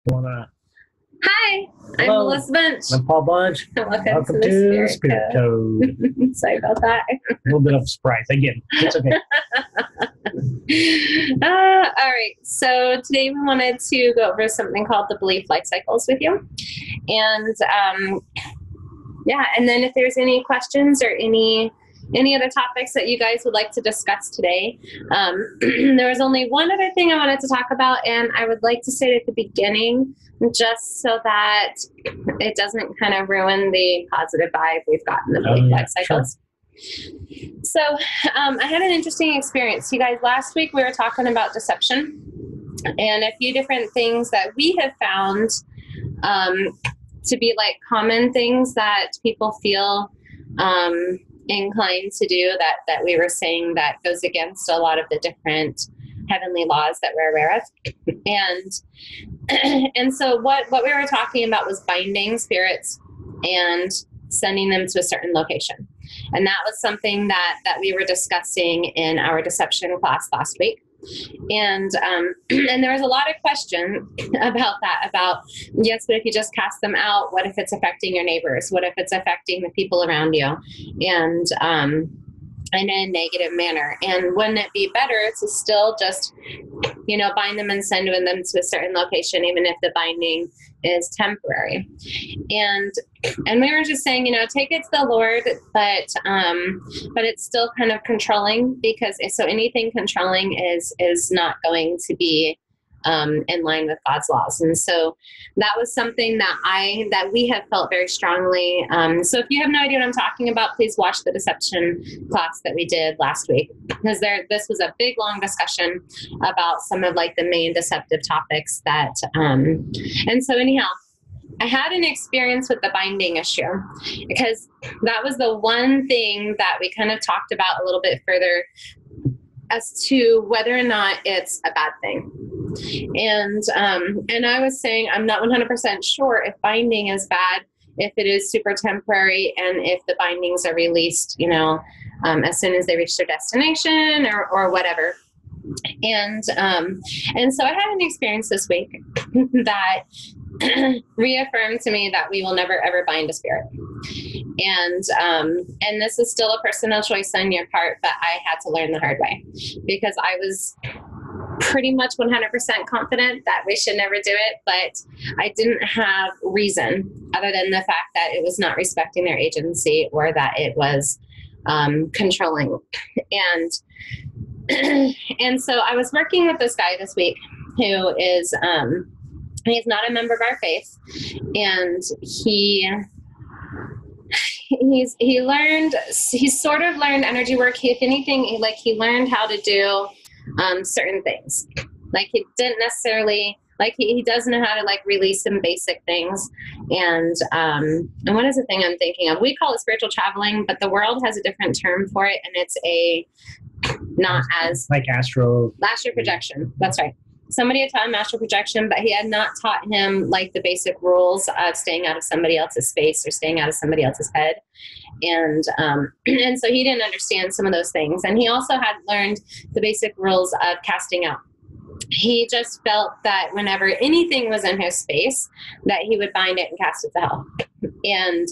Wanna, Hi, I'm hello, Melissa Bunch. I'm Paul Bunch. Welcome to Welcome the to Spirit Spirit Code. Code. Sorry about that. A little bit of a surprise. Again, it's okay. All right. So today we wanted to go over something called the belief life cycles with you. And yeah, and then if there's any questions or any other topics that you guys would like to discuss today, there was only one other thing I wanted to talk about, and I would like to say it at the beginning, just so that it doesn't kind of ruin the positive vibe we've got in the belief life cycles. Sure. So I had an interesting experience. You guys, last week we were talking about deception and a few different things that we have found to be like common things that people feel inclined to do that we were saying that goes against a lot of the different heavenly laws that we're aware of. And so what we were talking about was binding spirits and sending them to a certain location. And that was something that we were discussing in our deception class last week. And there was a lot of question about that, about, yes, but if you just cast them out, what if it's affecting your neighbors? What if it's affecting the people around you? And in a negative manner. And wouldn't it be better to still just, bind them and send them to a certain location, even if the binding is temporary? And we were just saying, take it to the Lord, but it's still kind of controlling, because so anything controlling is not going to be in line with God's laws. And so that was something that we have felt very strongly. So if you have no idea what I'm talking about, please watch the deception class that we did last week, because this was a big, long discussion about some of like the main deceptive topics that, and so anyhow, I had an experience with the binding issue, because that was the one thing that we kind of talked about a little bit further as to whether or not it's a bad thing. And I was saying, I'm not 100% sure if binding is bad, if it is super temporary, and if the bindings are released, as soon as they reach their destination or whatever. And so I had an experience this week that reaffirmed to me that we will never ever bind a spirit. And this is still a personal choice on your part, but I had to learn the hard way, because I was pretty much 100% confident that we should never do it, but I didn't have reason other than the fact that it was not respecting their agency, or that it was controlling. And so I was working with this guy this week who is he's not a member of our faith, and he sort of learned energy work. If anything, he learned how to do certain things. Like he didn't necessarily, like he does know how to like release some basic things. And what is the thing I'm thinking of? We call it spiritual traveling, but the world has a different term for it, and it's not as like astral projection. That's right. Somebody had taught him astral projection, but he had not taught him like the basic rules of staying out of somebody else's space or staying out of somebody else's head. And so he didn't understand some of those things. And he also had learned the basic rules of casting out. He just felt that whenever anything was in his space, that he would bind it and cast it to hell. And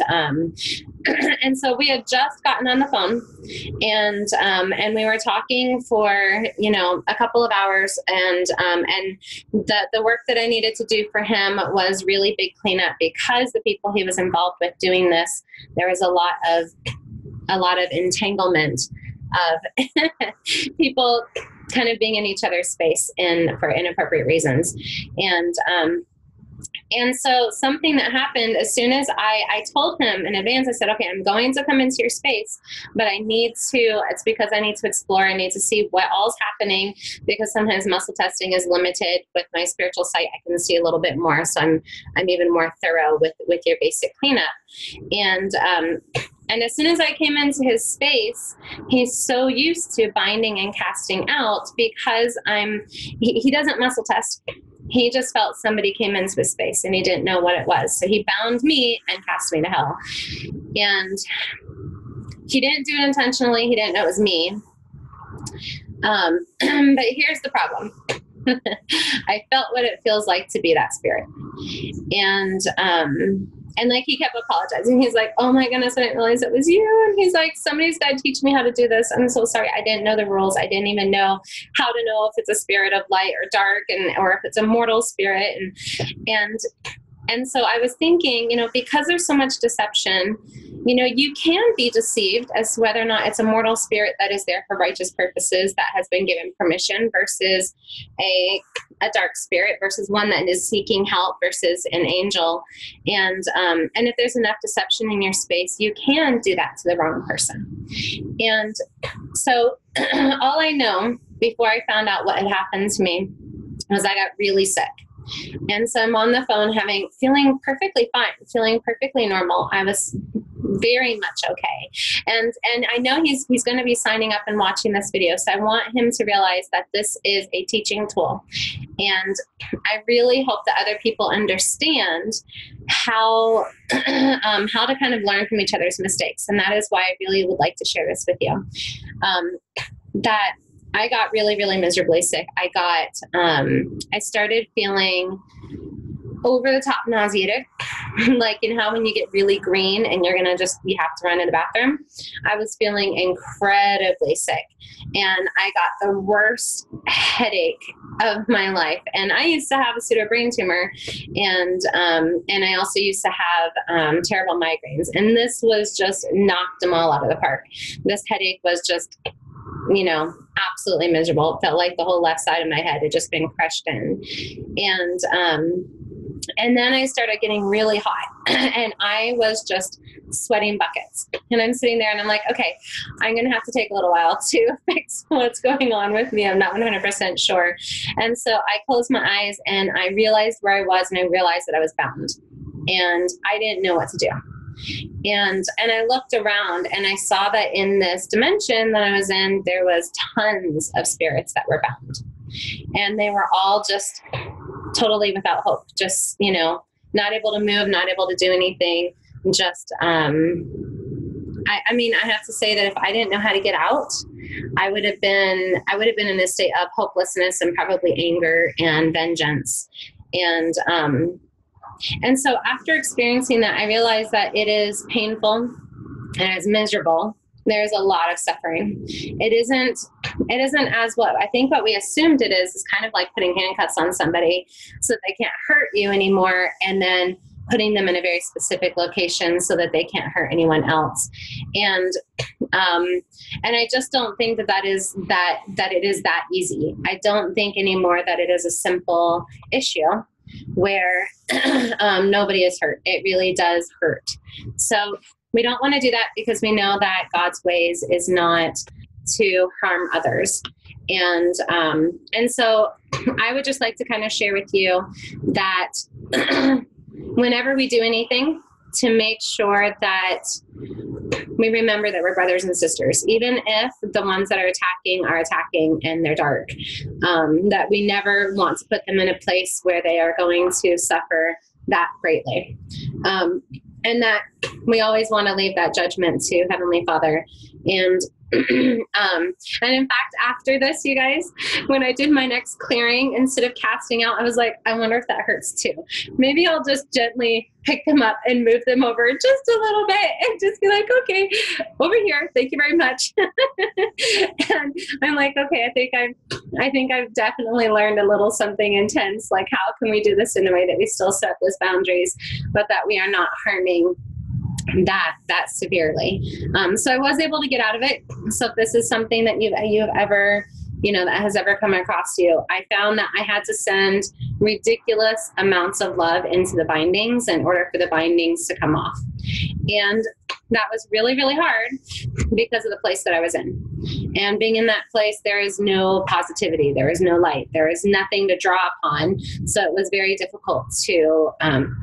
so we had just gotten on the phone, and we were talking for a couple of hours, and the work that I needed to do for him was really big cleanup, because the people he was involved with doing this, there was a lot of entanglement of people kind of being in each other's space for inappropriate reasons. And so something that happened as soon as I told him in advance, I said, okay, I'm going to come into your space, but it's because I need to explore. I need to see what all's happening, because sometimes muscle testing is limited. With my spiritual sight, I can see a little bit more. So I'm even more thorough with your basic cleanup. And as soon as I came into his space, he's so used to binding and casting out, because he doesn't muscle test. He just felt somebody came into his space and he didn't know what it was. So he bound me and cast me to hell. And he didn't do it intentionally. He didn't know it was me. But here's the problem. I felt what it feels like to be that spirit. And like he kept apologizing. He's like, oh my goodness, I didn't realize it was you. And he's like, somebody's got to teach me how to do this. I'm so sorry. I didn't know the rules. I didn't even know how to know if it's a spirit of light or dark, or if it's a mortal spirit. And so I was thinking, because there's so much deception, you can be deceived as to whether or not it's a mortal spirit that is there for righteous purposes, that has been given permission, versus a dark spirit, versus one that is seeking help, versus an angel. And if there's enough deception in your space, you can do that to the wrong person. And so all I know before I found out what had happened to me was I got really sick. And so I'm on the phone feeling perfectly fine, feeling perfectly normal. I was very much okay. And I know he's going to be signing up and watching this video. So I want him to realize that this is a teaching tool. And I really hope that other people understand how to kind of learn from each other's mistakes. And that is why I really would like to share this with you. That I got really, really miserably sick. I started feeling over the top nauseated. Like, how when you get really green and you have to run to the bathroom. I was feeling incredibly sick, and I got the worst headache of my life. And I used to have a pseudobrain tumor, and I also used to have terrible migraines. And this was just knocked them all out of the park. This headache was just, absolutely miserable. It felt like the whole left side of my head had just been crushed in. And then I started getting really hot, and I was just sweating buckets. And I'm sitting there and I'm like, okay, I'm going to have to take a little while to fix what's going on with me. I'm not 100% sure. And so I closed my eyes and I realized where I was, and I realized that I was bound, and I didn't know what to do. And I looked around and I saw that in this dimension that I was in, there was tons of spirits that were bound, and they were all just totally without hope, just, not able to move, not able to do anything. Just, I have to say that if I didn't know how to get out, I would have been in a state of hopelessness and probably anger and vengeance. And so after experiencing that, I realized that it is painful and it's miserable. There's a lot of suffering. It isn't as what we assumed it is kind of like putting handcuffs on somebody so that they can't hurt you anymore, and then putting them in a very specific location so that they can't hurt anyone else. And I just don't think that it is that easy. I don't think anymore that it is a simple issue where nobody is hurt. It really does hurt. So we don't want to do that, because we know that God's ways is not to harm others. And so I would just like to kind of share with you that whenever we do anything, to make sure that we remember that we're brothers and sisters, even if the ones that are attacking and they're dark, that we never want to put them in a place where they are going to suffer that greatly. And that we always want to leave that judgment to Heavenly Father. And in fact, after this, you guys, when I did my next clearing, instead of casting out, I was like, I wonder if that hurts too. Maybe I'll just gently pick them up and move them over just a little bit and just be like, okay, over here. Thank you very much. And I'm like, okay, I think I've definitely learned a little something intense. Like, how can we do this in a way that we still set those boundaries, but that we are not harming that severely. So I was able to get out of it. So if this is something that you've ever, that has ever come across you, I found that I had to send ridiculous amounts of love into the bindings in order for the bindings to come off. And that was really, really hard because of the place that I was in. And being in that place, there is no positivity. There is no light. There is nothing to draw upon. So it was very difficult to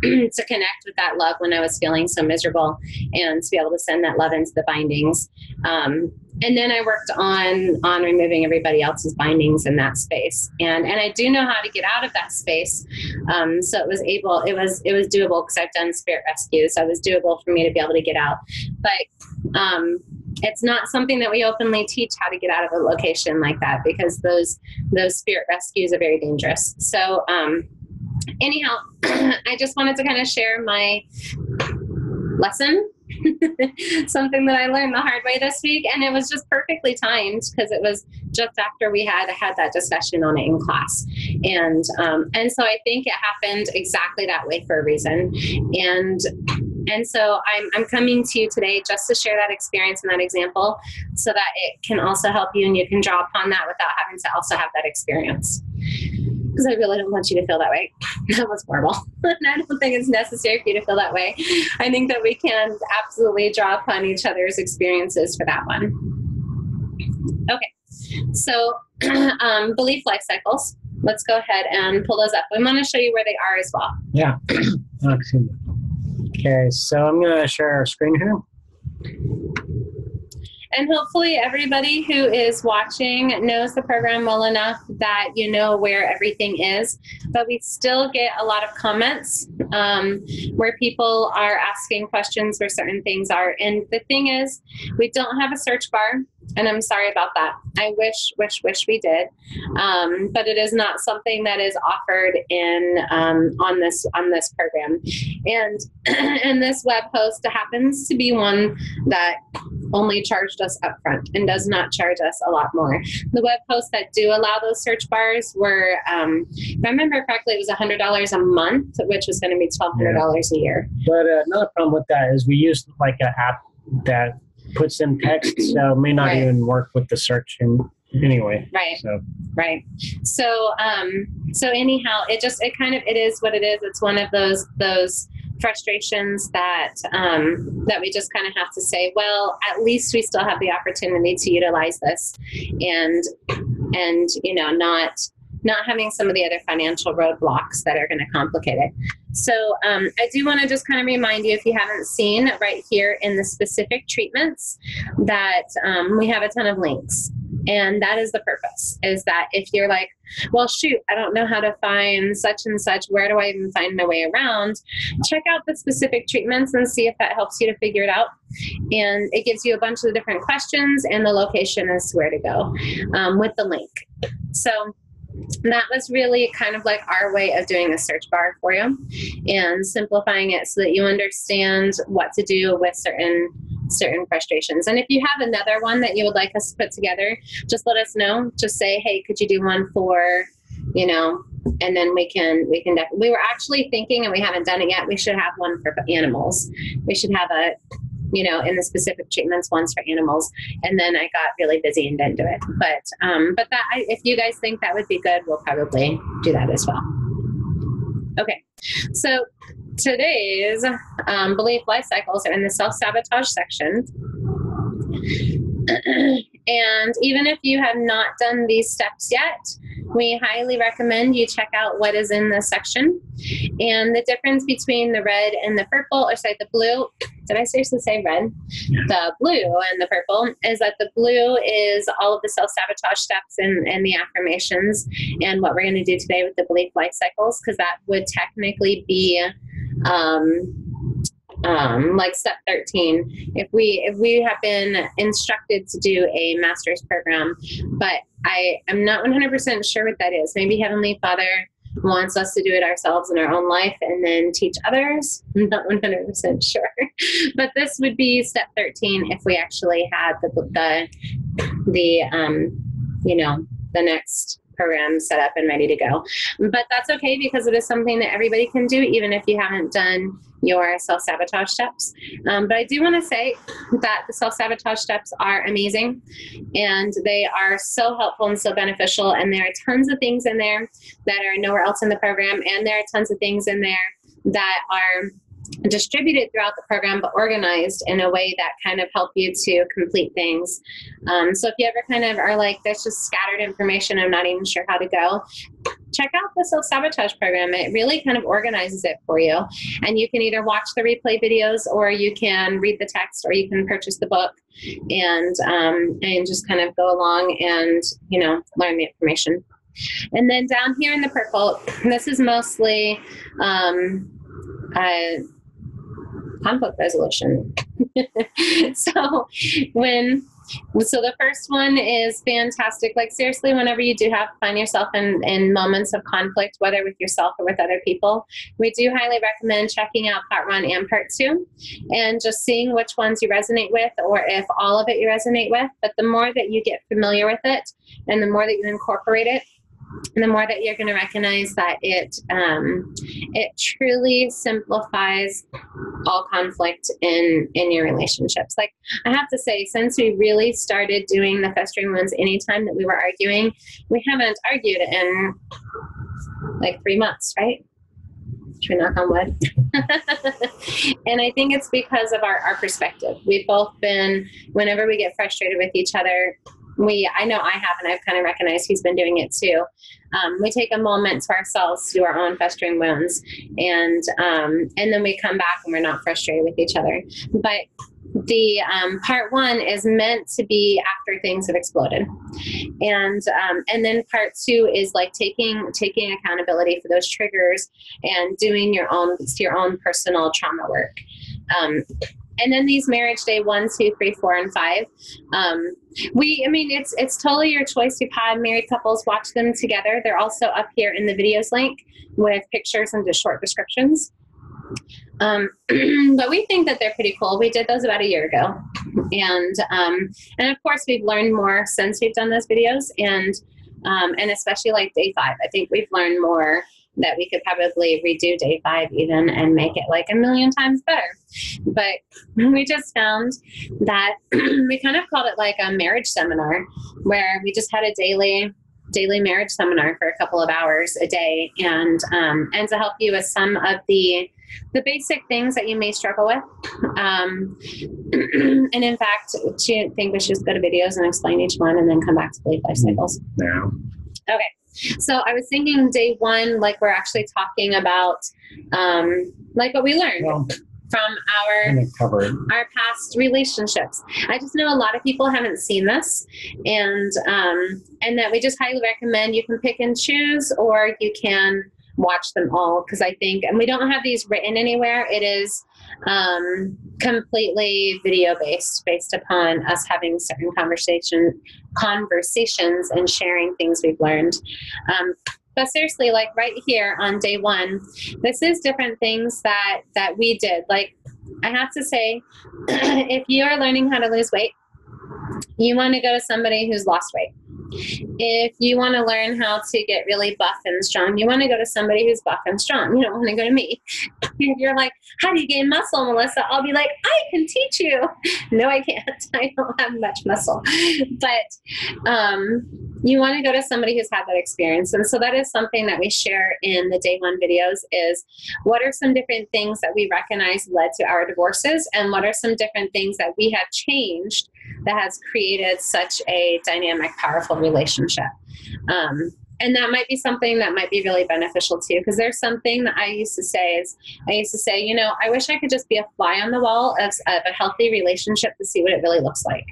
connect with that love when I was feeling so miserable, and to be able to send that love into the bindings. And then I worked on removing everybody else's bindings in that space. And I do know how to get out of that space. So it was doable, because I've done spirit rescues. So it was doable for me to be able to get out. But it's not something that we openly teach how to get out of a location like that, because those spirit rescues are very dangerous. So anyhow, I just wanted to kind of share my lesson, something that I learned the hard way this week, and it was just perfectly timed because it was just after we had that discussion on it in class, and so I think it happened exactly that way for a reason, and so I'm coming to you today just to share that experience and that example, so that it can also help you, and you can draw upon that without having to also have that experience. Because I really don't want you to feel that way. That was horrible. And I don't think it's necessary for you to feel that way. I think that we can absolutely draw upon each other's experiences for that one. Okay, so belief life cycles. Let's go ahead and pull those up. We want to show you where they are as well. Yeah. Excuse me. Okay, so I'm going to share our screen here. And hopefully everybody who is watching knows the program well enough that you know where everything is. But we still get a lot of comments where people are asking questions where certain things are. And the thing is, we don't have a search bar. And I'm sorry about that. I wish we did. But it is not something that is offered in on this program. And this web host happens to be one that only charged us upfront and does not charge us a lot more. The web hosts that do allow those search bars were, if I remember correctly, it was $100 a month, which was going to be $1,200 a year. But another problem with that is we use like an app that puts in text, so it may not even work with the search anyway. Right. So. Right. So anyhow, it is what it is. It's one of those frustrations that we just kind of have to say, well, at least we still have the opportunity to utilize this, and not having some of the other financial roadblocks that are going to complicate it. So I do want to just kind of remind you, if you haven't seen right here in the specific treatments, that we have a ton of links. And that is the purpose, is that if you're like, well, shoot, I don't know how to find such and such, where do I even find my way around? Check out the specific treatments and see if that helps you to figure it out. And it gives you a bunch of different questions and the location as to where to go with the link. So that was really kind of like our way of doing a search bar for you and simplifying it so that you understand what to do with certain frustrations. And if you have another one that you would like us to put together, just let us know. Just say, hey, could you do one for, and then we can definitely. We were actually thinking, and we haven't done it yet, we should have one for animals. We should have in the specific treatments, ones for animals. And then I got really busy and didn't do it. But that, if you guys think that would be good, we'll probably do that as well. Okay. So today's belief life cycles are in the self-sabotage section. And even if you have not done these steps yet, we highly recommend you check out what is in this section. And the difference between the red and the purple, the blue, did I seriously say red? The blue and the purple is that the blue is all of the self-sabotage steps and the affirmations and what we're going to do today with the belief life cycles, because that would technically be like step 13 if we have been instructed to do a master's program, but I am not 100% sure what that is. Maybe Heavenly Father wants us to do it ourselves in our own life and then teach others. I'm not 100% sure, but this would be step 13 if we actually had the next program set up and ready to go. But that's okay, because it is something that everybody can do, even if you haven't done your self-sabotage steps. But I do want to say that the self-sabotage steps are amazing, and they are so helpful and so beneficial. And there are tons of things in there that are nowhere else in the program. And there are tons of things in there that are distributed throughout the program, but organized in a way that kind of help you to complete things. So if you ever kind of are like, there's just scattered information, I'm not even sure how to go, check out the self-sabotage program. It really kind of organizes it for you. And you can either watch the replay videos, or you can read the text, or you can purchase the book and just kind of go along and, learn the information. And then down here in the purple, this is mostly conflict resolution. so so the first one is fantastic. Like seriously, whenever you do find yourself in moments of conflict, whether with yourself or with other people, we do highly recommend checking out part 1 and part 2 and just seeing which ones you resonate with, or if all of it you resonate with. But the more that you get familiar with it and the more that you incorporate it, and the more that you're going to recognize that it truly simplifies all conflict in your relationships. Like I have to say, since we really started doing the festering wounds, anytime that we were arguing, we haven't argued in like 3 months, right? Should we knock on wood? And I think it's because of our perspective. We've both been, whenever we get frustrated with each other, I know I have, and I've kind of recognized he's been doing it too. We take a moment to ourselves to do our own festering wounds, and then we come back and we're not frustrated with each other. But the part 1 is meant to be after things have exploded, and then part 2 is like taking accountability for those triggers and doing your own personal trauma work. And then these marriage day 1, 2, 3, 4, and 5. It's totally your choice. You've had married couples watch them together. They're also up here in the videos link with pictures and just short descriptions. But we think that they're pretty cool. We did those about a year ago. And of course we've learned more since we've done those videos, and especially like day 5. I think we've learned more that we could probably redo day 5 even and make it like a million times better. But we just found that we kind of called it like a marriage seminar, where we just had a daily marriage seminar for a couple of hours a day, and to help you with some of the basic things that you may struggle with. And in fact, do you think we should just go to videos and explain each one and then come back to Belief Life Cycles? Yeah. Okay. So I was thinking day 1, like we're actually talking about like what we learned from our past relationships. I just know a lot of people haven't seen this, and that we just highly recommend you can pick and choose, or you can watch them all, because I think, and we don't have these written anywhere, it is completely video based upon us having certain conversations and sharing things we've learned. But seriously, like right here on day 1, this is different things that we did. Like I have to say, if you are learning how to lose weight, you want to go to somebody who's lost weight. If you want to learn how to get really buff and strong, you want to go to somebody who's buff and strong. You don't want to go to me. If you're like, how do you gain muscle, Melissa? I'll be like, I can teach you. No, I can't. I don't have much muscle. But you want to go to somebody who's had that experience. And so that is something that we share in the day 1 videos, is what are some different things that we recognize led to our divorces, and what are some different things that we have changed that has created such a dynamic, powerful relationship. And that might be something that might be really beneficial too, because there's something that I used to say, you know, I wish I could just be a fly on the wall of a healthy relationship to see what it really looks like.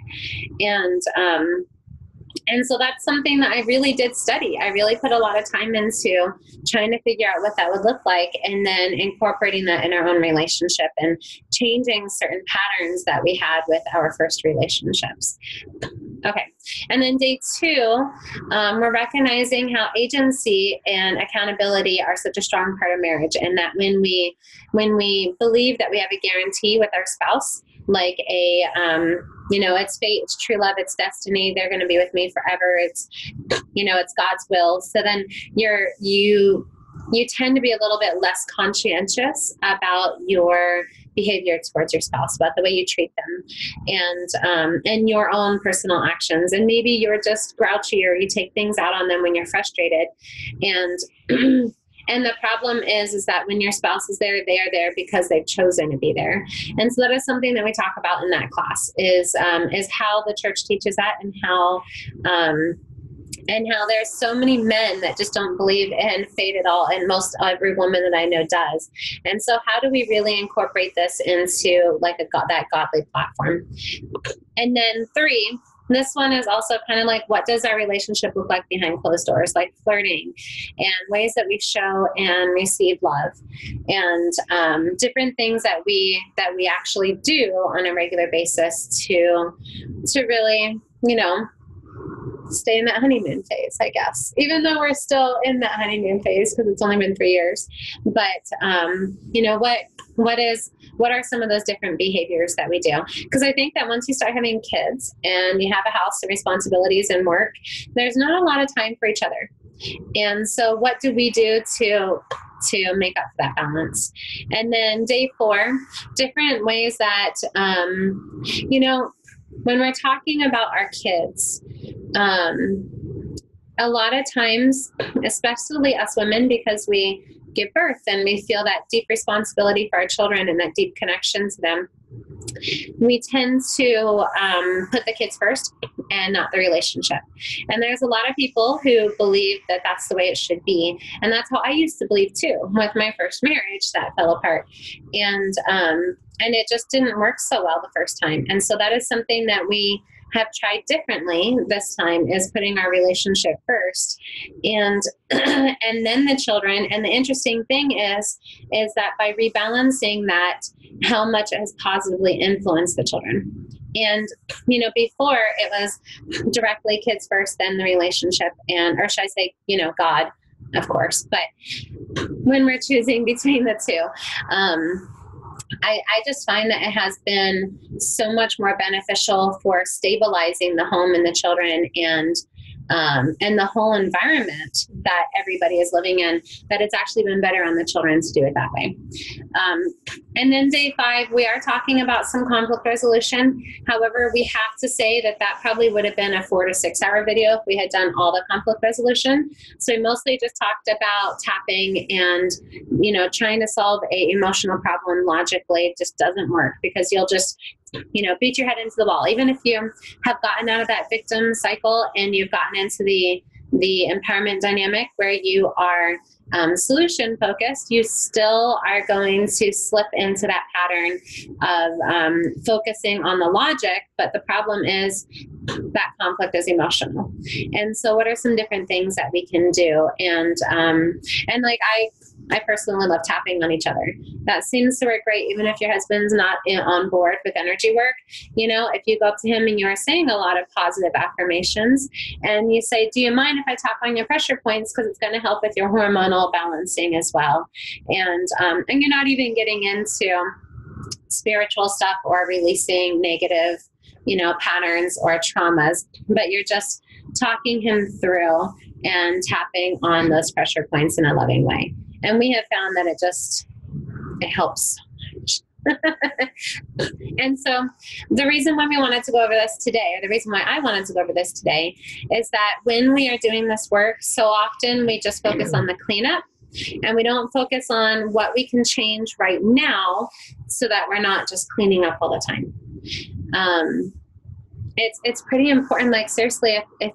And so that's something that I really did study. I really put a lot of time into trying to figure out what that would look like, and then incorporating that in our own relationship and changing certain patterns that we had with our first relationships. Okay. And then day 2, we're recognizing how agency and accountability are such a strong part of marriage, and that when we believe that we have a guarantee with our spouse, like it's fate, it's true love, it's destiny, they're going to be with me forever, it's God's will. So then you tend to be a little bit less conscientious about your behavior towards your spouse, about the way you treat them, and your own personal actions. And maybe you're just grouchy, or you take things out on them when you're frustrated. And the problem is that when your spouse is there, they are there because they've chosen to be there. And so that is something that we talk about in that class, is how the church teaches that, and how there's so many men that just don't believe in fate at all, and most every woman that I know does. And so how do we really incorporate this into like that godly platform? And then 3, this one is also kind of like, what does our relationship look like behind closed doors, like flirting and ways that we show and receive love, and different things that we actually do on a regular basis to really, stay in that honeymoon phase, I guess, even though we're still in that honeymoon phase because it's only been 3 years. But, what are some of those different behaviors that we do? Because I think that once you start having kids and you have a house and responsibilities and work, there's not a lot of time for each other. And so what do we do to make up for that balance? And then day 4, different ways that, when we're talking about our kids, a lot of times, especially us women, because we give birth and we feel that deep responsibility for our children and that deep connection to them, we tend to put the kids first and not the relationship. And there's a lot of people who believe that that's the way it should be. And that's how I used to believe too, with my first marriage that fell apart. And it just didn't work so well the first time. And so that is something that we have tried differently this time, is putting our relationship first and then the children. And the interesting thing is that by rebalancing that, how much it has positively influenced the children. And, before it was directly kids first, then the relationship, or should I say, God, of course. But when we're choosing between the two, I just find that it has been so much more beneficial for stabilizing the home and the children and the whole environment that everybody is living in, that it's actually been better on the children to do it that way. And then day 5, we are talking about some conflict resolution. However, we have to say that probably would have been a 4 to 6 hour video if we had done all the conflict resolution. So we mostly just talked about tapping and, trying to solve a emotional problem logically. It just doesn't work because you'll just beat your head into the wall. Even if you have gotten out of that victim cycle and you've gotten into the empowerment dynamic where you are solution focused, you still are going to slip into that pattern of focusing on the logic. But the problem is that conflict is emotional. And so what are some different things that we can do? And like I personally love tapping on each other. That seems to work great, even if your husband's not on board with energy work. If you go up to him and you are saying a lot of positive affirmations and you say, do you mind if I tap on your pressure points? Because it's going to help with your hormonal balancing as well. And you're not even getting into spiritual stuff or releasing negative, patterns or traumas, but you're just talking him through and tapping on those pressure points in a loving way. And we have found that it helps so much. And so the reason why we wanted to go over this today, or the reason why I wanted to go over this today, is that when we are doing this work, so often we just focus on the cleanup and we don't focus on what we can change right now so that we're not just cleaning up all the time. It's pretty important. Like seriously, if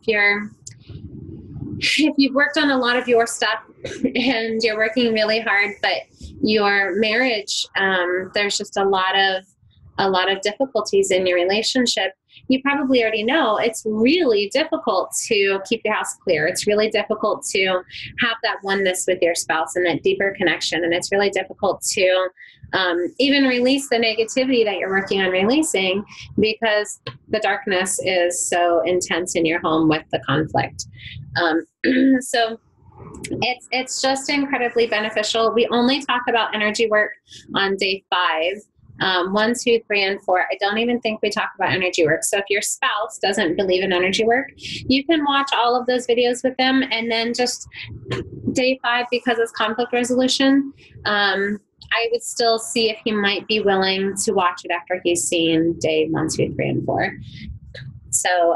you've worked on a lot of your stuff and you're working really hard, but your marriage, there's just a lot of difficulties in your relationship, you probably already know it's really difficult to keep your house clear. It's really difficult to have that oneness with your spouse and that deeper connection. And it's really difficult to even release the negativity that you're working on releasing because the darkness is so intense in your home with the conflict. So it's just incredibly beneficial. We only talk about energy work on day 5. 1, 2, 3, and 4. I don't even think we talk about energy work. So if your spouse doesn't believe in energy work, you can watch all of those videos with them. And then just day 5, because it's conflict resolution, I would still see if he might be willing to watch it after he's seen day 1, 2, 3, and 4. So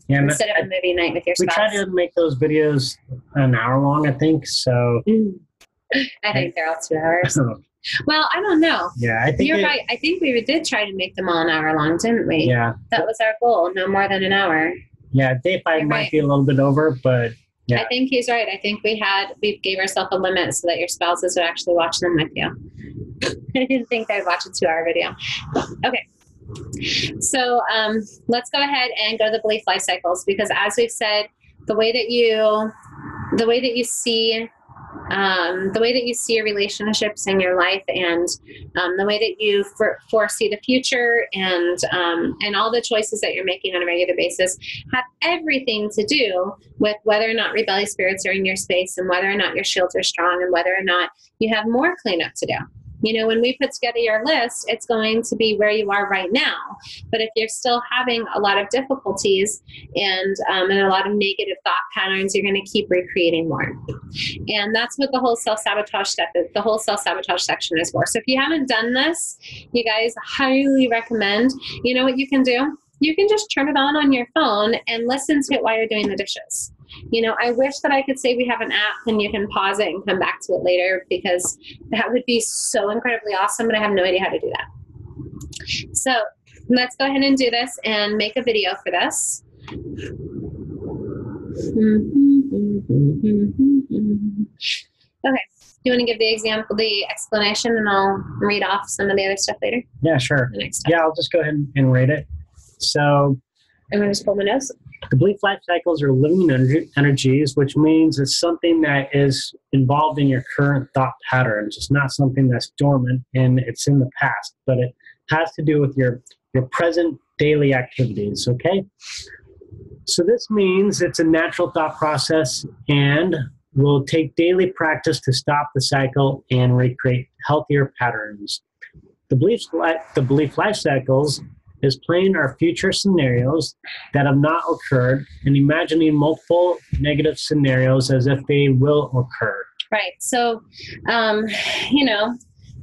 instead of a movie night with your spouse. We try to make those videos an hour long, I think. So I think they're all 2 hours. Well, I don't know. Yeah, I think you're right. I think we did try to make them all an hour long, didn't we? Yeah. That was our goal, no more than an hour. Yeah, day 5 might be a little bit over, but yeah. I think he's right. I think we gave ourselves a limit so that your spouses would actually watch them with you. I didn't think they'd watch a 2 hour video. Okay. So let's go ahead and go to the belief life cycles, because as we've said, the way that you see your relationships in your life, and the way that you foresee the future, and all the choices that you're making on a regular basis have everything to do with whether or not rebellious spirits are in your space, and whether or not your shields are strong, and whether or not you have more cleanup to do. When we put together your list, it's going to be where you are right now. But if you're still having a lot of difficulties and a lot of negative thought patterns, you're going to keep recreating more. And that's what the whole self-sabotage section is for. So if you haven't done this, you guys, highly recommend. You know what you can do? You can just turn it on your phone and listen to it while you're doing the dishes. I wish that I could say we have an app and you can pause it and come back to it later, because that would be so incredibly awesome, but I have no idea how to do that. So let's go ahead and do this and make a video for this. Okay. Do you want to give the example, the explanation, and I'll read off some of the other stuff later? Yeah, sure. Yeah, I'll just go ahead and read it. So I'm going to just pull my nose. The belief life cycles are living energies, which means it's something that is involved in your current thought patterns. It's not something that's dormant and it's in the past, but it has to do with your present daily activities, okay? So this means it's a natural thought process and will take daily practice to stop the cycle and recreate healthier patterns. The belief life cycles is playing our future scenarios that have not occurred and imagining multiple negative scenarios as if they will occur. Right. So,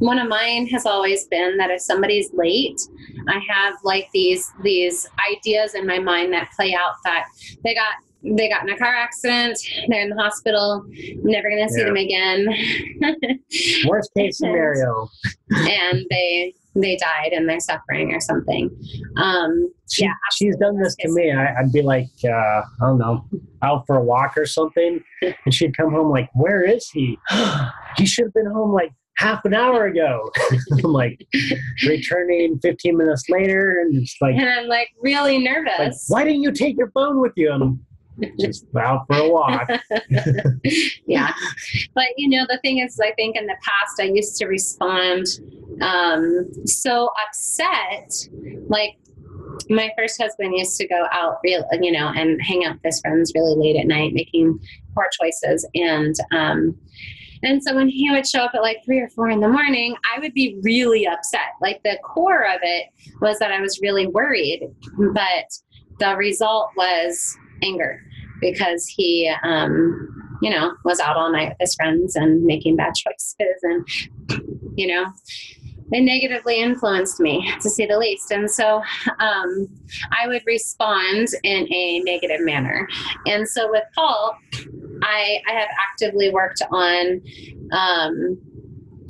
one of mine has always been that if somebody's late, I have like these ideas in my mind that play out that they got in a car accident, they're in the hospital, I'm never going to see them again. Worst case scenario. And they died and they're suffering or something. She's done this to me. I'd be like, I don't know, out for a walk or something. And she'd come home like, where is he? He should have been home like half an hour ago. I'm like returning 15 minutes later. And it's like, and I'm like really nervous. Like, why didn't you take your phone with you? I'm just out for a walk. Yeah. But the thing is, I think in the past I used to respond so upset. Like my first husband used to go out and hang out with his friends really late at night, making poor choices. And so when he would show up at like 3 or 4 in the morning, I would be really upset. Like the core of it was that I was really worried, but the result was anger, because he, was out all night with his friends and making bad choices, and, it negatively influenced me, to say the least. And so I would respond in a negative manner. And so with Paul, I have actively worked on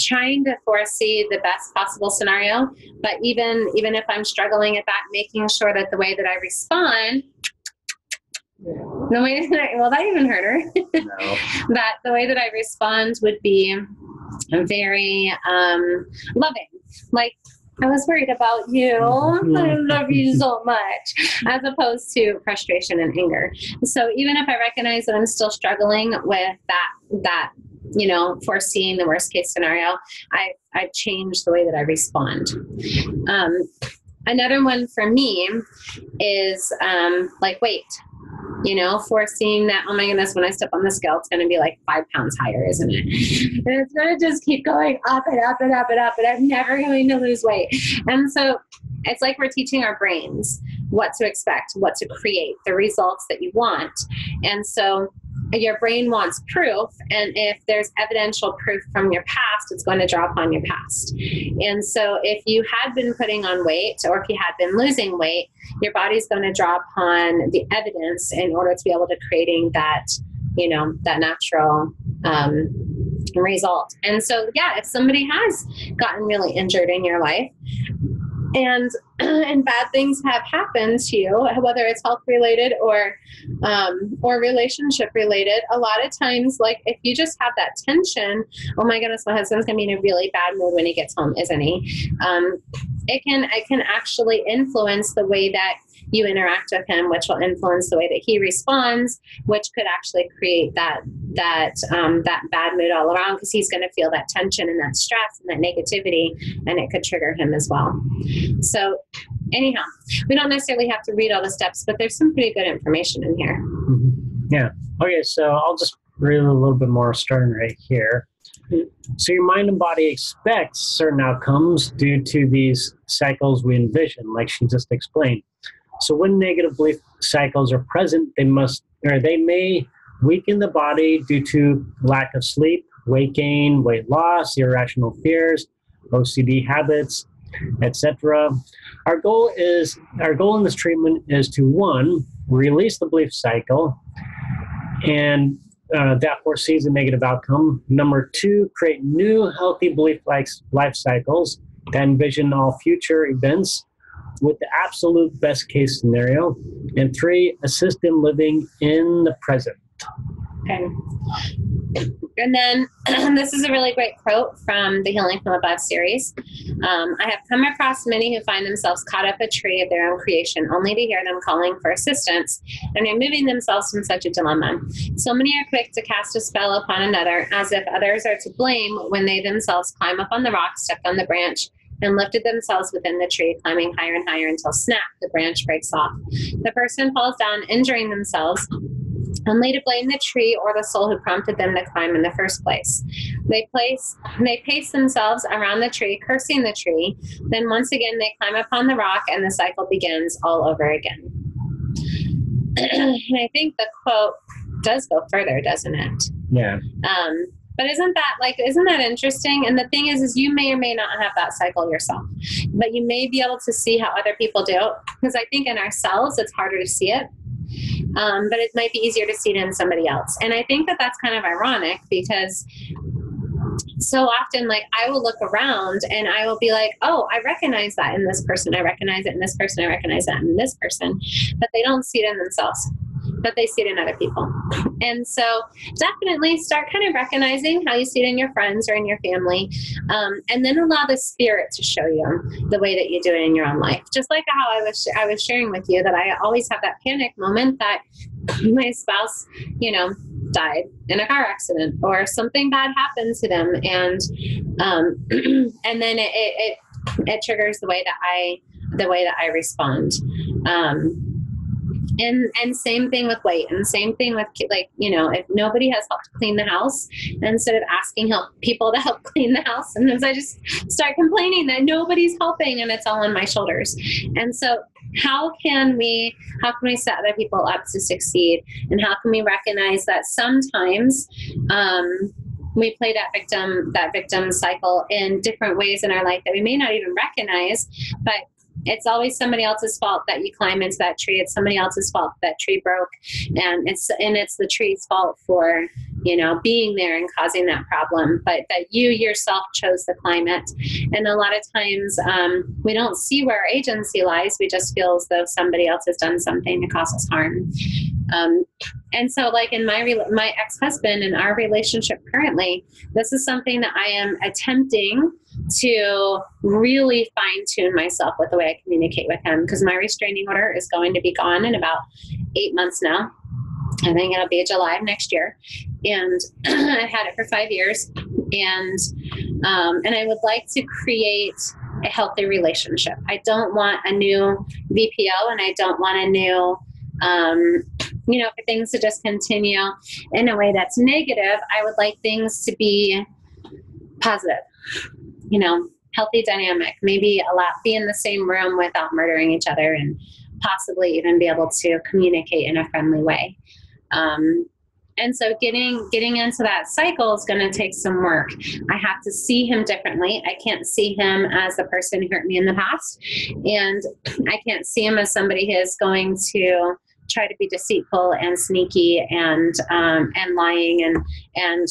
trying to foresee the best possible scenario. But even if I'm struggling at that, making sure that the way that I respond, that even hurt her. No. That the way that I respond would be very loving. Like, I was worried about you. I love you so much, as opposed to frustration and anger. So even if I recognize that I'm still struggling with that, foreseeing the worst case scenario, I've changed the way that I respond. Another one for me is weight. Foreseeing that, oh my goodness, when I step on the scale, it's going to be like 5 pounds higher, isn't it? And it's going to just keep going up and up and up and up, and I'm never going to lose weight. And so it's like we're teaching our brains what to expect, what to create, the results that you want. And so your brain wants proof, and if there's evidential proof from your past, it's going to draw upon your past. And so if you had been putting on weight, or if you had been losing weight, your body's going to draw upon the evidence in order to be able to creating that, that natural result. And so, if somebody has gotten really injured in your life, and bad things have happened to you, whether it's health related or relationship related, a lot of times, like if you just have that tension, oh my goodness, my husband's gonna be in a really bad mood when he gets home, isn't he? it can actually influence the way that you interact with him, which will influence the way that he responds, which could actually create that bad mood all around, because he's going to feel that tension and that stress and that negativity, and it could trigger him as well. So anyhow, we don't necessarily have to read all the steps, but there's some pretty good information in here. Yeah. Okay, so I'll just read a little bit more starting right here. So your mind and body expects certain outcomes due to these cycles we envision, like she just explained. So when negative belief cycles are present, they may weaken the body due to lack of sleep, weight gain, weight loss, irrational fears, OCD habits, etc. Our goal in this treatment is to, 1, release the belief cycle, and that foresees a negative outcome. Number 2, create new healthy belief life cycles that envision all future events with the absolute best case scenario. And 3, assist in living in the present. Okay. And then this is a really great quote from the Healing from Above series. I have come across many who find themselves caught up a tree of their own creation, only to hear them calling for assistance and removing themselves from such a dilemma. So many are quick to cast a spell upon another, as if others are to blame, when they themselves climb up on the rock, stepped on the branch, and lifted themselves within the tree, climbing higher and higher until snap, the branch breaks off. The person falls down, injuring themselves, only to blame the tree or the soul who prompted them to climb in the first place. They pace themselves around the tree, cursing the tree. Then once again, they climb upon the rock, and the cycle begins all over again. And I think the quote does go further, doesn't it? Yeah. But isn't that interesting? And the thing is you may or may not have that cycle yourself, but you may be able to see how other people do, because I think in ourselves, it's harder to see it. But it might be easier to see it in somebody else. And I think that that's kind of ironic, because so often, like, I will look around and I will be like, oh, I recognize that in this person. I recognize it in this person. I recognize that in this person, but they don't see it in themselves, but they see it in other people. And so definitely start kind of recognizing how you see it in your friends or in your family. And then allow the spirit to show you the way that you do it in your own life. Just like how I was sharing with you that I always have that panic moment that my spouse, died in a car accident or something bad happened to them. And then it triggers the way that I respond. And same thing with weight, and same thing with, if nobody has helped clean the house, instead of asking people to help clean the house, sometimes I just start complaining that nobody's helping and it's all on my shoulders. And so how can we set other people up to succeed? And how can we recognize that sometimes, we play that victim cycle in different ways in our life that we may not even recognize, but it's always somebody else's fault that you climb into that tree. It's somebody else's fault that tree broke, and it's the tree's fault for being there and causing that problem, but that you yourself chose the climate. And a lot of times we don't see where our agency lies. We just feel as though somebody else has done something to cause us harm. And so, like in my ex-husband and our relationship currently, this is something that I am attempting to really fine-tune myself with the way I communicate with him, because my restraining order is going to be gone in about 8 months now. I think it'll be July of next year. And I've had it for 5 years. And I would like to create a healthy relationship. I don't want a new VPO, and I don't want a new, for things to just continue in a way that's negative. I would like things to be positive, healthy dynamic, maybe be in the same room without murdering each other, and possibly even be able to communicate in a friendly way. And so getting into that cycle is going to take some work. I have to see him differently. I can't see him as the person who hurt me in the past. And I can't see him as somebody who is going to try to be deceitful and sneaky and lying and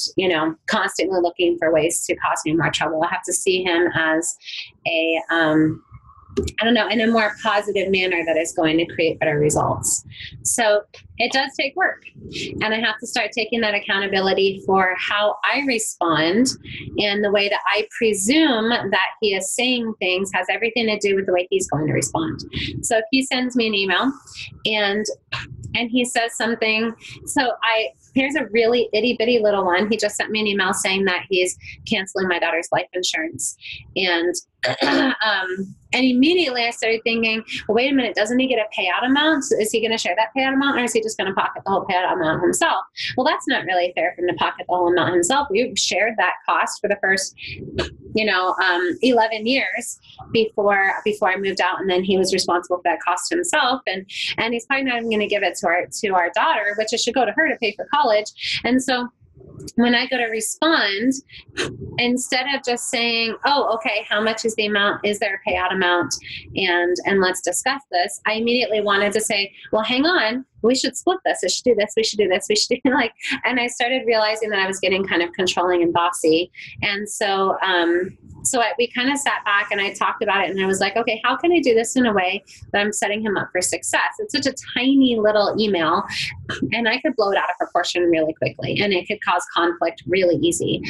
constantly looking for ways to cause me more trouble. I have to see him as I don't know, in a more positive manner that is going to create better results. So it does take work. And I have to start taking that accountability for how I respond, and the way that I presume that he is saying things has everything to do with the way he's going to respond. So if he sends me an email and he says something, here's a really itty bitty little one. He just sent me an email saying that he's canceling my daughter's life insurance. And immediately I started thinking, well, wait a minute, doesn't he get a payout amount? Is he going to share that payout amount, or is he just going to pocket the whole payout amount himself? Well, that's not really fair for him to pocket the whole amount himself. We shared that cost for the first, 11 years before I moved out, and then he was responsible for that cost himself. And he's probably not even going to give it to our daughter, which it should go to her to pay for college. And so when I go to respond, instead of just saying, oh, okay, how much is the amount? Is there a payout amount? And let's discuss this. I immediately wanted to say, well, hang on, we should split this. We should do this. We should do this. We should do and I started realizing that I was getting kind of controlling and bossy. And so, we kind of sat back and I talked about it, and I was like, okay, how can I do this in a way that I'm setting him up for success? It's such a tiny little email, and I could blow it out of proportion really quickly, and it could cause conflict really easy.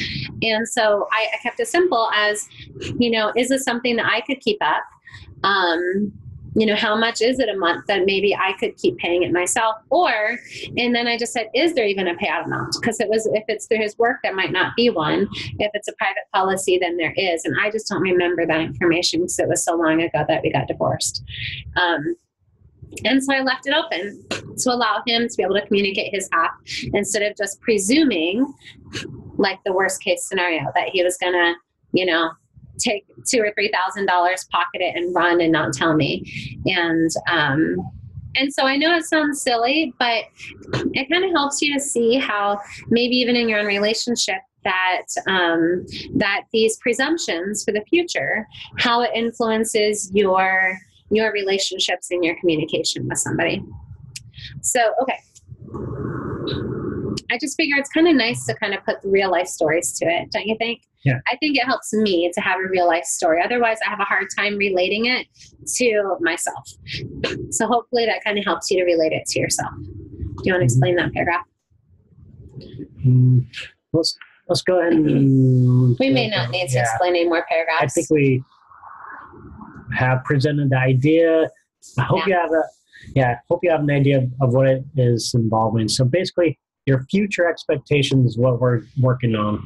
And so I kept it simple as, is this something that I could keep up? How much is it a month that maybe I could keep paying it myself? And then I just said, is there even a payout amount? Because if it's through his work, there might not be one. If it's a private policy, then there is. And I just don't remember that information because it was so long ago that we got divorced. And so I left it open to allow him to be able to communicate his half, instead of just presuming, like the worst case scenario, that he was going to, take $2,000 or $3,000, pocket it, and run and not tell me. And so I know it sounds silly, but it kind of helps you to see how maybe even in your own relationship that these presumptions for the future, how it influences your relationships and your communication with somebody. So, okay. I just figure it's kind of nice to kind of put the real life stories to it, don't you think? Yeah. I think it helps me to have a real life story. Otherwise, I have a hard time relating it to myself. So hopefully that kind of helps you to relate it to yourself. Do you want to explain that paragraph? Let's go ahead and... We may not need to explain any more paragraphs. I think we have presented the idea. I hope you have an idea of what it is involving. So basically, your future expectations is what we're working on.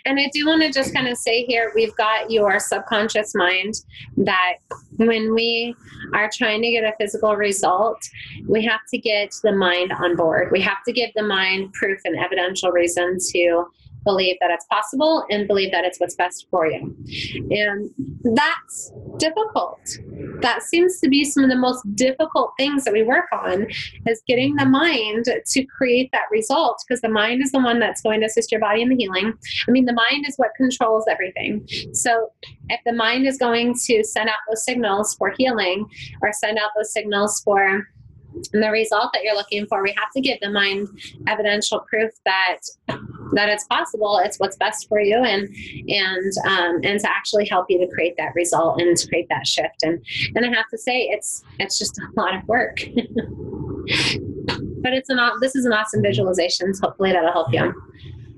And I do want to just kind of say here, we've got your subconscious mind that when we are trying to get a physical result, we have to get the mind on board. We have to give the mind proof and evidential reason to believe that it's possible and believe that it's what's best for you. And that's difficult. That seems to be some of the most difficult things that we work on, is getting the mind to create that result, because the mind is the one that's going to assist your body in the healing. I mean, the mind is what controls everything. So if the mind is going to send out those signals for healing, or send out those signals for the result that you're looking for, we have to give the mind evidential proof that it's possible, it's what's best for you, and to actually help you to create that result and to create that shift. And I have to say, it's just a lot of work. But this is an awesome visualization, so hopefully that'll help you.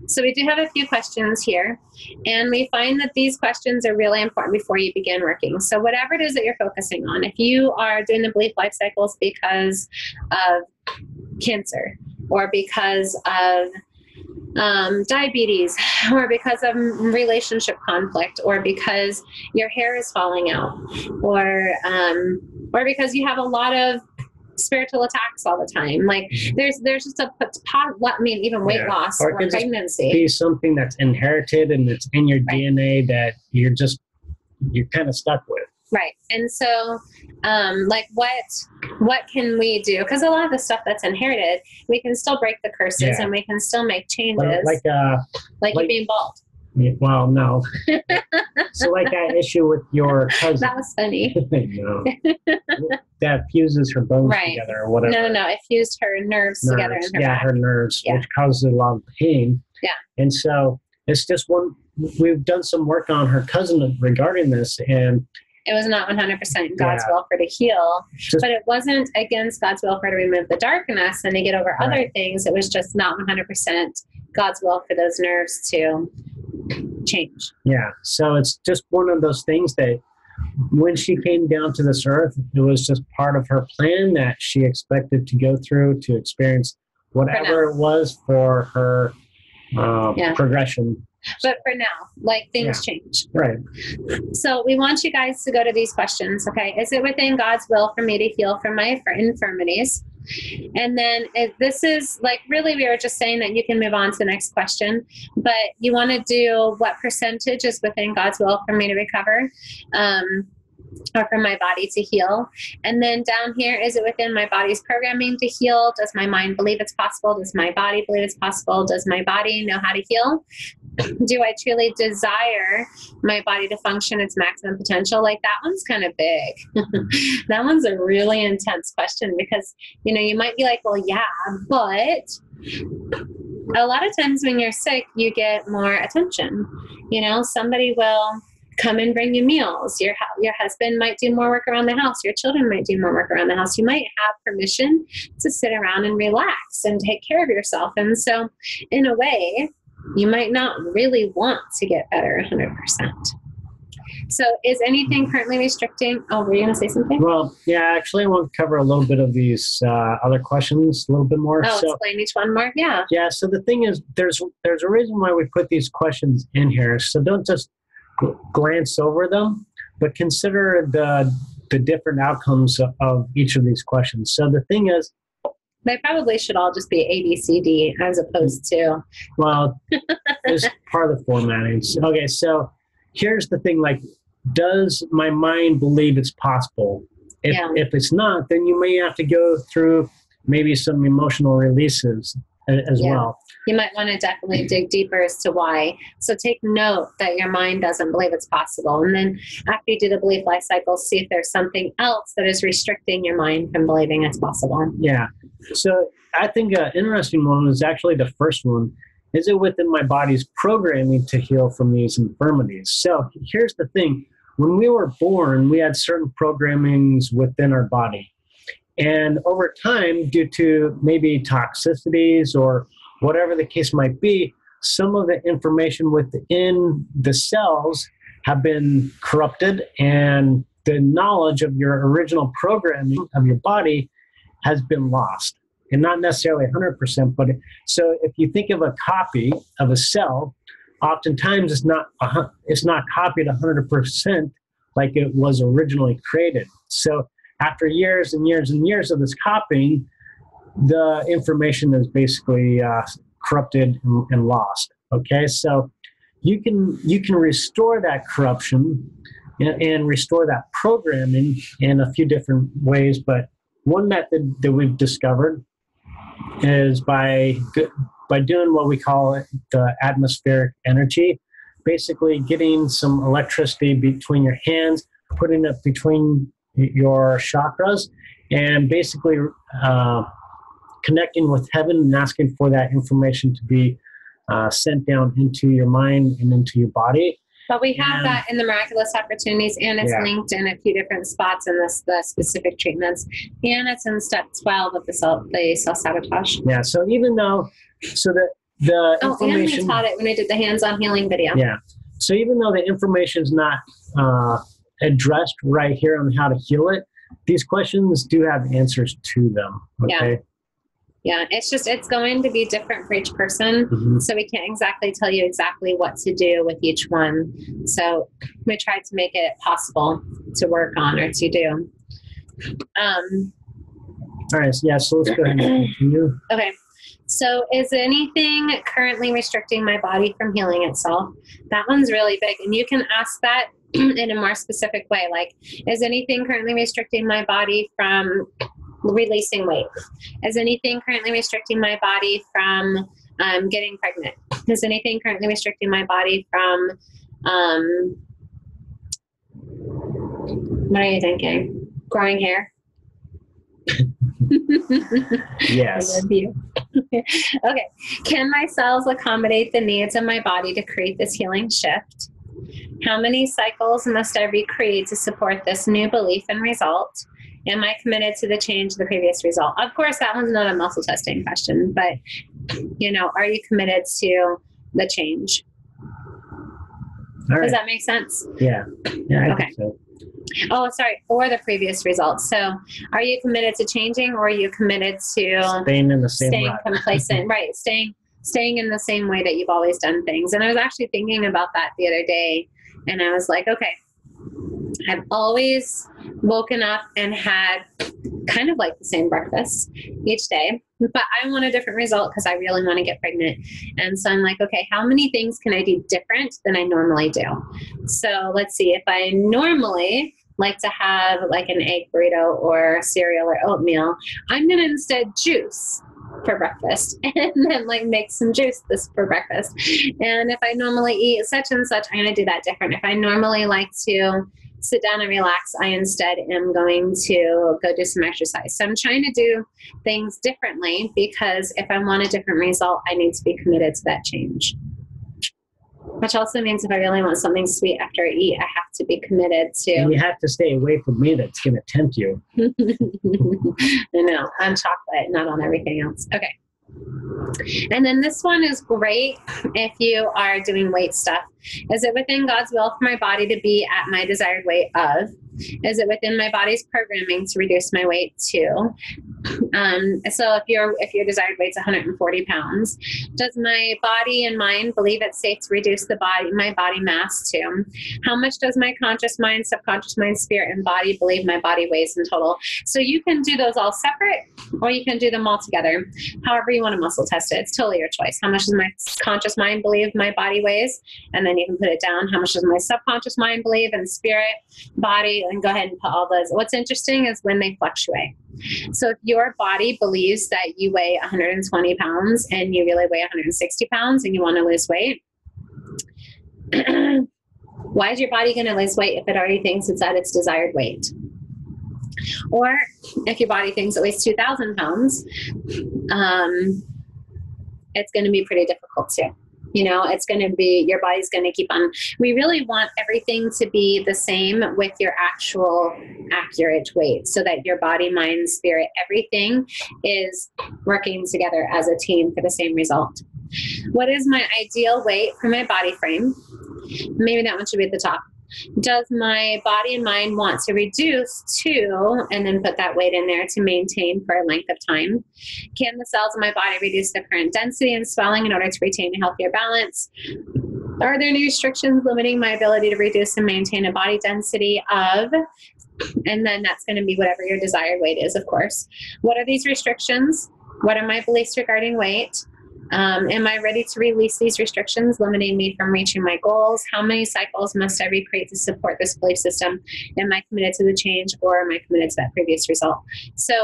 So we do have a few questions here, and we find that these questions are really important before you begin working. So whatever it is that you're focusing on, if you are doing the belief life cycles because of cancer, or because of diabetes, or because of relationship conflict, or because your hair is falling out, or because you have a lot of spiritual attacks all the time. Like there's just even weight loss or pregnancy. Be something that's inherited and it's in your DNA that you're kind of stuck with. Right. And so, what can we do? Because a lot of the stuff that's inherited, we can still break the curses and we can still make changes. Like you being bald. Well, no. So like that issue with your cousin. That was funny. No. That fuses her bones together or whatever. No. It fused her nerves together in her back. Her nerves, which causes a lot of pain. Yeah. And so it's just we've done some work on her cousin regarding this, and It was not 100% God's Yeah. will for her to heal, Just, but it wasn't against God's will for her to remove the darkness and to get over other Right. things. It was just not 100% God's will for those nerves to change. yeah. So it's just one of those things that when she came down to this earth, it was just part of her plan that she expected to go through to experience whatever it was for her Yeah. progression. But for now, like things change. Right. So we want you guys to go to these questions, okay? Is it within God's will for me to heal from my infirmities? And then if this is like, really, we were just saying that you can move on to the next question, but you want to do what percentage is within God's will for me to recover, or for my body to heal. And then down here, is it within my body's programming to heal? Does my mind believe it's possible? Does my body believe it's possible? Does my body know how to heal? Do I truly desire my body to function its maximum potential? Like, that one's kind of big. That one's a really intense question because, you know, you might be like, well, yeah, but a lot of times when you're sick, you get more attention. You know, somebody will come and bring you meals. Your husband might do more work around the house. Your children might do more work around the house. You might have permission to sit around and relax and take care of yourself. And so in a way, you might not really want to get better 100%. So is anything currently restricting? Oh, were you going to say something? Well, yeah, actually, I want to cover a little bit of these other questions a little bit more. Oh, So, explain each one more. Yeah. yeah, so the thing is, there's a reason why we put these questions in here. So don't just glance over them, but consider the different outcomes of each of these questions. So the thing is, They probably should all just be A, B, C, D as opposed to. well, it's part of the formatting. Okay, so here's the thing, like, does my mind believe it's possible? If it's not, then you may have to go through maybe some emotional releases as well. You might want to definitely dig deeper as to why. So take note that your mind doesn't believe it's possible. And then after you do the belief life cycle, see if there's something else that is restricting your mind from believing it's possible. Yeah. So I think an interesting one is actually the first one. Is it within my body's programming to heal from these infirmities? So here's the thing. When we were born, we had certain programmings within our body. And over time, due to maybe toxicities or whatever the case might be, some of the information within the cells have been corrupted, and the knowledge of your original programming of your body has been lost. And not necessarily 100%, but so if you think of a copy of a cell, oftentimes it's not copied 100% like it was originally created. So after years and years and years of this copying, the information is basically corrupted and lost. Okay, so you can restore that corruption and restore that programming in a few different ways. But one method that we've discovered is by doing what we call the atmospheric energy, basically getting some electricity between your hands, putting it between your chakras, and basically connecting with heaven and asking for that information to be sent down into your mind and into your body. But we have that in the Miraculous Opportunities, and it's linked in a few different spots in the specific treatments, and it's in step 12 of the self-sabotage. Yeah, so even though, the information... and we taught it when we did the hands-on healing video. Yeah, so even though the information is not addressed right here on how to heal it, these questions do have answers to them, okay? Yeah, it's going to be different for each person. Mm-hmm. So we can't exactly tell you exactly what to do with each one. So we tried to make it possible to work on or to do. All right, so let's go ahead and continue. Okay. So is anything currently restricting my body from healing itself? That one's really big. And you can ask that in a more specific way. Like, is anything currently restricting my body from releasing weight? Is anything currently restricting my body from getting pregnant? Is anything currently restricting my body from what are you thinking? Growing hair? Yes. I love you. Okay. Can my cells accommodate the needs of my body to create this healing shift? How many cycles must I recreate to support this new belief and result? Am I committed to the change of the previous result? Of course, that one's not a muscle testing question, but, are you committed to the change? All right. Does that make sense? Yeah. I Okay. think so. Oh, sorry, or the previous result. So are you committed to changing, or are you committed to Staying in the same staying rut. complacent? Right, staying in the same way that you've always done things. And I was actually thinking about that the other day, and I was like, okay, I've always woken up and had kind of like the same breakfast each day, but I want a different result because I really want to get pregnant. And so I'm like, okay, how many things can I do different than I normally do? So let's see, if I normally like to have like an egg burrito or cereal or oatmeal, I'm going to instead juice for breakfast and then like make some juice this for breakfast. And if I normally eat such and such, I'm going to do that different. If I normally like to sit down and relax, I instead am going to go do some exercise. So I'm trying to do things differently because if I want a different result, I need to be committed to that change. Which also means if I really want something sweet after I eat, I have to be committed to. And you have to stay away from me that's going to tempt you. I know, on chocolate, not on everything else. Okay. And then this one is great if you are doing weight stuff. Is it within God's will for my body to be at my desired weight of? Is it within my body's programming to reduce my weight to? So if your desired weight's 140 pounds, does my body and mind believe it's safe to reduce my body mass to? How much does my conscious mind, subconscious mind, spirit, and body believe my body weighs in total? So you can do those all separate, or you can do them all together. However you want to muscle test it, it's totally your choice. How much does my conscious mind believe my body weighs? And then you can put it down. How much does my subconscious mind believe, and spirit, body, and go ahead and put all those. What's interesting is when they fluctuate. So if your body believes that you weigh 120 pounds and you really weigh 160 pounds and you want to lose weight, why is your body going to lose weight if it already thinks it's at its desired weight? Or if your body thinks it weighs 2,000 pounds, it's going to be pretty difficult too. It's going to be, your body's going to keep on. We really want everything to be the same with your actual accurate weight so that your body, mind, spirit, everything is working together as a team for the same result. What is my ideal weight for my body frame? Maybe that one should be at the top. Does my body and mind want to reduce to, and then put that weight in there, to maintain for a length of time? Can the cells in my body reduce the current density and swelling in order to retain a healthier balance? Are there any restrictions limiting my ability to reduce and maintain a body density of? And then that's going to be whatever your desired weight is, of course. What are these restrictions? What are my beliefs regarding weight? Am I ready to release these restrictions limiting me from reaching my goals? How many cycles must I recreate to support this belief system? Am I committed to the change, or am I committed to that previous result? So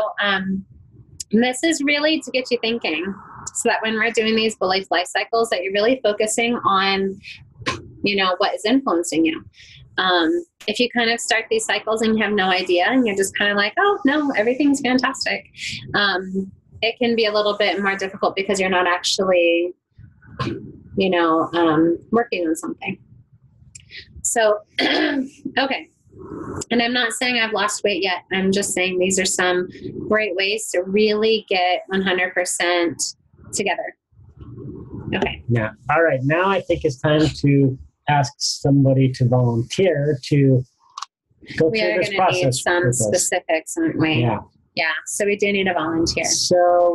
this is really to get you thinking, so that when we're doing these belief life cycles, that you're really focusing on, what is influencing you. If you kind of start these cycles and you have no idea and you're just kind of like, oh no, everything's fantastic. It can be a little bit more difficult because you're not actually, working on something. So, okay. And I'm not saying I've lost weight yet. I'm just saying these are some great ways to really get 100% together. Okay. Yeah. All right. Now I think it's time to ask somebody to volunteer to go through this process. We are going to need some specifics, aren't we? Yeah. Yeah, so we do need a volunteer. So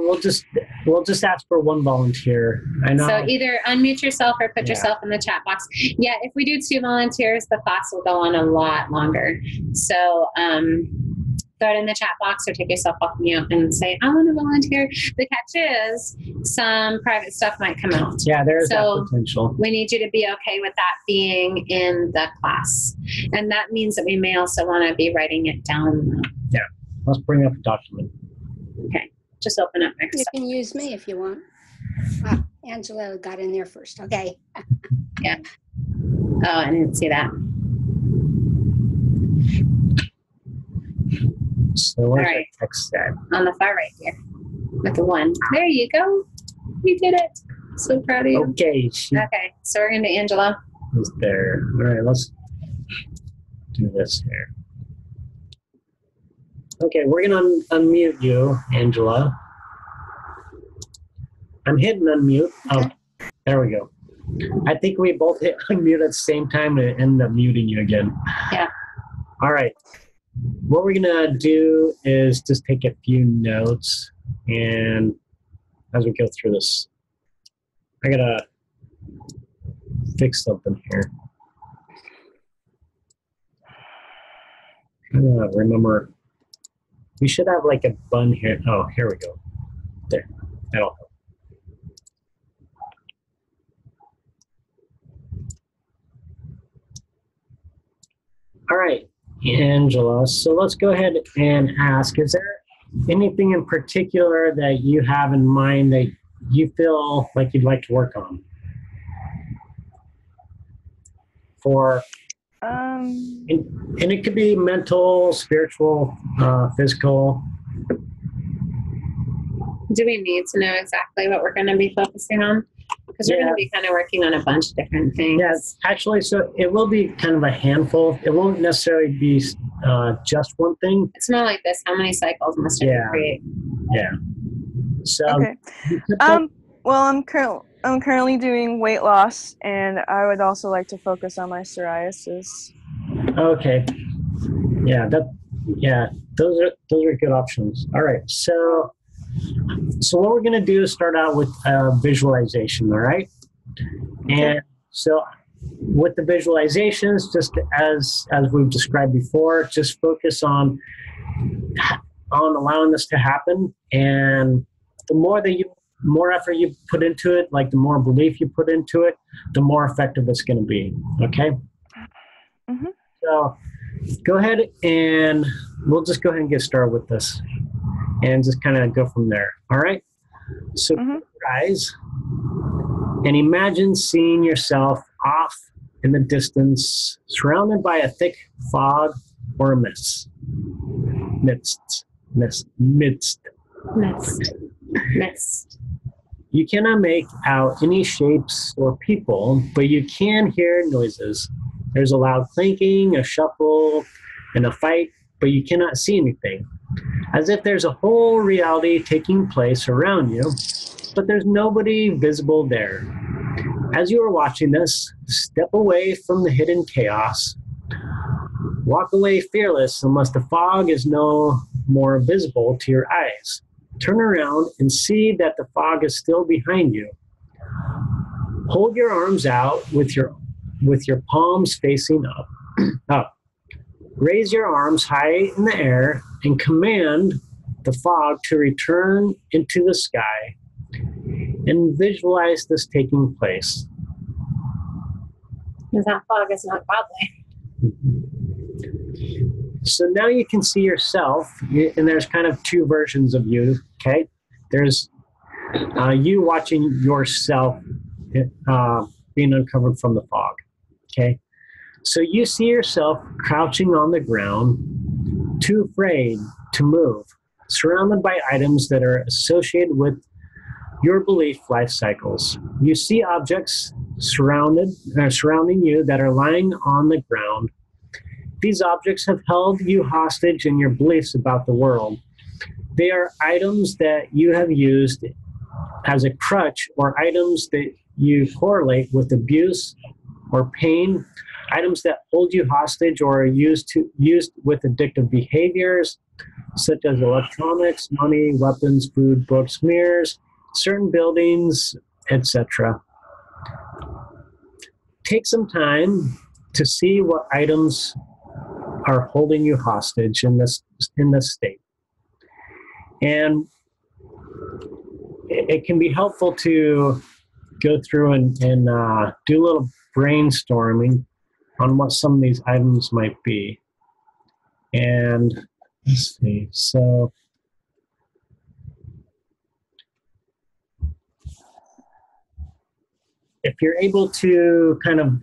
we'll just ask for one volunteer. I know. So either unmute yourself or put yourself in the chat box. Yeah, if we do 2 volunteers, the class will go on a lot longer. So throw it in the chat box or take yourself off mute and say, I want to volunteer. The catch is some private stuff might come out. Yeah, there's that potential. We need you to be okay with that being in the class. And that means that we may also want to be writing it down. Yeah. Let's bring up a document. Okay. Just open up Microsoft. You can use me if you want. Ah, Angela got in there first. Okay. Yeah. Oh, I didn't see that. So where's the text at? On the far right here. With the 1. There you go. You did it. So proud of you. Okay. Okay. So we're going to Angela. is there. All right, let's do this here. Okay, we're going to unmute you, Angela. I'm hitting unmute. Oh, there we go. I think we both hit unmute at the same time and ended up muting you again. Yeah. All right. What we're going to do is just take a few notes, and as we go through this, I got to fix something here. Remember, we should have like a button here. Oh, here we go. There. That'll help. All right, Angela. So let's go ahead and ask, is there anything in particular that you have in mind that you feel like you'd like to work on? And it could be mental, spiritual, physical. Do we need to know exactly what we're going to be focusing on? Because we're going to be kind of working on a bunch of different things. Yes, actually, so it will be kind of a handful. It won't necessarily be just one thing. It's not like this. How many cycles must I create? Yeah. So. Okay. Well, I'm currently doing weight loss, and I would also like to focus on my psoriasis. Okay. Yeah. Those are good options. All right. So what we're going to do is start out with visualization. All right. Okay. And so with the visualizations, just as we've described before, just focus on allowing this to happen. And the more effort you put into it, like the more belief you put into it, the more effective it's going to be. Okay. Mm-hmm. So go ahead and we'll just go ahead and get started with this and just kind of go from there. All right. So close your eyes and imagine seeing yourself off in the distance, surrounded by a thick fog or a mist. You cannot make out any shapes or people, but you can hear noises. There's a loud clanking, a shuffle, and a fight, but you cannot see anything. As if there's a whole reality taking place around you, but there's nobody visible there. As you are watching this, step away from the hidden chaos. Walk away fearless unless the fog is no more visible to your eyes. Turn around and see that the fog is still behind you. Hold your arms out with your palms facing up. Raise your arms high in the air and command the fog to return into the sky. And visualize this taking place. Because that fog is not godly. So now you can see yourself, and there's kind of two versions of you, okay? There's you watching yourself being uncovered from the fog, okay? So you see yourself crouching on the ground, too afraid to move, surrounded by items that are associated with your belief life cycles. You see objects surrounding you that are lying on the ground. These objects have held you hostage in your beliefs about the world. They are items that you have used as a crutch or items that you correlate with abuse or pain, items that hold you hostage or are used with addictive behaviors such as electronics, money, weapons, food, books, mirrors, certain buildings, etc. Take some time to see what items are holding you hostage in this state. And it can be helpful to go through and do a little brainstorming on what some of these items might be. And let's see, so if you're able to kind of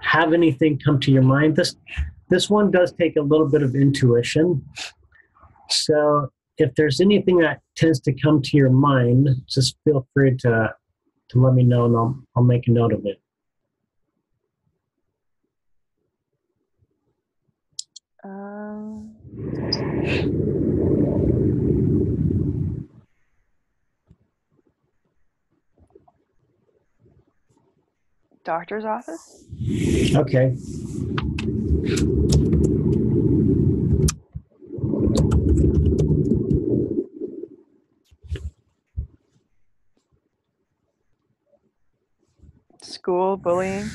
have anything come to your mind, this one does take a little bit of intuition. So if there's anything that tends to come to your mind, just feel free to let me know and I'll make a note of it. Um, Doctor's office? Okay. School, bullying?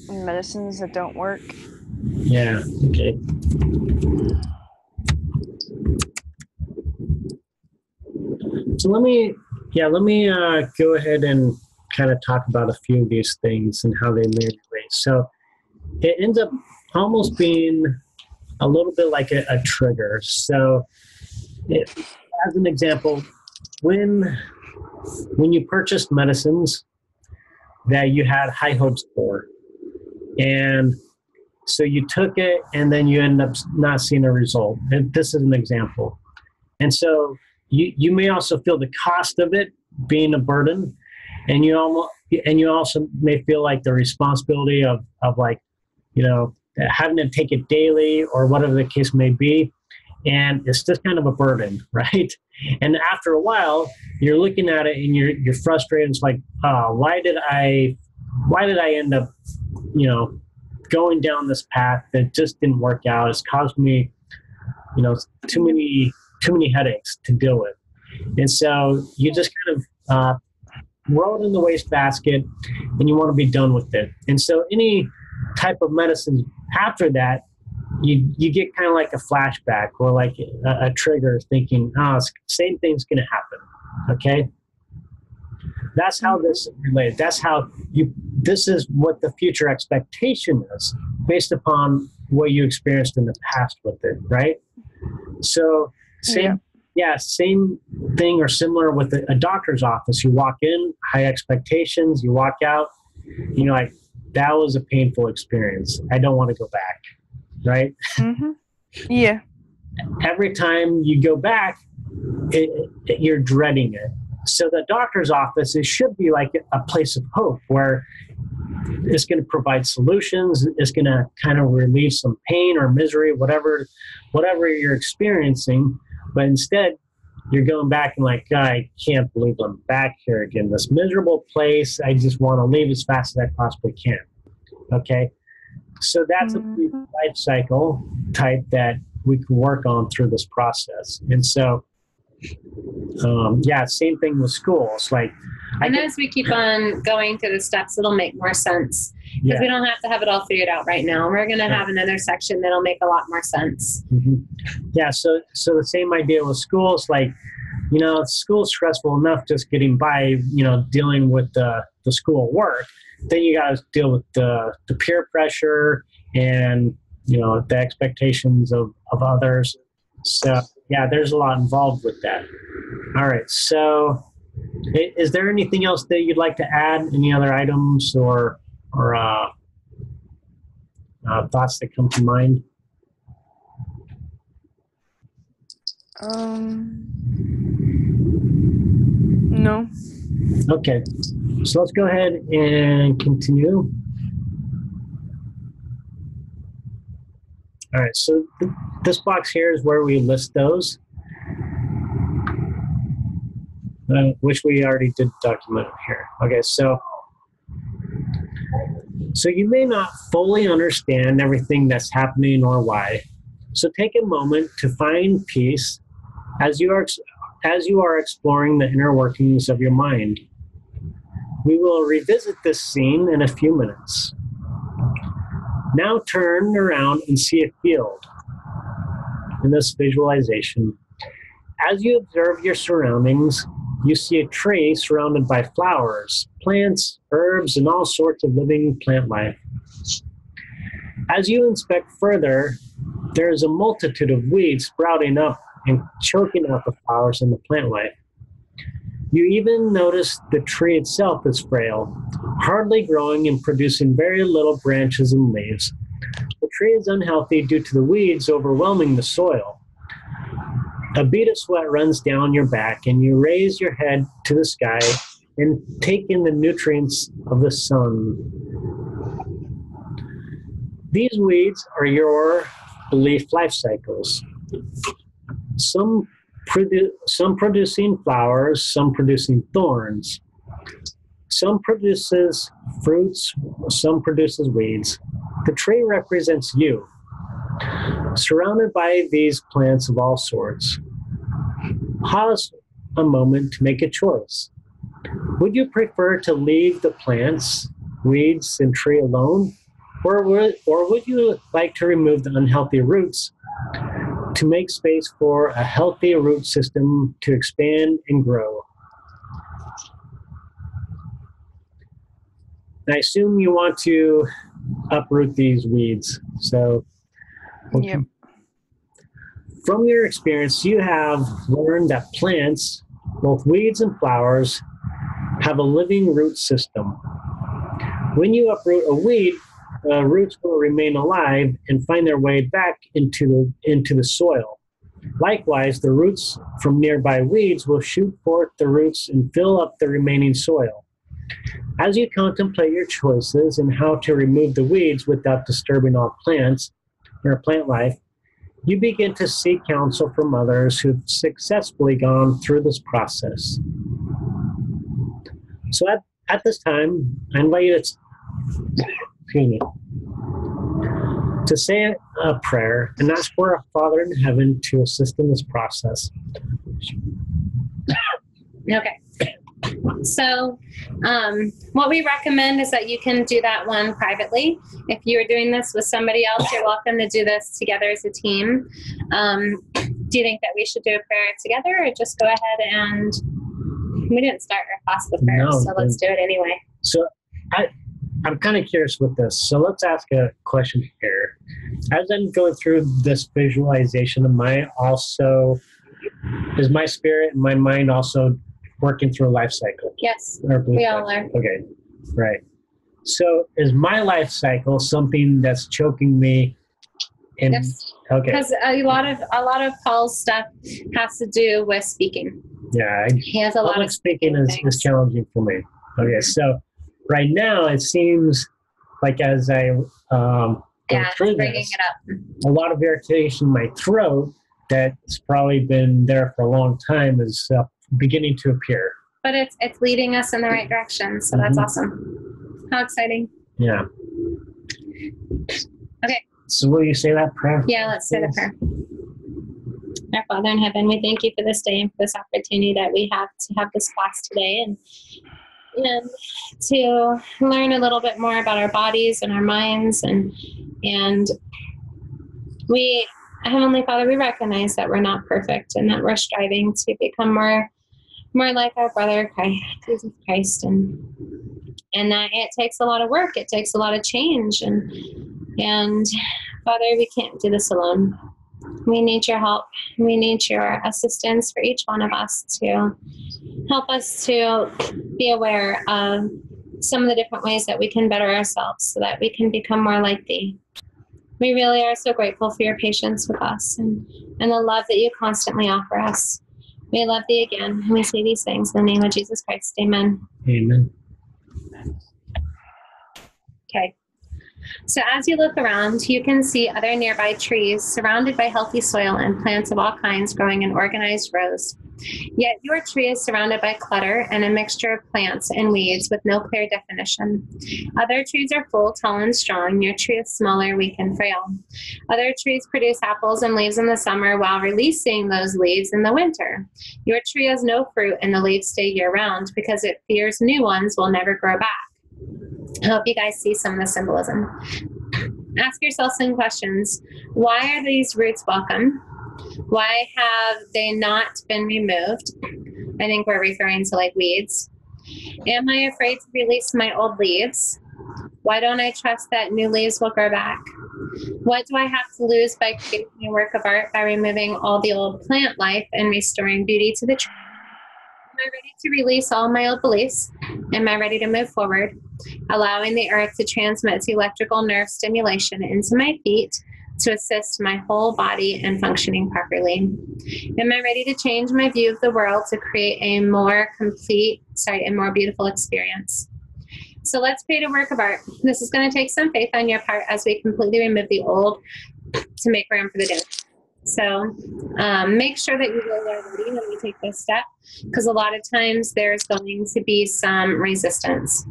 Medicines that don't work? Yeah, okay. So let me go ahead and kind of talk about a few of these things and how they may relate. So it ends up almost being a little bit like a trigger. So as an example, when you purchased medicines that you had high hopes for, and so you took it and then you end up not seeing a result. And this is an example. And so you may also feel the cost of it being a burden, and you also may feel like the responsibility of like, having to take it daily or whatever the case may be. And it's just kind of a burden, right? And after a while, you're looking at it and you're frustrated. It's like, why did I end up, going down this path that just didn't work out? It's caused me, too many headaches to deal with. And so you just kind of throw it in the wastebasket, and you want to be done with it. And so any type of medicine after that, you get kind of like a flashback or like a trigger, thinking, same thing's going to happen. Okay. That's how this is related. That's how this is what the future expectation is based upon what you experienced in the past with it. Right. So same thing or similar with a doctor's office. You walk in, high expectations, you walk out, like, that was a painful experience. I don't want to go back. Right? Mm-hmm. Yeah. Every time you go back, you're dreading it. So the doctor's office, it should be like a place of hope where it's going to provide solutions. It's going to kind of relieve some pain or misery, whatever you're experiencing. But instead, you're going back and like, I can't believe I'm back here again. This miserable place. I just want to leave as fast as I possibly can. Okay. So that's a life cycle type that we can work on through this process. And so, same thing with school. It's like, as we keep on going through the steps, it'll make more sense, because we don't have to have it all figured out right now. We're going to have another section that'll make a lot more sense. Mm-hmm. Yeah. So the same idea with school. It's like, school's stressful enough just getting by, dealing with the school work. Then you got to deal with the peer pressure and, the expectations of others. So, there's a lot involved with that. All right. So is there anything else that you'd like to add? Any other items or thoughts that come to mind? No. Okay. So let's go ahead and continue. All right. So this box here is where we list those, which we already did document here. Okay. So you may not fully understand everything that's happening or why. So take a moment to find peace as you are exploring the inner workings of your mind. We will revisit this scene in a few minutes. Now turn around and see a field in this visualization. As you observe your surroundings, you see a tree surrounded by flowers, plants, herbs, and all sorts of living plant life. As you inspect further, there is a multitude of weeds sprouting up and choking out the flowers and the plant life. You even notice the tree itself is frail, hardly growing and producing very little branches and leaves. The tree is unhealthy due to the weeds overwhelming the soil. A bead of sweat runs down your back, and you raise your head to the sky and take in the nutrients of the sun. These weeds are your belief life cycles. Some producing flowers, some producing thorns. Some produces fruits, some produces weeds. The tree represents you, surrounded by these plants of all sorts. Pause a moment to make a choice. Would you prefer to leave the plants, weeds, and tree alone? Or would you like to remove the unhealthy roots to make space for a healthy root system to expand and grow? I assume you want to uproot these weeds. So, Yep. from your experience, you have learned that plants, both weeds and flowers, have a living root system. When you uproot a weed, roots will remain alive and find their way back into the soil. Likewise, the roots from nearby weeds will shoot forth the roots and fill up the remaining soil. As you contemplate your choices and how to remove the weeds without disturbing all plants or plant life, you begin to seek counsel from others who've successfully gone through this process. So at this time, I invite you to say a prayer and ask for our Father in heaven to assist in this process. Okay. So what we recommend is that you can do that one privately. If you are doing this with somebody else, you're welcome to do this together as a team. Do you think that we should do a prayer together, or just go ahead and we didn't start our class with prayer, so let's do it anyway. So I'm kind of curious with this. So let's ask a question here. As I'm going through this visualization, is my spirit and my mind also working through a life cycle? Yes, we all are. Okay, right. So is my life cycle something that's choking me? Yes. Okay. Because a lot of Paul's stuff has to do with speaking. Yeah. He has a lot Public of speaking is challenging for me. Okay, so right now it seems like as I go through bringing this, it up. a lot of irritation in my throat that's probably been there for a long time is beginning to appear. But it's leading us in the right direction, so that's awesome. How exciting. Yeah. Okay. So will you say that prayer? Yeah, let's say the prayer. Our Father in heaven, we thank you for this day and for this opportunity that we have to have this class today and to learn a little bit more about our bodies and our minds and we, Heavenly Father, we recognize that we're not perfect and that we're striving to become more like our brother Christ, Jesus Christ, and that it takes a lot of work, it takes a lot of change, and Father, we can't do this alone. We need your help. We need your assistance for each one of us to help us to be aware of some of the different ways that we can better ourselves so that we can become more like thee. We really are so grateful for your patience with us and the love that you constantly offer us. We love thee again, and we say these things in the name of Jesus Christ. Amen. Amen. Okay. So as you look around, you can see other nearby trees surrounded by healthy soil and plants of all kinds growing in organized rows. Yet your tree is surrounded by clutter and a mixture of plants and weeds with no clear definition. Other trees are full, tall, and strong. Your tree is smaller, weak, and frail. Other trees produce apples and leaves in the summer while releasing those leaves in the winter. Your tree has no fruit and the leaves stay year-round because it fears new ones will never grow back. I hope you guys see some of the symbolism. Ask yourself some questions. Why are these roots welcome? Why have they not been removed? I think we're referring to like weeds. Am I afraid to release my old leaves? Why don't I trust that new leaves will grow back? What do I have to lose by creating a work of art by removing all the old plant life and restoring beauty to the tree? Am I ready to release all my old beliefs? Am I ready to move forward? Allowing the earth to transmit electrical nerve stimulation into my feet to assist my whole body in functioning properly? Am I ready to change my view of the world to create a more beautiful experience? So let's create a work of art. This is going to take some faith on your part as we completely remove the old to make room for the new. So make sure that you really are ready when we take this step, because a lot of times there's going to be some resistance.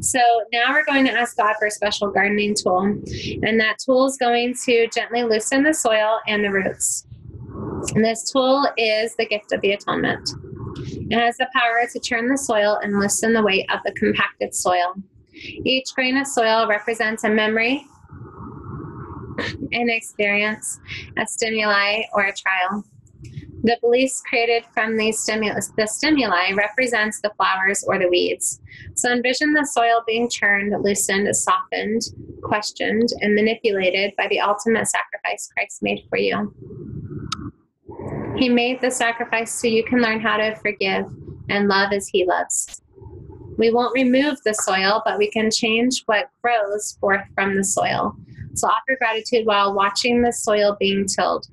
So now we're going to ask God for a special gardening tool, and that tool is going to gently loosen the soil and the roots. And this tool is the gift of the atonement. It has the power to turn the soil and loosen the weight of the compacted soil. Each grain of soil represents a memory, an experience, a stimuli, or a trial. The beliefs created from the stimuli represents the flowers or the weeds. So envision the soil being churned, loosened, softened, questioned, and manipulated by the ultimate sacrifice Christ made for you. He made the sacrifice so you can learn how to forgive and love as he loves. We won't remove the soil, but we can change what grows forth from the soil. So offer gratitude while watching the soil being tilled.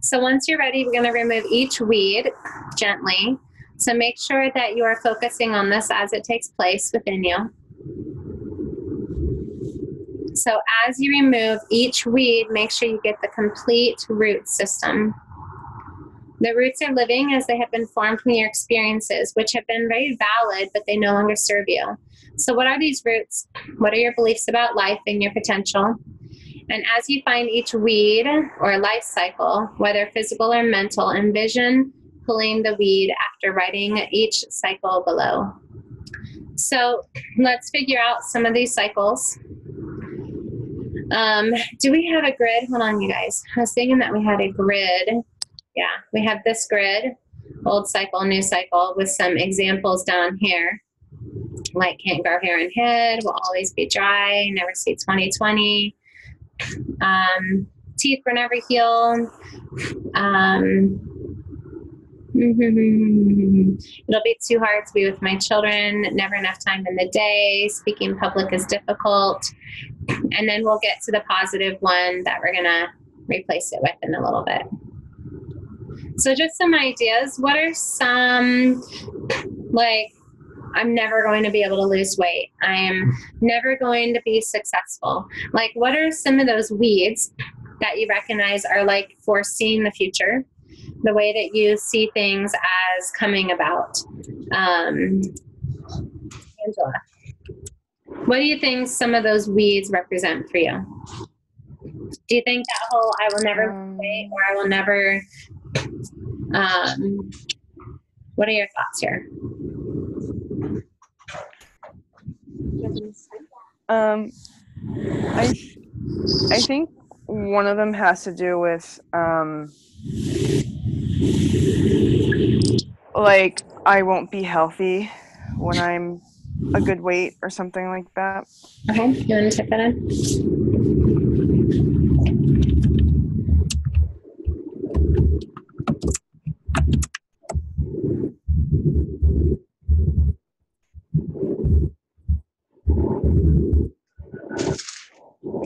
So once you're ready, we're going to remove each weed gently. So make sure that you are focusing on this as it takes place within you. So as you remove each weed, make sure you get the complete root system. The roots are living as they have been formed from your experiences, which have been very valid, but they no longer serve you. So what are these roots? What are your beliefs about life and your potential? And as you find each weed or life cycle, whether physical or mental, envision pulling the weed after writing each cycle below. So let's figure out some of these cycles. Do we have a grid? Hold on, you guys. I was thinking that we had a grid. Yeah, we have this grid, old cycle, new cycle, with some examples down here. Like can't grow hair and head, will always be dry, never see 2020. Teeth were never healed. It'll be too hard to be with my children, never enough time in the day, speaking in public is difficult. And then we'll get to the positive one that we're gonna replace it with in a little bit. So just some ideas. What are some, like, I'm never going to be able to lose weight. I am never going to be successful. Like, what are some of those weeds that you recognize are like foreseeing the future, the way that you see things as coming about? Angela, what do you think some of those weeds represent for you? Do you think that whole I will never lose weight or I will never, what are your thoughts here? I think one of them has to do with like I won't be healthy when I'm a good weight or something like that. Okay, you want to check that in?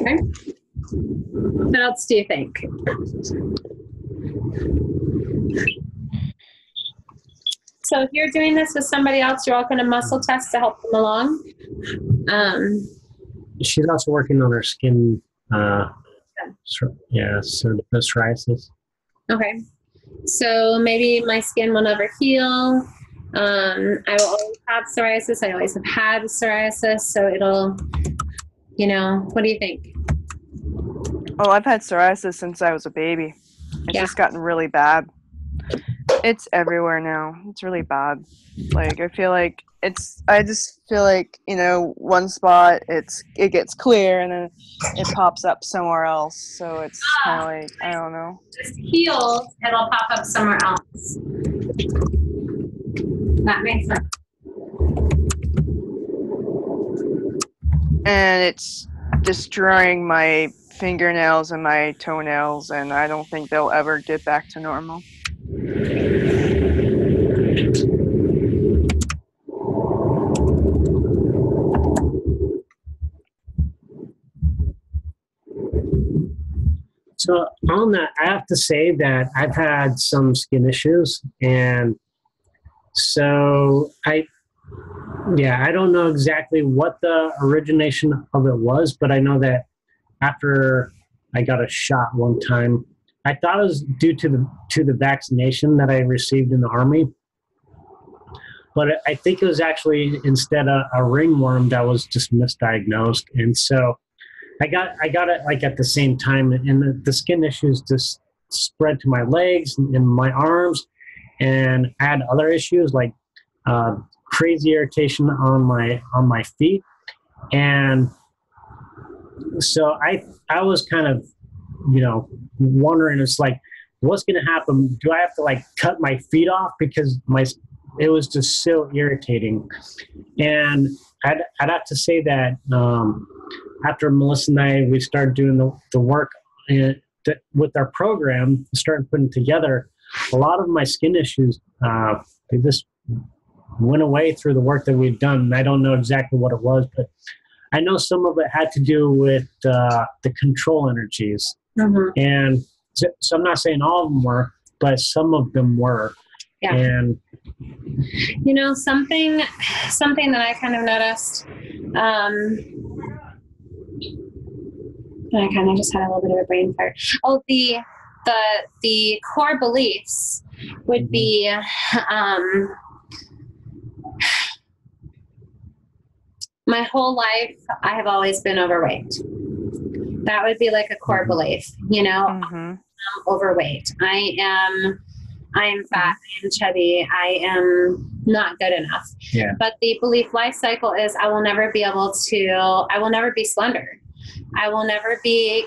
Okay. What else do you think? So if you're doing this with somebody else, you're all going to muscle test to help them along. She's also working on her skin. So the psoriasis. Okay. So maybe my skin will never heal. I will always have psoriasis. I always have had psoriasis. So it'll, what do you think? Oh, I've had psoriasis since I was a baby. It's just gotten really bad. It's everywhere now. It's really bad. Like, I just feel like, one spot, it gets clear and then it pops up somewhere else. So it's kind of like, I don't know. Just heals, it'll pop up somewhere else. That makes sense. And it's destroying my fingernails and my toenails, and I don't think they'll ever get back to normal. So on that, I have to say that I've had some skin issues, and so I don't know exactly what the origination of it was, but I know that after I got a shot one time, I thought it was due to the vaccination that I received in the Army, but I think it was actually instead a ringworm that was just misdiagnosed, and so I got it like at the same time, and the skin issues just spread to my legs and my arms, and I had other issues like crazy irritation on my feet, and so I was kind of wondering, it's like, what's going to happen? Do I have to like cut my feet off because it was just so irritating? And I'd have to say that after Melissa and I, we started doing the work with our program, started putting together, a lot of my skin issues, they just went away through the work that we've done. I don't know exactly what it was, but I know some of it had to do with the control energies. Mm-hmm. And so I'm not saying all of them were, but some of them were. Yeah. And something that I kind of noticed, I kind of just had a little bit of a brain fart. Oh, the core beliefs would be, my whole life, I have always been overweight. That would be like a core belief, Mm-hmm. I'm overweight. I am fat. I am chubby. I am not good enough. Yeah. But the belief life cycle is I will never be slender. I will never be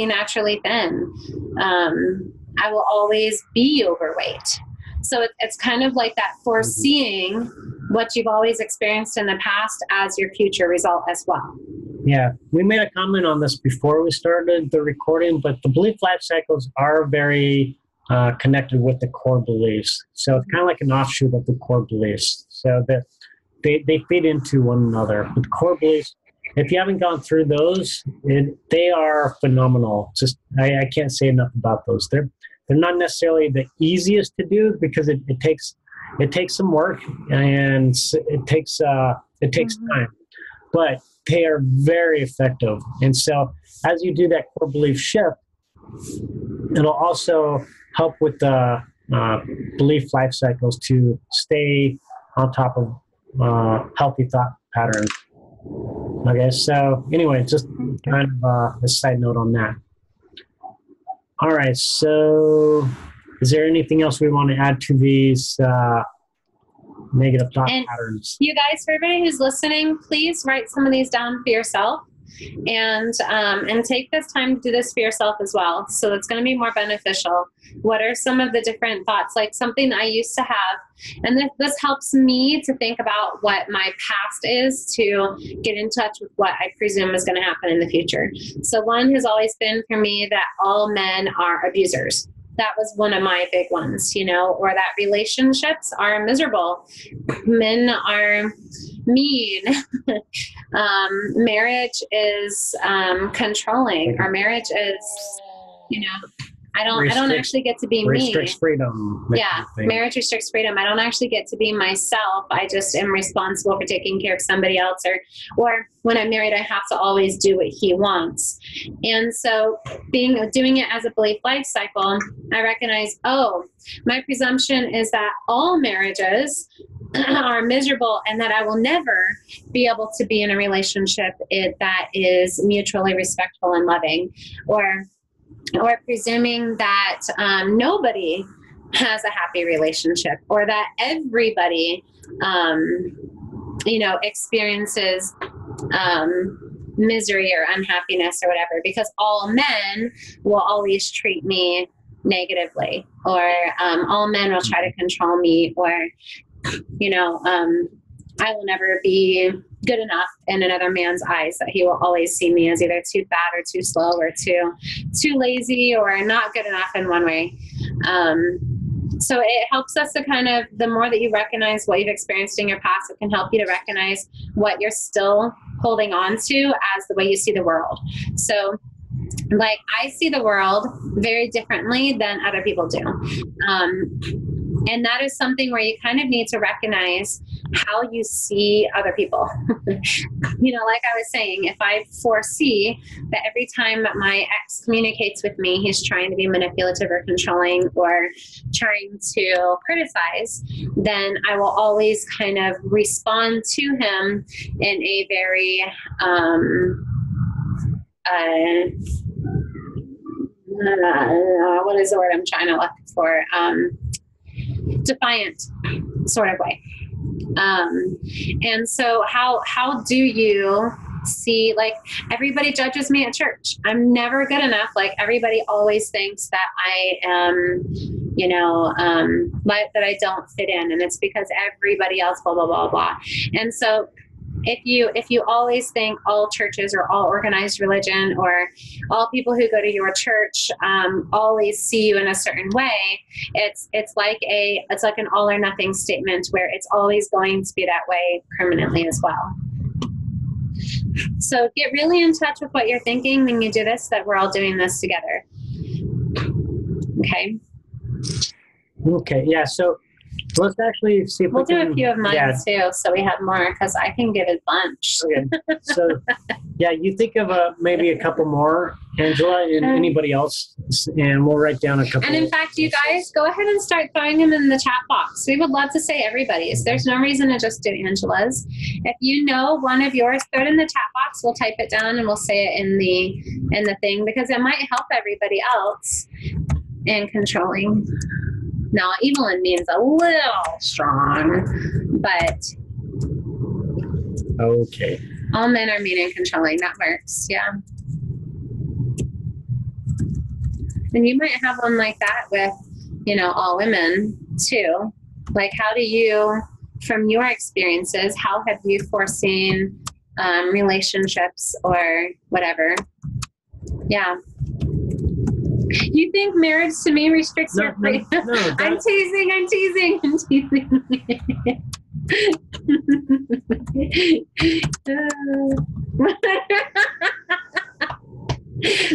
naturally thin. I will always be overweight. So it's kind of like that foreseeing what you've always experienced in the past as your future result as well. Yeah, we made a comment on this before we started the recording, but the belief life cycles are very connected with the core beliefs. So it's kind of like an offshoot of the core beliefs. So that they feed into one another. But the core beliefs, if you haven't gone through those, they are phenomenal. Just I can't say enough about those. They're not necessarily the easiest to do because it takes some work and it takes time, but they are very effective. And so as you do that core belief shift, it'll also help with the belief life cycles to stay on top of healthy thought patterns. Okay, so anyway, just kind of a side note on that. All right, so is there anything else we want to add to these negative thought patterns? You guys, for everybody who's listening, please write some of these down for yourself, and take this time to do this for yourself as well. So it's going to be more beneficial. What are some of the different thoughts? Like something I used to have, and this helps me to think about what my past is, to get in touch with what I presume is going to happen in the future. So one has always been for me that all men are abusers. That was one of my big ones, or that relationships are miserable. Men are mean. Marriage is controlling. Our marriage is, I don't actually get to be me. Restricts freedom. Yeah, marriage restricts freedom. I don't actually get to be myself. I just am responsible for taking care of somebody else. Or when I'm married, I have to always do what he wants. And so doing it as a belief life cycle, I recognize, my presumption is that all marriages are miserable and that I will never be able to be in a relationship that is mutually respectful and loving, or presuming that nobody has a happy relationship, or that everybody, experiences misery or unhappiness or whatever, because all men will always treat me negatively, or all men will try to control me, or, I will never be good enough in another man's eyes, that he will always see me as either too fat or too slow or too lazy or not good enough in one way. So it helps us to kind of, the more that you recognize what you've experienced in your past, it can help you to recognize what you're still holding on to as the way you see the world. So like I see the world very differently than other people do. And that is something where you kind of need to recognize how you see other people. Like I was saying, if I foresee that every time that my ex communicates with me, he's trying to be manipulative or controlling or trying to criticize, then I will always kind of respond to him in a very, what is the word I'm trying to look for? Defiant sort of way. And so how do you see, like, everybody judges me at church. I'm never good enough. Like, everybody always thinks that I am, that I don't fit in. And it's because everybody else, blah, blah, blah, blah. And so if you always think all churches or all organized religion or all people who go to your church always see you in a certain way, it's like an all or nothing statement where it's always going to be that way permanently as well. So get really in touch with what you're thinking when you do this, that we're all doing this together. Okay. Okay. Yeah. So let's actually see if we'll do a few of mine too, so we have more, because I can give a bunch. Okay. So, yeah, you think of maybe a couple more, Angela, and anybody else, and we'll write down a couple. And in fact, you guys, go ahead and start throwing them in the chat box. We would love to say everybody's. There's no reason to just do Angela's. If you know one of yours, throw it in the chat box. We'll type it down and we'll say it in the thing, because it might help everybody else in controlling. Now, Evelyn means a little strong, but okay. All men are mean and controlling. That works, yeah. And you might have one like that with, all women too. Like, how do you, from your experiences, how have you foreseen relationships or whatever? Yeah. You think marriage to me restricts your freedom? No, I'm teasing.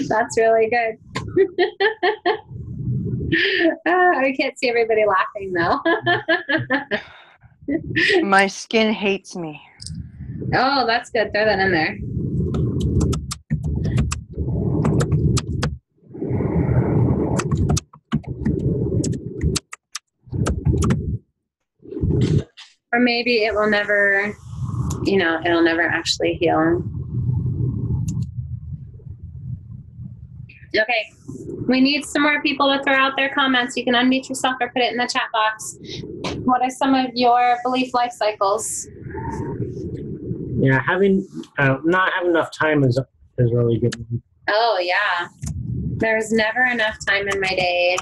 That's really good. I can't see everybody laughing though. My skin hates me. Oh, that's good. Throw that in there. Or maybe it will never, it'll never actually heal. Okay, we need some more people to throw out their comments. You can unmute yourself or put it in the chat box. What are some of your belief life cycles? Yeah, not having enough time is really good. Oh yeah, there's never enough time in my day.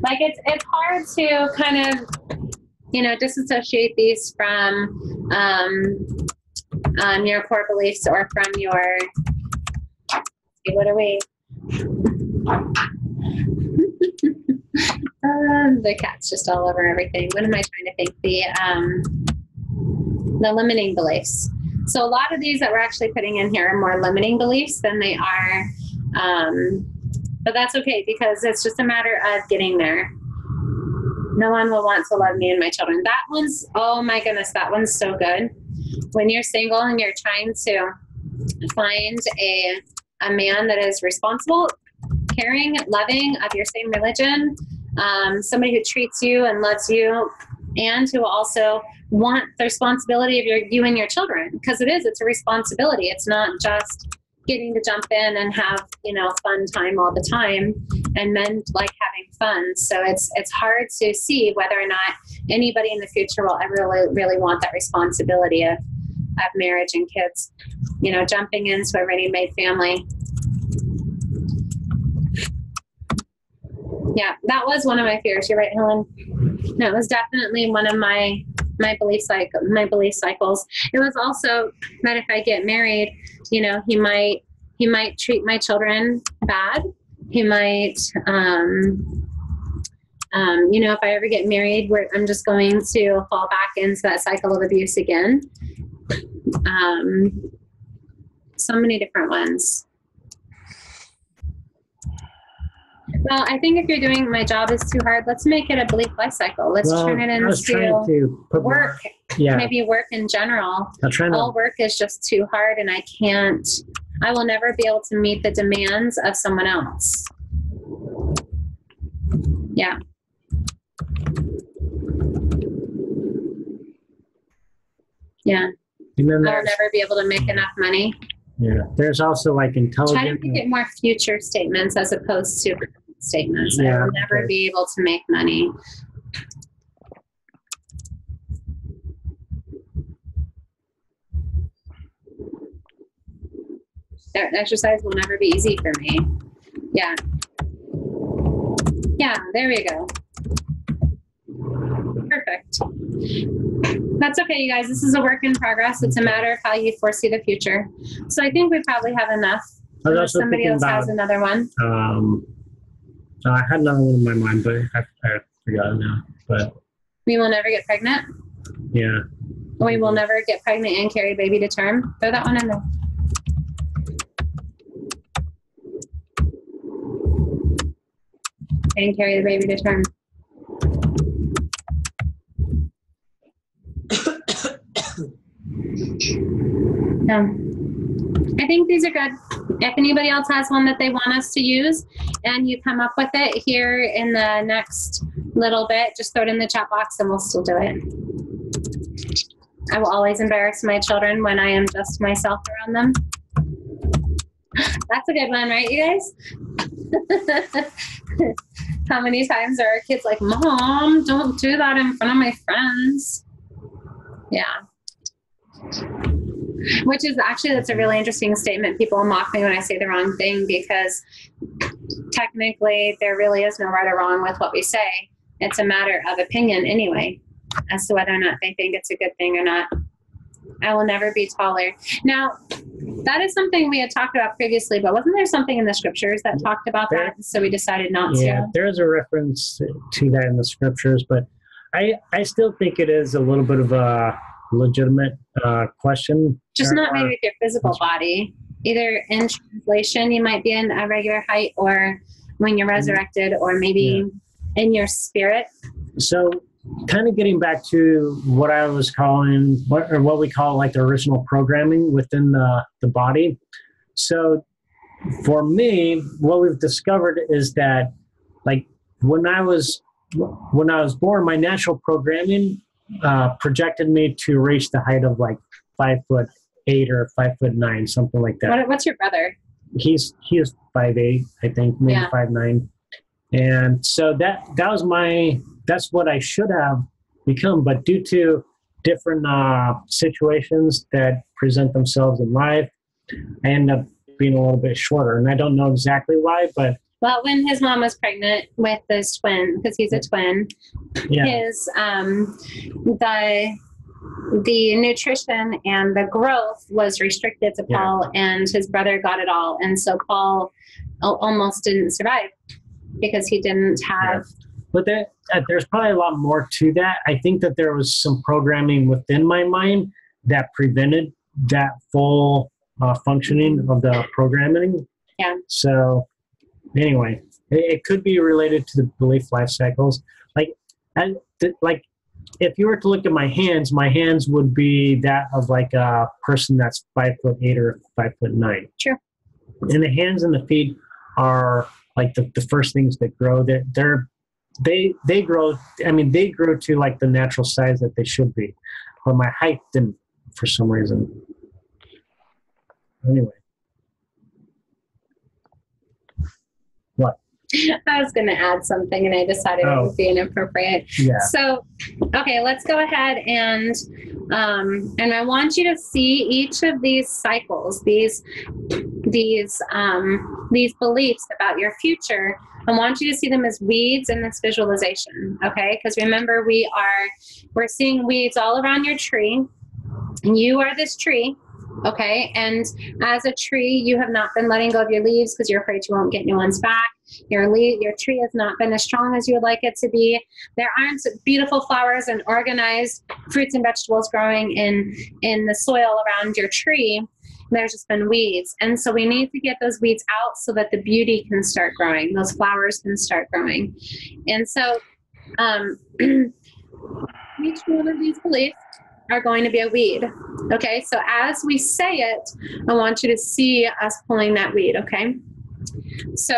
Like, it's hard to kind of, disassociate these from your core beliefs or from your, what are we? The cat's just all over everything. What am I trying to think? The limiting beliefs. So a lot of these that we're actually putting in here are more limiting beliefs than they are, but that's okay, because it's just a matter of getting there. No one will want to love me and my children. That one's, oh my goodness, that one's so good. When you're single and you're trying to find a man that is responsible, caring, loving, of your same religion, somebody who treats you and loves you, and who also want the responsibility of you and your children, because it's a responsibility. It's not just getting to jump in and have, fun time all the time, and men like having fun. So it's hard to see whether or not anybody in the future will ever really want that responsibility of marriage and kids, jumping into a ready-made family. Yeah, that was one of my fears. You're right, Helen. No, it was definitely one of my belief cycles. It was also that if I get married, he might treat my children bad. He might, if I ever get married, I'm just going to fall back into that cycle of abuse again. so many different ones. Well, I think if you're doing my job is too hard, let's make it a belief life cycle. Let's turn it I was trying into to put work. Yeah. Maybe work in general. I'm trying to. All work is just too hard, and I will never be able to meet the demands of someone else. Yeah. Yeah. And then I will never be able to make enough money. Yeah. There's also like Try to intelligent. make it more future statements as opposed to statements. I Yeah, will never okay. be able to make money. Exercise will never be easy for me. Yeah. Yeah, there we go. Perfect. That's okay, you guys. This is a work in progress. It's a matter of how you foresee the future. So I think we probably have enough. I was Unless also somebody thinking else has about, another one. I had another one in my mind, but I forgot it now. But We will never get pregnant. yeah. We will never get pregnant and carry baby to term. Throw that one in there. And carry the baby to term. I think these are good. If anybody else has one that they want us to use and you come up with it here in the next little bit, just throw it in the chat box and we'll still do it. I will always embarrass my children when I am just myself around them. That's a good one, right, you guys? How many times are our kids like, Mom, don't do that in front of my friends? Yeah. Which is actually, that's a really interesting statement. People mock me when I say the wrong thing because technically there really is no right or wrong with what we say. It's a matter of opinion anyway, as to whether or not they think it's a good thing or not. I will never be taller. Now, that is something we had talked about previously, but wasn't there something in the scriptures that talked about that? So we decided not Yeah, to. there is a reference to that in the scriptures, but I still think it is a little bit of a legitimate question. Just not maybe with your physical body. Either in translation, you might be in a regular height, or when you're resurrected, or maybe in your spirit. So kind of getting back to what I was calling, what we call like the original programming within the body. So for me, what we've discovered is that like when I was born, my natural programming projected me to reach the height of like 5'8" or 5'9", something like that. What's your brother? He is 5'8", I think, maybe 5'9". And so that's what I should have become. But due to different situations that present themselves in life, I end up being a little bit shorter. And I don't know exactly why, but well, when his mom was pregnant with this twin, because he's a twin, his the nutrition and the growth was restricted to Paul, and his brother got it all. And so Paul almost didn't survive because he didn't have. But there's probably a lot more to that. I think that there was some programming within my mind that prevented that full functioning of the programming. Yeah. So anyway, it could be related to the belief life cycles. Like if you were to look at my hands would be that of like a person that's 5'8" or 5'9". True. And the hands and the feet are like the first things that grow. They grow. I mean, they grow to like the natural size that they should be, but my height didn't for some reason. Anyway, what? I was going to add something, and I decided it would be inappropriate. Yeah. So, okay, let's go ahead and I want you to see each of these cycles, these beliefs about your future. I want you to see them as weeds in this visualization, okay? Because remember, we're seeing weeds all around your tree. You are this tree, okay? And as a tree, you have not been letting go of your leaves because you're afraid you won't get new ones back. Your tree has not been as strong as you would like it to be. There aren't beautiful flowers and organized fruits and vegetables growing in the soil around your tree. there's just been weeds. And so we need to get those weeds out so that the beauty can start growing, those flowers can start growing. And so each one of these beliefs are going to be a weed. Okay, so as we say it, I want you to see us pulling that weed, okay? So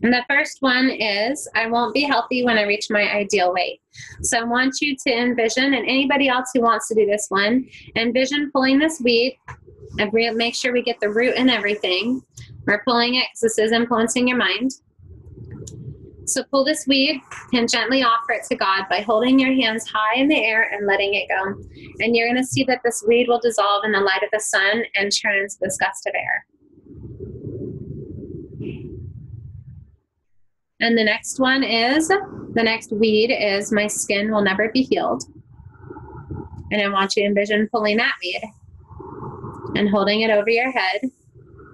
the first one is, I won't be healthy when I reach my ideal weight. So I want you to envision, and anybody else who wants to do this one, envision pulling this weed and make sure we get the root and everything. We're pulling it because this is influencing your mind. So pull this weed and gently offer it to God by holding your hands high in the air and letting it go. And you're going to see that this weed will dissolve in the light of the sun and turn into this gust of air. And the next one is, the next weed is, my skin will never be healed. And I want you to envision pulling that weed and holding it over your head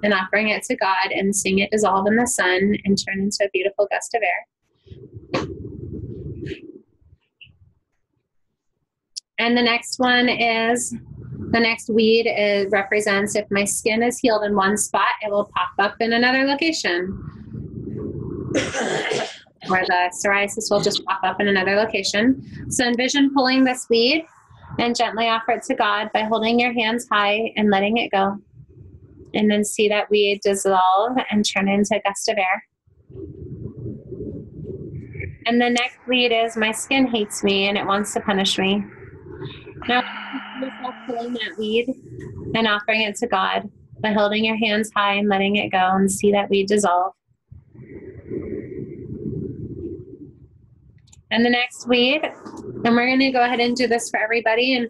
and offering it to God and seeing it dissolve in the sun and turn into a beautiful gust of air. And the next one is, the next weed represents, if my skin is healed in one spot, it will pop up in another location. Or the psoriasis will just pop up in another location. So envision pulling this weed and gently offer it to God by holding your hands high and letting it go. And then see that weed dissolve and turn into a gust of air. And the next weed is, my skin hates me and it wants to punish me. Now, yourself pulling that weed and offering it to God by holding your hands high and letting it go, and see that weed dissolve. And the next weed, and we're going to go ahead and do this for everybody, and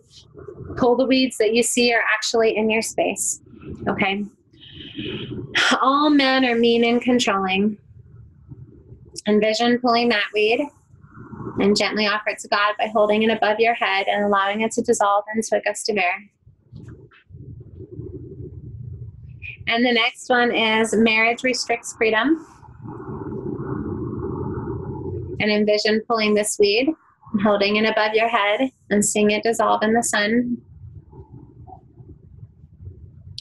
pull the weeds that you see are actually in your space. Okay. All men are mean and controlling. Envision pulling that weed and gently offer it to God by holding it above your head and allowing it to dissolve into a gust of air. And the next one is, marriage restricts freedom. And envision pulling this weed and holding it above your head and seeing it dissolve in the sun.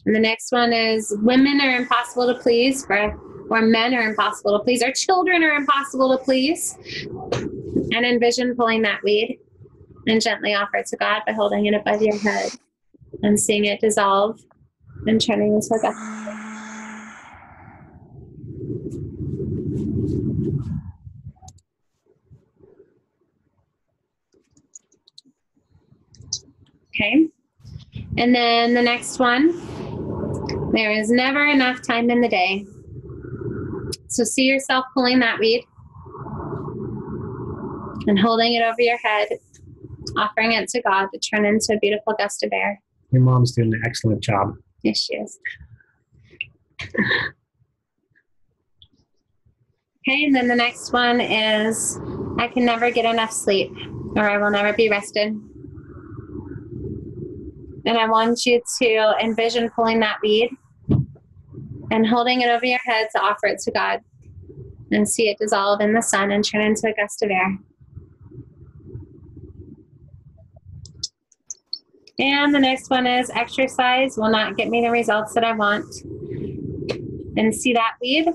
And the next one is, women are impossible to please, or men are impossible to please, or children are impossible to please. And envision pulling that weed and gently offer it to God by holding it above your head and seeing it dissolve and turning into a gust of air. Okay. And then the next one, there is never enough time in the day. So see yourself pulling that weed and holding it over your head, offering it to God to turn into a beautiful gust of air. Your mom's doing an excellent job. Yes, she is. Okay, and then the next one is, I can never get enough sleep, or I will never be rested. And I want you to envision pulling that weed and holding it over your head to offer it to God and see it dissolve in the sun and turn into a gust of air. And the next one is, exercise will not get me the results that I want. And see that weed,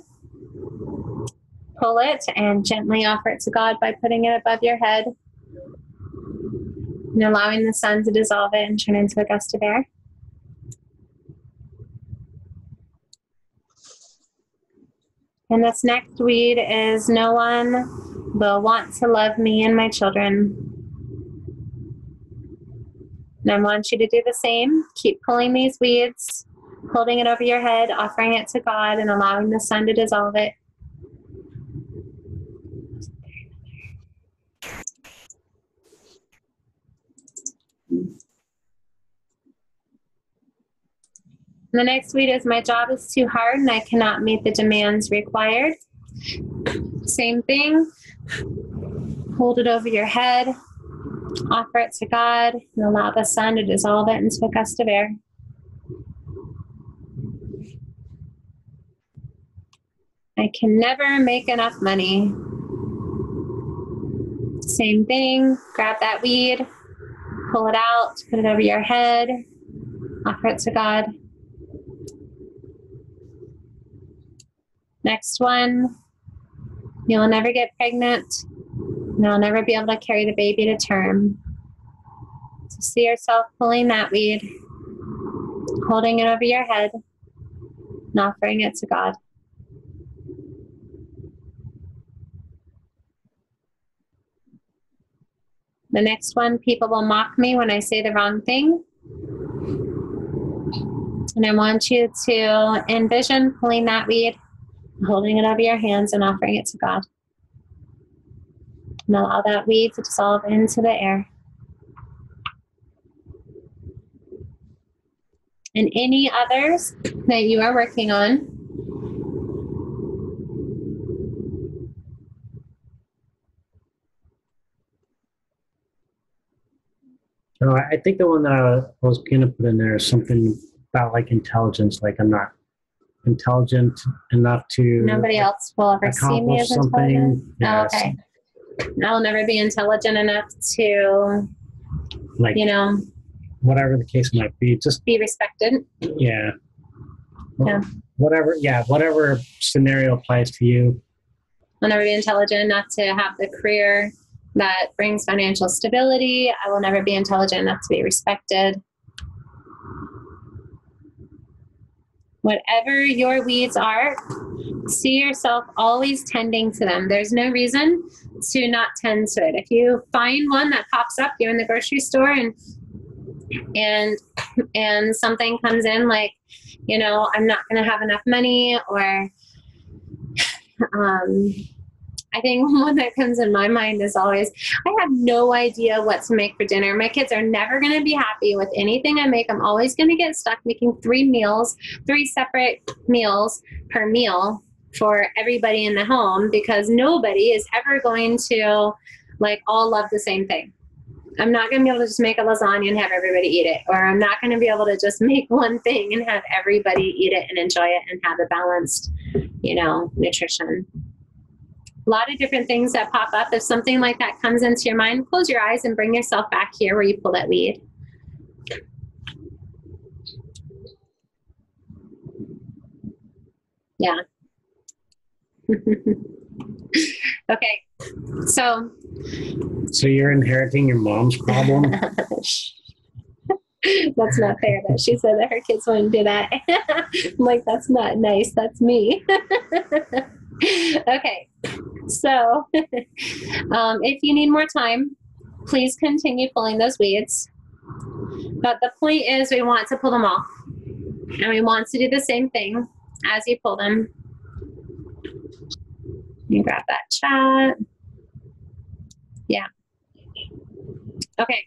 pull it and gently offer it to God by putting it above your head and allowing the sun to dissolve it and turn into a gust of air. And this next weed is, no one will want to love me and my children. And I want you to do the same. Keep pulling these weeds, holding it over your head, offering it to God, and allowing the sun to dissolve it. The next weed is, my job is too hard and I cannot meet the demands required. Same thing. Hold it over your head, offer it to God, and allow the sun to dissolve it into a gust of air. I can never make enough money. Same thing. Grab that weed, pull it out, put it over your head, offer it to God, Next one, you'll never get pregnant. And you'll never be able to carry the baby to term. So see yourself pulling that weed, holding it over your head, and offering it to God. The next one, people will mock me when I say the wrong thing. And I want you to envision pulling that weed, holding it over your hands and offering it to God. And allow that weed to dissolve into the air. And any others that you are working on. So I think the one that I was going to put in there is something about like intelligence. Like I'm not intelligent enough to. Nobody else will ever see me as intelligent. Yes. Oh, okay. I'll never be intelligent enough to, Like, whatever the case might be, just be respected. Yeah. Yeah. Whatever scenario applies to you. I'll never be intelligent enough to have the career that brings financial stability. I will never be intelligent enough to be respected. Whatever your weeds are, see yourself always tending to them. There's no reason to not tend to it. If you find one that pops up, you're in the grocery store and something comes in like, I'm not going to have enough money, or I think one that comes in my mind is always, I have no idea what to make for dinner. My kids are never going to be happy with anything I make. I'm always going to get stuck making 3 separate meals per meal for everybody in the home, because nobody is ever going to all love the same thing. I'm not going to be able to just make a lasagna and have everybody eat it. Or I'm not going to be able to just make one thing and have everybody eat it and enjoy it and have a balanced, nutrition. A lot of different things that pop up. If something like that comes into your mind, close your eyes and bring yourself back here where you pull that weed. Yeah. Okay. So you're inheriting your mom's problem? That's not fair that she said that her kids wouldn't do that. I'm like, that's not nice. That's me. Okay. So if you need more time, please continue pulling those weeds. But the point is, we want to pull them all. And we want to do the same thing as you pull them. You grab that chat. Yeah. Okay.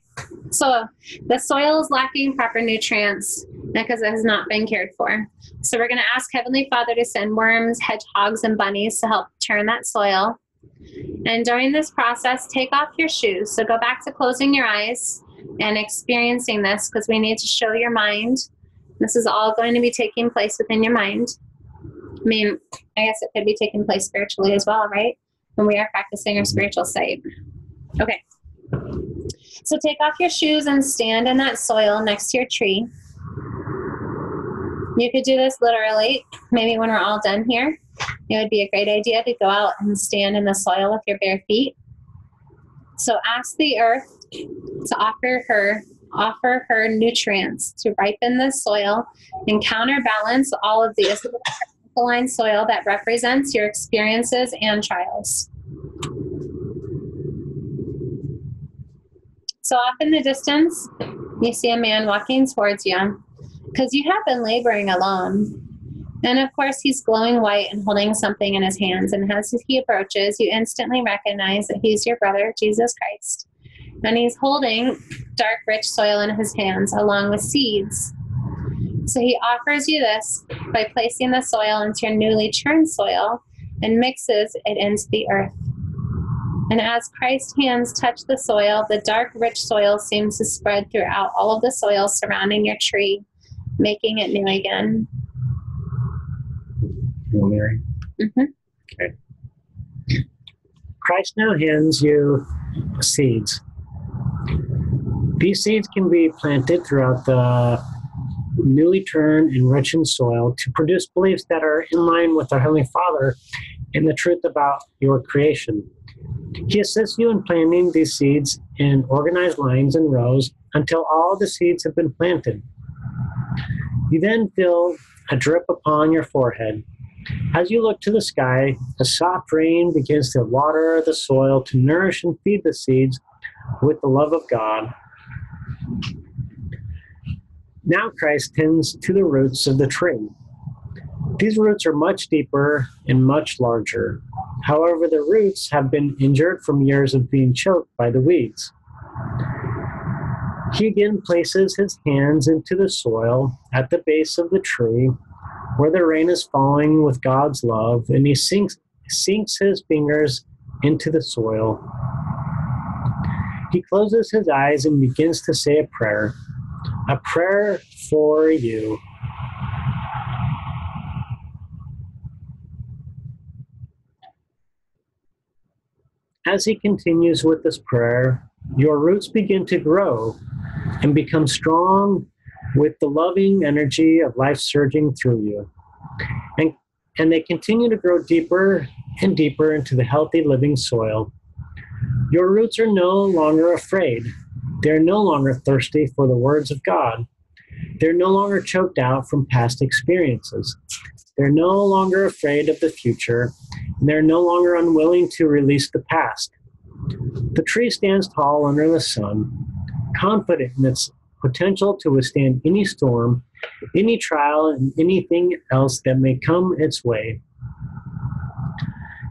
So the soil is lacking proper nutrients because it has not been cared for. So we're going to ask Heavenly Father to send worms, hedgehogs, and bunnies to help turn that soil. And during this process, take off your shoes. So go back to closing your eyes and experiencing this, because we need to show your mind. This is all going to be taking place within your mind. I mean, I guess it could be taking place spiritually as well, right? When we are practicing our spiritual sight. Okay. So take off your shoes and stand in that soil next to your tree. You could do this literally. Maybe when we're all done here, it would be a great idea to go out and stand in the soil with your bare feet. So ask the earth to offer her nutrients to ripen the soil and counterbalance all of the alkaline soil that represents your experiences and trials. So off in the distance, you see a man walking towards you, because you have been laboring alone. And of course, he's glowing white and holding something in his hands. And as he approaches, you instantly recognize that he's your brother, Jesus Christ. And he's holding dark, rich soil in his hands, along with seeds. So he offers you this by placing the soil into your newly churned soil and mixes it into the earth. And as Christ's hands touch the soil, the dark, rich soil seems to spread throughout all of the soil surrounding your tree, making it new again. Mary? Mm-hmm. Okay. Christ now hands you seeds. These seeds can be planted throughout the newly turned and rich in soil to produce beliefs that are in line with our Heavenly Father and the truth about your creation. He assists you in planting these seeds in organized lines and rows until all the seeds have been planted. You then feel a drip upon your forehead. As you look to the sky, a soft rain begins to water the soil to nourish and feed the seeds with the love of God. Now Christ tends to the roots of the tree. These roots are much deeper and much larger. However, the roots have been injured from years of being choked by the weeds. He again places his hands into the soil at the base of the tree where the rain is falling with God's love, and he sinks his fingers into the soil. He closes his eyes and begins to say a prayer for you. As he continues with this prayer, your roots begin to grow and become strong with the loving energy of life surging through you. And they continue to grow deeper and deeper into the healthy living soil. Your roots are no longer afraid. They're no longer thirsty for the words of God. They're no longer choked out from past experiences. They're no longer afraid of the future. And they're no longer unwilling to release the past. The tree stands tall under the sun, confident in its potential to withstand any storm, any trial, and anything else that may come its way.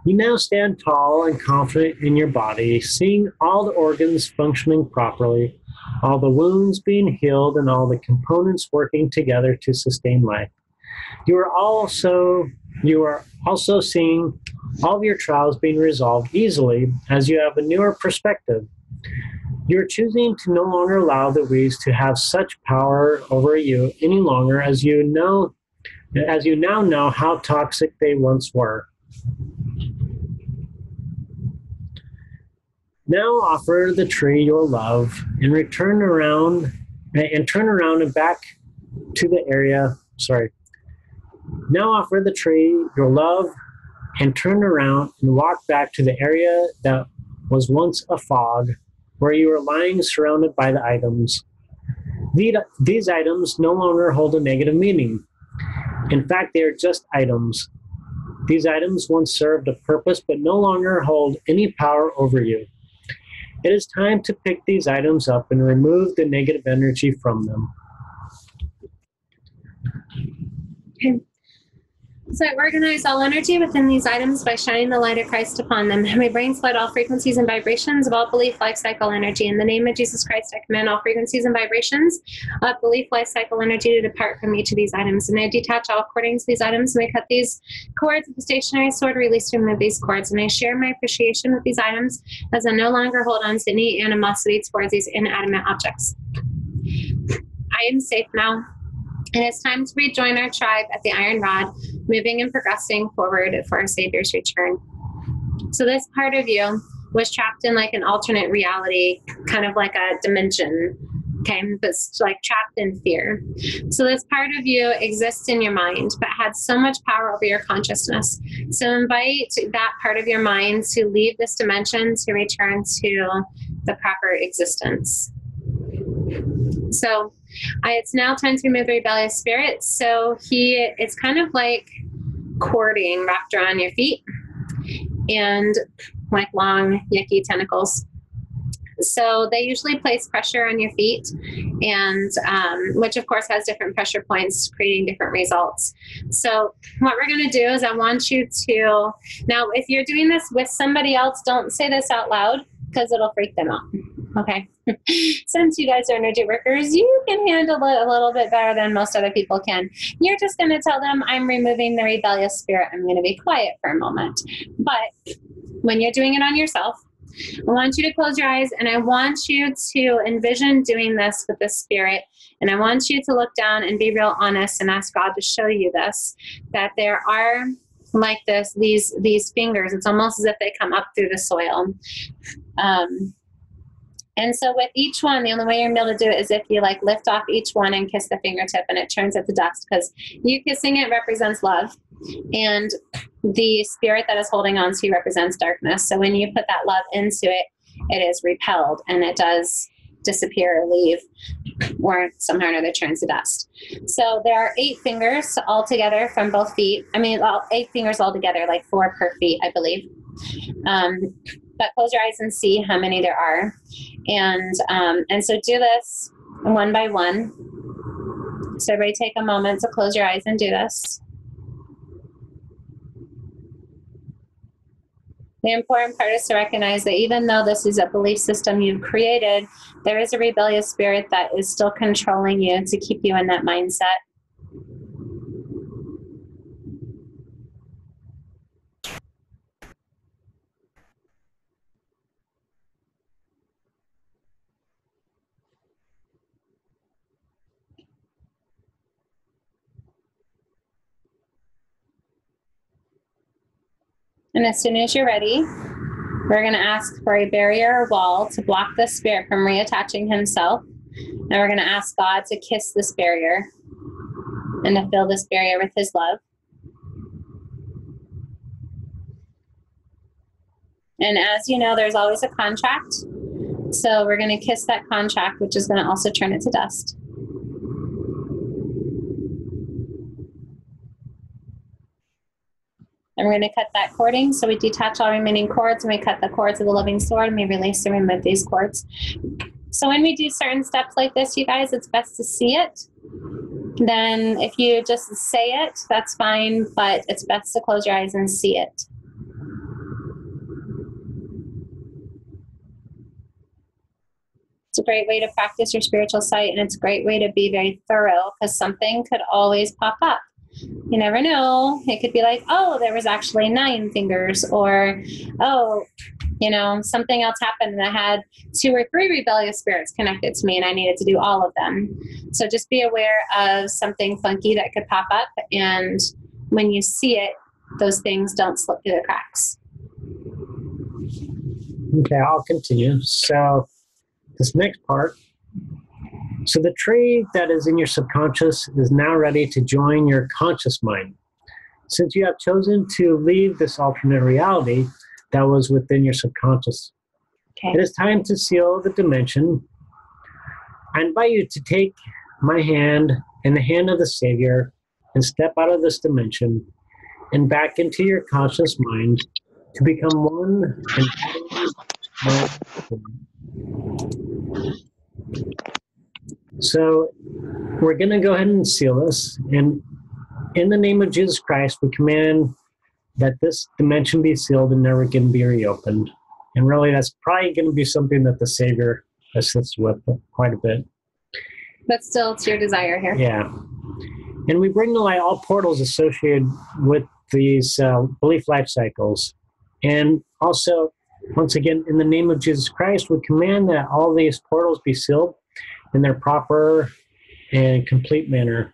You now stand tall and confident in your body, seeing all the organs functioning properly, all the wounds being healed, and all the components working together to sustain life. You are also seeing all of your trials being resolved easily as you have a newer perspective. You're choosing to no longer allow the weeds to have such power over you any longer, as you now know how toxic they once were. Now offer the tree your love and turn around and back to the area. Now offer the tree your love and turn around and walk back to the area that was once a fog, where you were lying surrounded by the items. These items no longer hold a negative meaning. In fact, they are just items. These items once served a purpose but no longer hold any power over you. It is time to pick these items up and remove the negative energy from them. Okay. So I organize all energy within these items by shining the light of Christ upon them. My brain flood all frequencies and vibrations of all belief, life cycle energy. In the name of Jesus Christ, I command all frequencies and vibrations of belief, life cycle energy to depart from each of these items. And I detach all cordings to these items, and I cut these cords with a stationary sword, release to remove these cords. And I share my appreciation with these items as I no longer hold on to any animosity towards these inanimate objects. I am safe now. And it's time to rejoin our tribe at the Iron Rod, moving and progressing forward for our Savior's return. So this part of you was trapped in like an alternate reality, kind of like a dimension, okay, that's like trapped in fear. So this part of you exists in your mind, but had so much power over your consciousness. So invite that part of your mind to leave this dimension to return to the proper existence. So it's now time to remove the rebellious spirit. So it's kind of like cording wrapped around your feet and like long, yucky tentacles. So they usually place pressure on your feet, and which of course has different pressure points, creating different results. So what we're going to do is I want you to, now if you're doing this with somebody else, don't say this out loud because it'll freak them out. Okay. Since you guys are energy workers, you can handle it a little bit better than most other people can. You're just going to tell them, I'm removing the rebellious spirit. I'm going to be quiet for a moment. But when you're doing it on yourself, I want you to close your eyes, and I want you to envision doing this with the spirit. And I want you to look down and be real honest and ask God to show you this, that there are like these fingers. It's almost as if they come up through the soil. And so with each one, the only way you're able to do it is if you like lift off each one and kiss the fingertip and it turns it to dust, because you kissing it represents love. And the spirit that is holding on to you represents darkness. So when you put that love into it, it is repelled and it does disappear or leave, or somehow or another turns to dust. So there are 8 fingers all together from both feet. I mean, 8 fingers all together, like 4 per feet, I believe. But close your eyes and see how many there are. And so do this one by one. So everybody take a moment to close your eyes and do this. The important part is to recognize that even though this is a belief system you've created, there is a rebellious spirit that is still controlling you to keep you in that mindset. And as soon as you're ready, we're going to ask for a barrier or wall to block the spirit from reattaching himself. And we're going to ask God to kiss this barrier and to fill this barrier with his love. And as you know, there's always a contract. So we're going to kiss that contract, which is going to also turn it to dust. And we're going to cut that cording. So we detach all remaining cords and we cut the cords of the living sword and we release and remove these cords. So when we do certain steps like this, you guys, it's best to see it. Then if you just say it, that's fine, but it's best to close your eyes and see it. It's a great way to practice your spiritual sight, and it's a great way to be very thorough because something could always pop up. You never know. It could be like, oh, there was actually 9 fingers, or, oh, you know, something else happened and I had 2 or 3 rebellious spirits connected to me and I needed to do all of them. So just be aware of something funky that could pop up, and when you see it, those things don't slip through the cracks. Okay, I'll continue. So this next part. So the tree that is in your subconscious is now ready to join your conscious mind. Since you have chosen to leave this alternate reality that was within your subconscious, it is time to seal the dimension. I invite you to take my hand and the hand of the Savior and step out of this dimension and back into your conscious mind to become one and so we're going to go ahead and seal this. And in the name of Jesus Christ, we command that this dimension be sealed and never can be reopened. And really, that's probably going to be something that the Savior assists with quite a bit. But still, it's your desire here. Yeah. And we bring to light all portals associated with these belief life cycles. And also, once again, in the name of Jesus Christ, we command that all these portals be sealed in their proper and complete manner.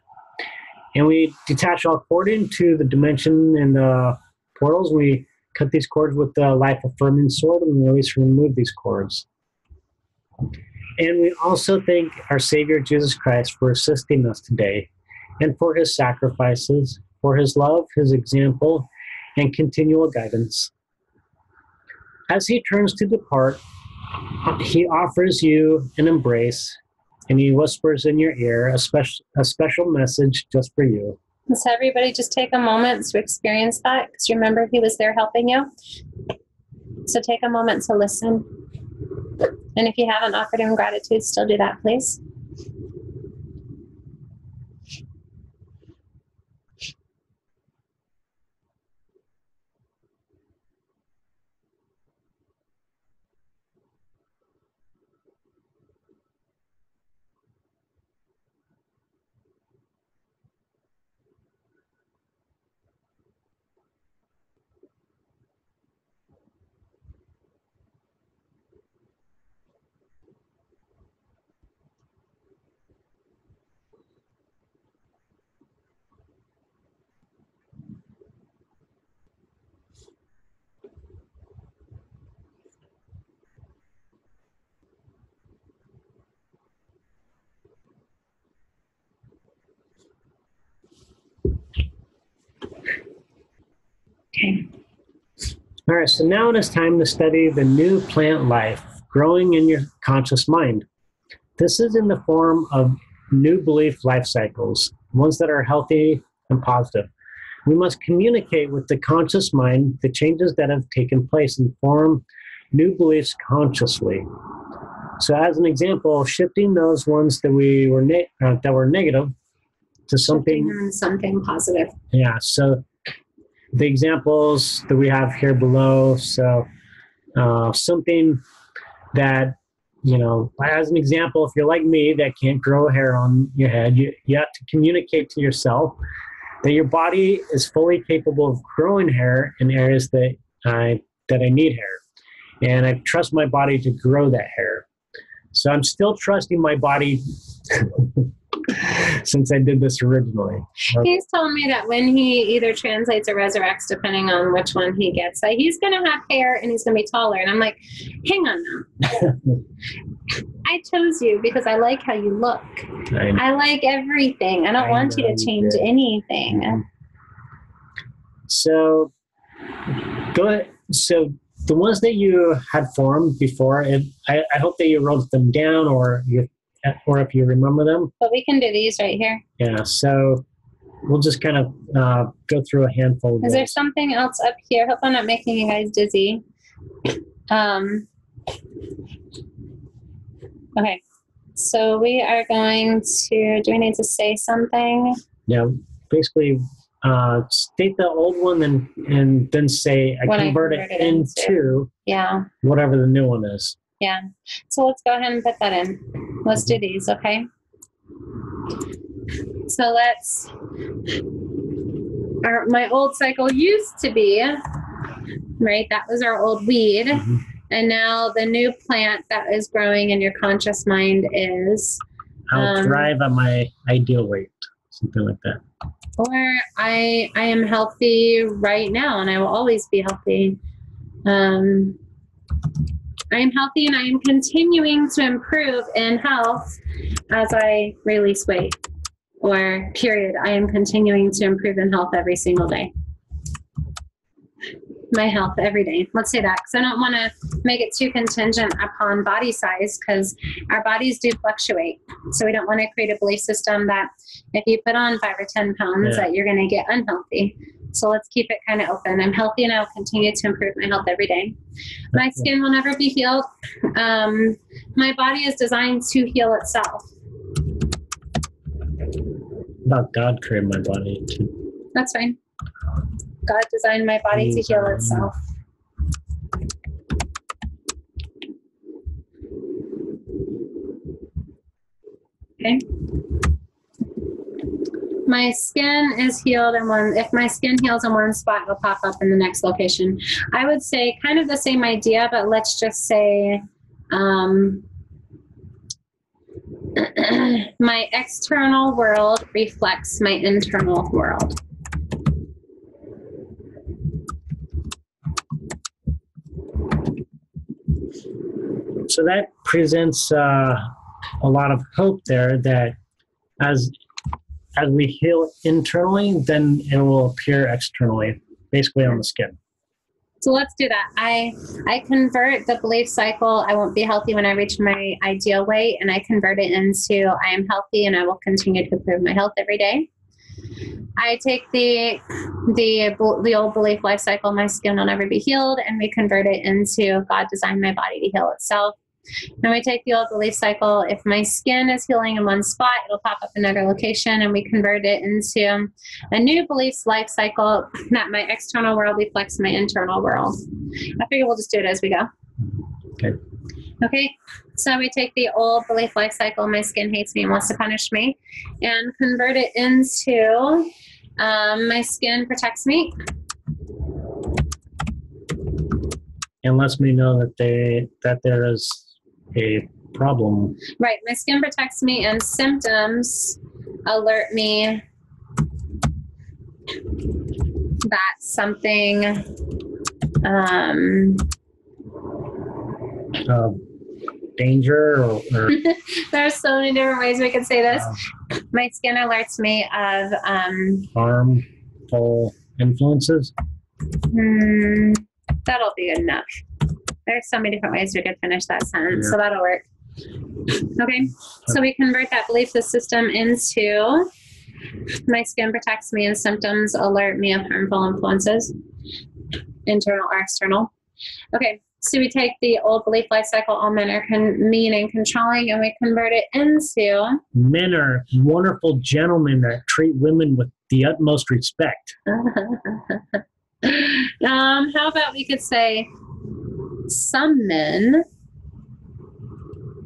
And we detach all cording to the dimension and the portals. We cut these cords with the life-affirming sword and we release and remove these cords. And we also thank our Savior Jesus Christ for assisting us today and for his sacrifices, for his love, his example, and continual guidance. As he turns to depart, he offers you an embrace and he whispers in your ear a special message just for you. So everybody just take a moment to experience that, because remember he was there helping you. So take a moment to listen. And if you haven't offered him gratitude, still do that, please. Okay. All right, so now it is time to study the new plant life growing in your conscious mind. This is in the form of new belief life cycles, ones that are healthy and positive. We must communicate with the conscious mind the changes that have taken place and form new beliefs consciously. So, as an example, shifting those ones that were negative to Something positive. Yeah. So, the examples that we have here below. So, something that as an example, if you're like me that can't grow hair on your head, you have to communicate to yourself that your body is fully capable of growing hair in areas that I need hair. And I trust my body to grow that hair. So I'm still trusting my body since I did this originally. He's told me that when he either translates or resurrects, depending on which one he gets, that he's going to have hair and he's going to be taller. And I'm like, hang on now. I chose you because I like how you look. I like everything. I don't want you to change anything. So go ahead. So the ones that you had formed before, I hope that you wrote them down or if you remember them. But we can do these right here. Yeah, so we'll just kind of go through a handful of Is there something else up here? Hope I'm not making you guys dizzy. Okay, so we are going to, do we need to say something? Yeah, basically state the old one and then say I convert it into whatever the new one is. Yeah. So let's go ahead and put that in. Let's do these, okay? So my old cycle used to be, right? That was our old weed. Mm-hmm. And now the new plant that is growing in your conscious mind is... I'll thrive on my ideal weight. Something like that. Or I am healthy right now and I will always be healthy. I am healthy and I am continuing to improve in health as I release weight. Or period, I am continuing to improve in health every single day. My health every day. Let's say that because I don't want to make it too contingent upon body size because our bodies do fluctuate. So we don't want to create a belief system that if you put on 5 or 10 pounds that you're going to get unhealthy. So let's keep it kind of open. I'm healthy and I'll continue to improve my health every day. My skin will never be healed. My body is designed to heal itself. About God created my body too. That's fine. God designed my body to heal itself. Okay. My skin is healed in one. If my skin heals in one spot, it'll pop up in the next location. I would say kind of the same idea, but let's just say my external world reflects my internal world. So that presents a lot of hope there that as we heal internally, then it will appear externally, basically on the skin. So let's do that. I convert the belief cycle, I won't be healthy when I reach my ideal weight, and I convert it into I am healthy and I will continue to improve my health every day. I take the old belief life cycle, my skin will never be healed, and we convert it into God designed my body to heal itself. Then we take the old belief cycle, if my skin is healing in one spot, it'll pop up in another location, and we convert it into a new belief life cycle that my external world reflects my internal world. I figure we'll just do it as we go. Okay, so we take the old belief life cycle, my skin hates me and wants to punish me, and convert it into my skin protects me. And lets me know that there is a problem. Right, my skin protects me, and symptoms alert me that something danger or there are so many different ways we could say this. My skin alerts me of harmful influences. That'll be good enough. There's so many different ways we could finish that sentence, so that'll work. Okay, so we convert that belief system into my skin protects me and symptoms alert me of harmful influences, internal or external. Okay, so we take the old belief life cycle, all men are mean and controlling, and we convert it into men are wonderful gentlemen that treat women with the utmost respect. How about we could say some men,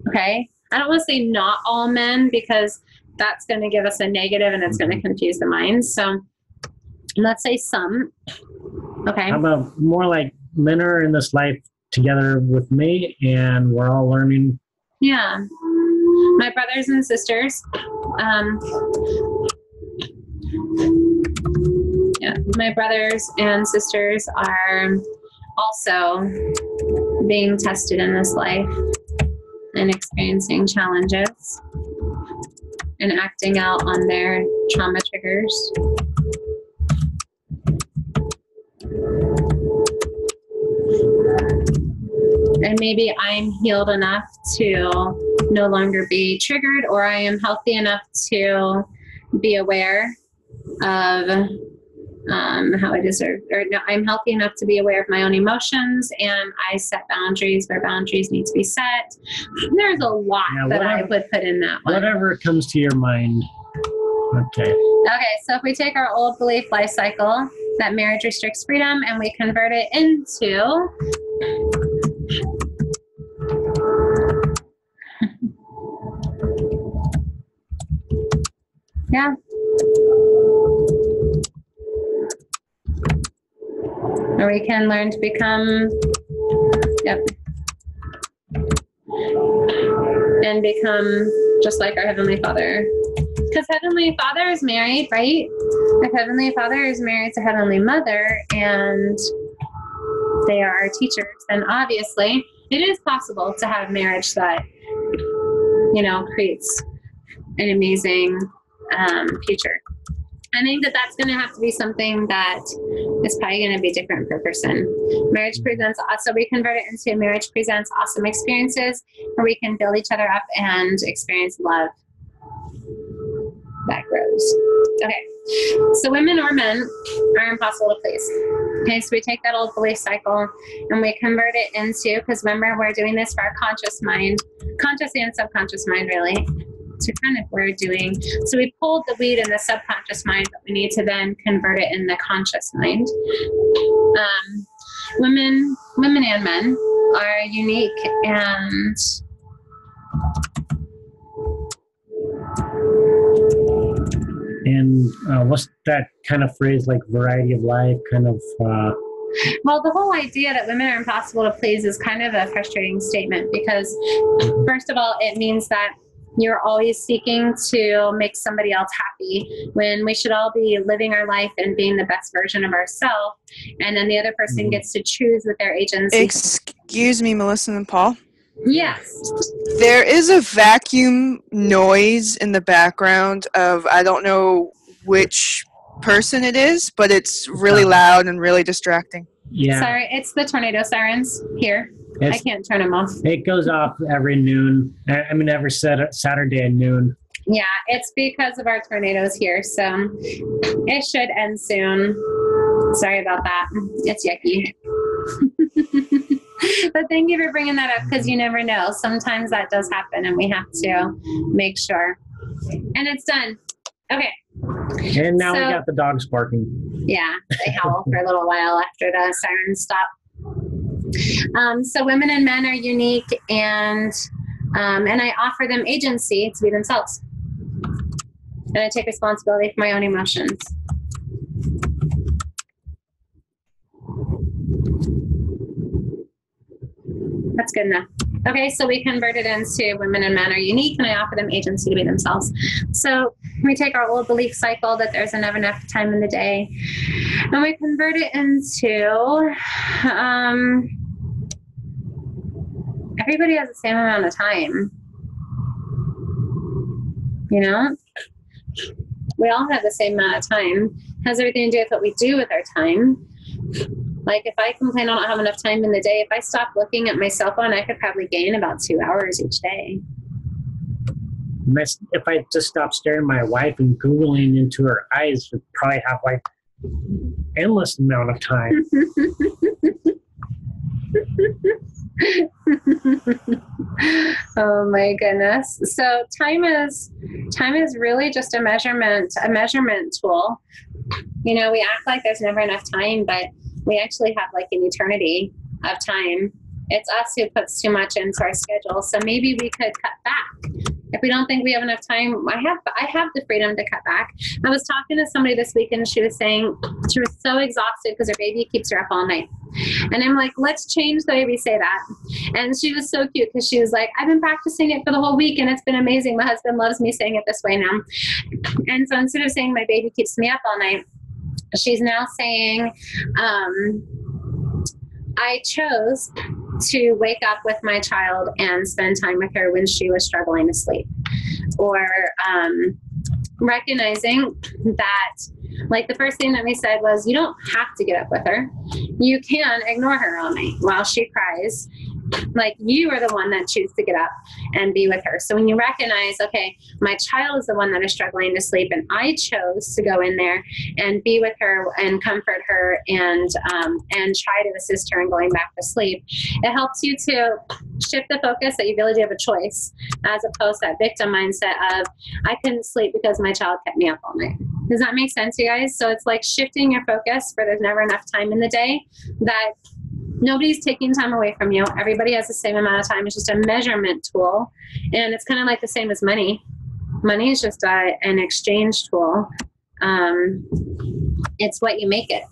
okay? I don't want to say not all men because that's going to give us a negative and it's going to confuse the mind. So let's say some, okay? How about more like men are in this life together with me and we're all learning? Yeah. My brothers and sisters, my brothers and sisters are also being tested in this life and experiencing challenges and acting out on their trauma triggers. And maybe I'm healed enough to no longer be triggered, or I am healthy enough to be aware of how I deserve, or no, I'm healthy enough to be aware of my own emotions, and I set boundaries where boundaries need to be set. There's a lot that I would put in that one. Whatever comes to your mind. Okay. Okay, so if we take our old belief life cycle that marriage restricts freedom and we convert it into yeah. Or we can learn to become, and become just like our Heavenly Father. Because Heavenly Father is married, right? If Heavenly Father is married to Heavenly Mother and they are our teachers, then obviously it is possible to have marriage that, creates an amazing future. I think that that's going to have to be something that is probably going to be different per person. Marriage presents, so we convert it into marriage presents awesome experiences where we can build each other up and experience love that grows. Okay, so women or men are impossible to please. Okay, so we take that old belief cycle and we convert it into, because remember, we're doing this for our conscious mind, conscious and subconscious mind, really. So kind of we're doing, so we pulled the weed in the subconscious mind, but we need to then convert it in the conscious mind. Women and men are unique and what's that kind of phrase, like variety of life, kind of well, the whole idea that women are impossible to please is kind of a frustrating statement because first of all, it means that you're always seeking to make somebody else happy when we should all be living our life and being the best version of ourselves. And then the other person gets to choose with their agency. Excuse me, Melissa and Paul. Yes. There is a vacuum noise in the background of, I don't know which person it is, but it's really loud and really distracting. Yeah. Sorry, it's the tornado sirens here. I can't turn them off. It goes off every noon. Every Saturday at noon. Yeah, it's because of our tornadoes here. So it should end soon. Sorry about that. It's yucky. But thank you for bringing that up because you never know. Sometimes that does happen and we have to make sure. And it's done. Okay. And now we got the dogs barking. Yeah, they howl for a little while after the sirens stop. So women and men are unique, and I offer them agency to be themselves. And I take responsibility for my own emotions. That's good enough. Okay, so we convert it into women and men are unique, and I offer them agency to be themselves. So we take our old belief cycle that there's never enough time in the day, and we convert it into everybody has the same amount of time. We all have the same amount of time. It has everything to do with what we do with our time. Like if I complain I don't have enough time in the day, if I stop looking at my cell phone, I could probably gain about 2 hours each day. If I just stop staring at my wife and Googling into her eyes, would probably have like endless amount of time. Oh my goodness. So time is really just a measurement tool. You know, we act like there's never enough time, but we actually have like an eternity of time. It's us who puts too much into our schedule. So maybe we could cut back. If we don't think we have enough time, I have the freedom to cut back. I was talking to somebody this week and she was saying she was so exhausted because her baby keeps her up all night. And I'm like, let's change the way we say that. And she was so cute because she was like, I've been practicing it for the whole week and it's been amazing. My husband loves me saying it this way now. And so instead of saying my baby keeps me up all night, she's now saying, I chose to wake up with my child and spend time with her when she was struggling to sleep. Or recognizing that, like the first thing that we said was, you don't have to get up with her. You can ignore her all night while she cries. Like you are the one that chooses to get up and be with her. So when you recognize, okay, my child is the one that is struggling to sleep and I chose to go in there and be with her and comfort her and try to assist her in going back to sleep, it helps you to shift the focus that you really do have a choice, as opposed to that victim mindset of, I couldn't sleep because my child kept me up all night. Does that make sense, you guys? So it's like shifting your focus where there's never enough time in the day, that nobody's taking time away from you. Everybody has the same amount of time. It's just a measurement tool. And it's kind of like the same as money. Money is just an exchange tool. It's what you make it.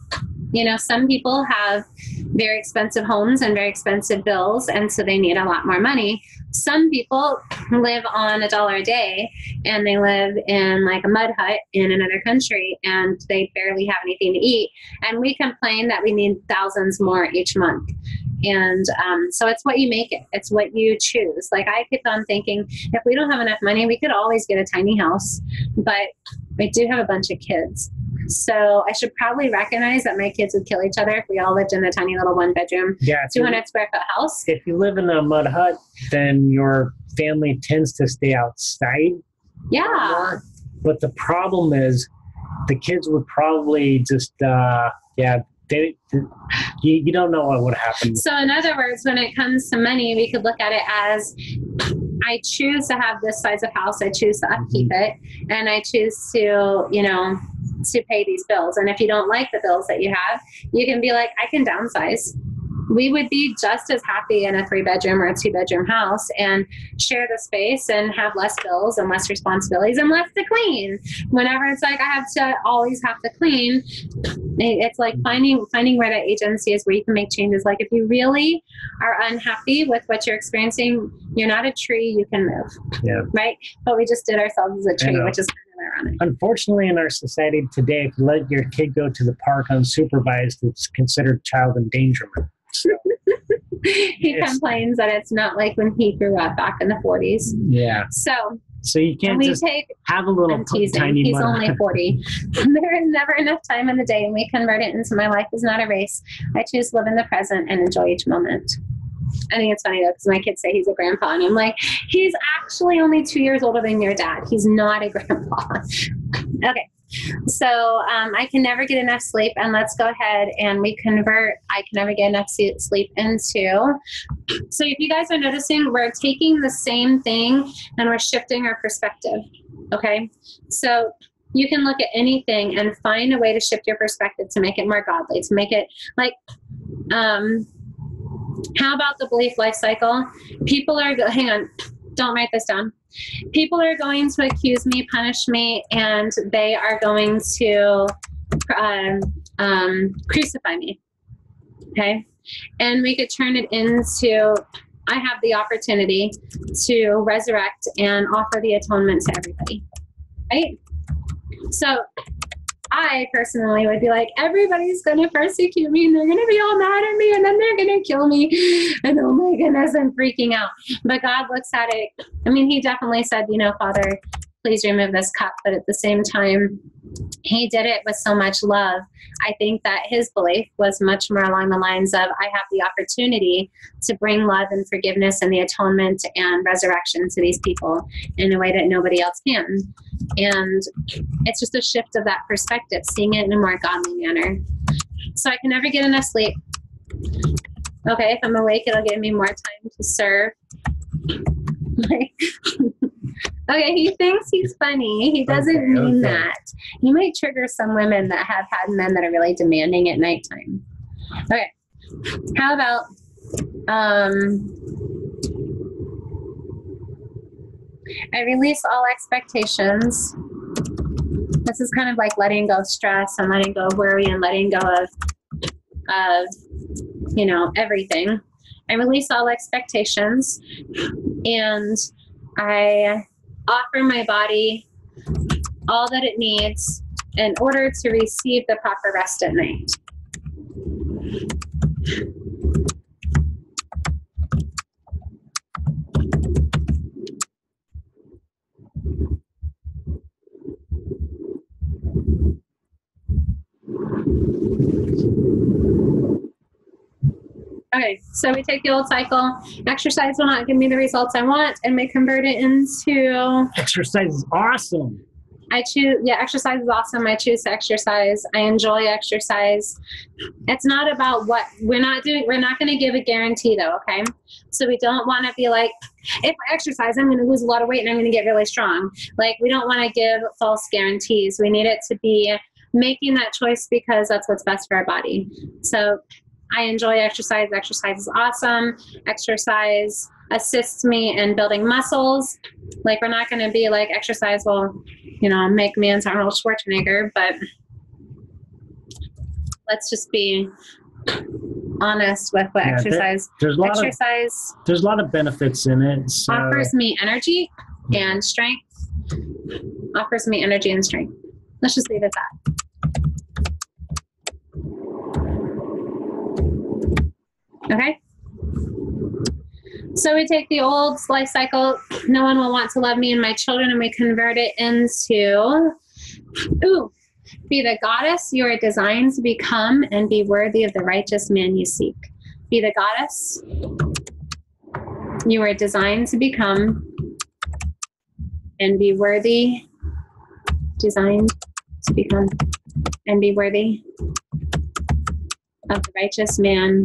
You know, some people have very expensive homes and very expensive bills, and so they need a lot more money. Some people live on $1 a day and they live in like a mud hut in another country and they barely have anything to eat. And we complain that we need thousands more each month. And so it's what you make it. It's what you choose. Like I keep on thinking, if we don't have enough money, we could always get a tiny house, but we do have a bunch of kids. So I should probably recognize that my kids would kill each other if we all lived in a tiny little 1-bedroom, 200 square foot house. If you live in a mud hut, then your family tends to stay outside. Yeah. But the problem is the kids would probably just, you don't know what would happen. So in other words, when it comes to money, we could look at it as, I choose to have this size of house. I choose to upkeep it. And I choose to, to pay these bills. And if you don't like the bills that you have, you can be like, I can downsize. We would be just as happy in a 3-bedroom or a 2-bedroom house and share the space and have less bills and less responsibilities and less to clean. Whenever it's like, I have to always have to clean, it's like finding where that agency is where you can make changes. Like if you really are unhappy with what you're experiencing, you're not a tree, you can move. Yeah. Right? But we just did ourselves as a tree, which is kind of ironic. Unfortunately, in our society today, if you let your kid go to the park unsupervised, it's considered child endangerment. So, he complains that it's not like when he grew up back in the 40s. Yeah. So you can't just have a little tiny He's only 40. There is never enough time in the day, and we convert it into my life is not a race. I choose to live in the present and enjoy each moment. I think it's funny though, because my kids say he's a grandpa, and I'm like, he's actually only 2 years older than your dad. He's not a grandpa. Okay. So I can never get enough sleep, and let's go ahead and we convert I can never get enough sleep into. So if you guys are noticing, we're taking the same thing and we're shifting our perspective. Okay. So you can look at anything and find a way to shift your perspective to make it more godly, to make it like, how about the belief life cycle? People are, hang on, don't write this down. People are going to accuse me, punish me, and they are going to crucify me. Okay? And we could turn it into, I have the opportunity to resurrect and offer the atonement to everybody. Right? So I personally would be like, everybody's going to persecute me and they're going to be all mad at me and then they're going to kill me. And oh my goodness, I'm freaking out. But God looks at it. I mean, he definitely said, Father, please remove this cup. But at the same time, he did it with so much love. I think that his belief was much more along the lines of, I have the opportunity to bring love and forgiveness and the atonement and resurrection to these people in a way that nobody else can. And it's just a shift of that perspective, seeing it in a more godly manner. So I can never get enough sleep. Okay, if I'm awake, it'll give me more time to serve. Okay, he thinks he's funny. He doesn't mean that. He might trigger some women that have had men that are really demanding at nighttime. Okay, how about I release all expectations. This is kind of like letting go of stress and letting go of worry and letting go of everything. I release all expectations, and I offer my body all that it needs in order to receive the proper rest at night. Okay, so we take the old cycle. Exercise will not give me the results I want, and we convert it into... Exercise is awesome. Exercise is awesome. I choose to exercise. I enjoy exercise. It's not about what we're not going to give a guarantee though, okay? So we don't want to be like, if I exercise, I'm going to lose a lot of weight and I'm going to get really strong. Like, we don't want to give false guarantees. We need it to be making that choice because that's what's best for our body. So I enjoy exercise. Exercise is awesome. Exercise assists me in building muscles. Like, we're not going to be like, exercise will, make me into Arnold Schwarzenegger, but let's just be honest with what exercise. There's a lot of benefits in it. So. Offers me energy and strength. Offers me energy and strength. Let's just leave it at that. Okay. So we take the old life cycle, no one will want to love me and my children, and we convert it into, be the goddess you are designed to become and be worthy of the righteous man you seek. Be the goddess you are designed to become and be worthy, designed to become and be worthy of the righteous man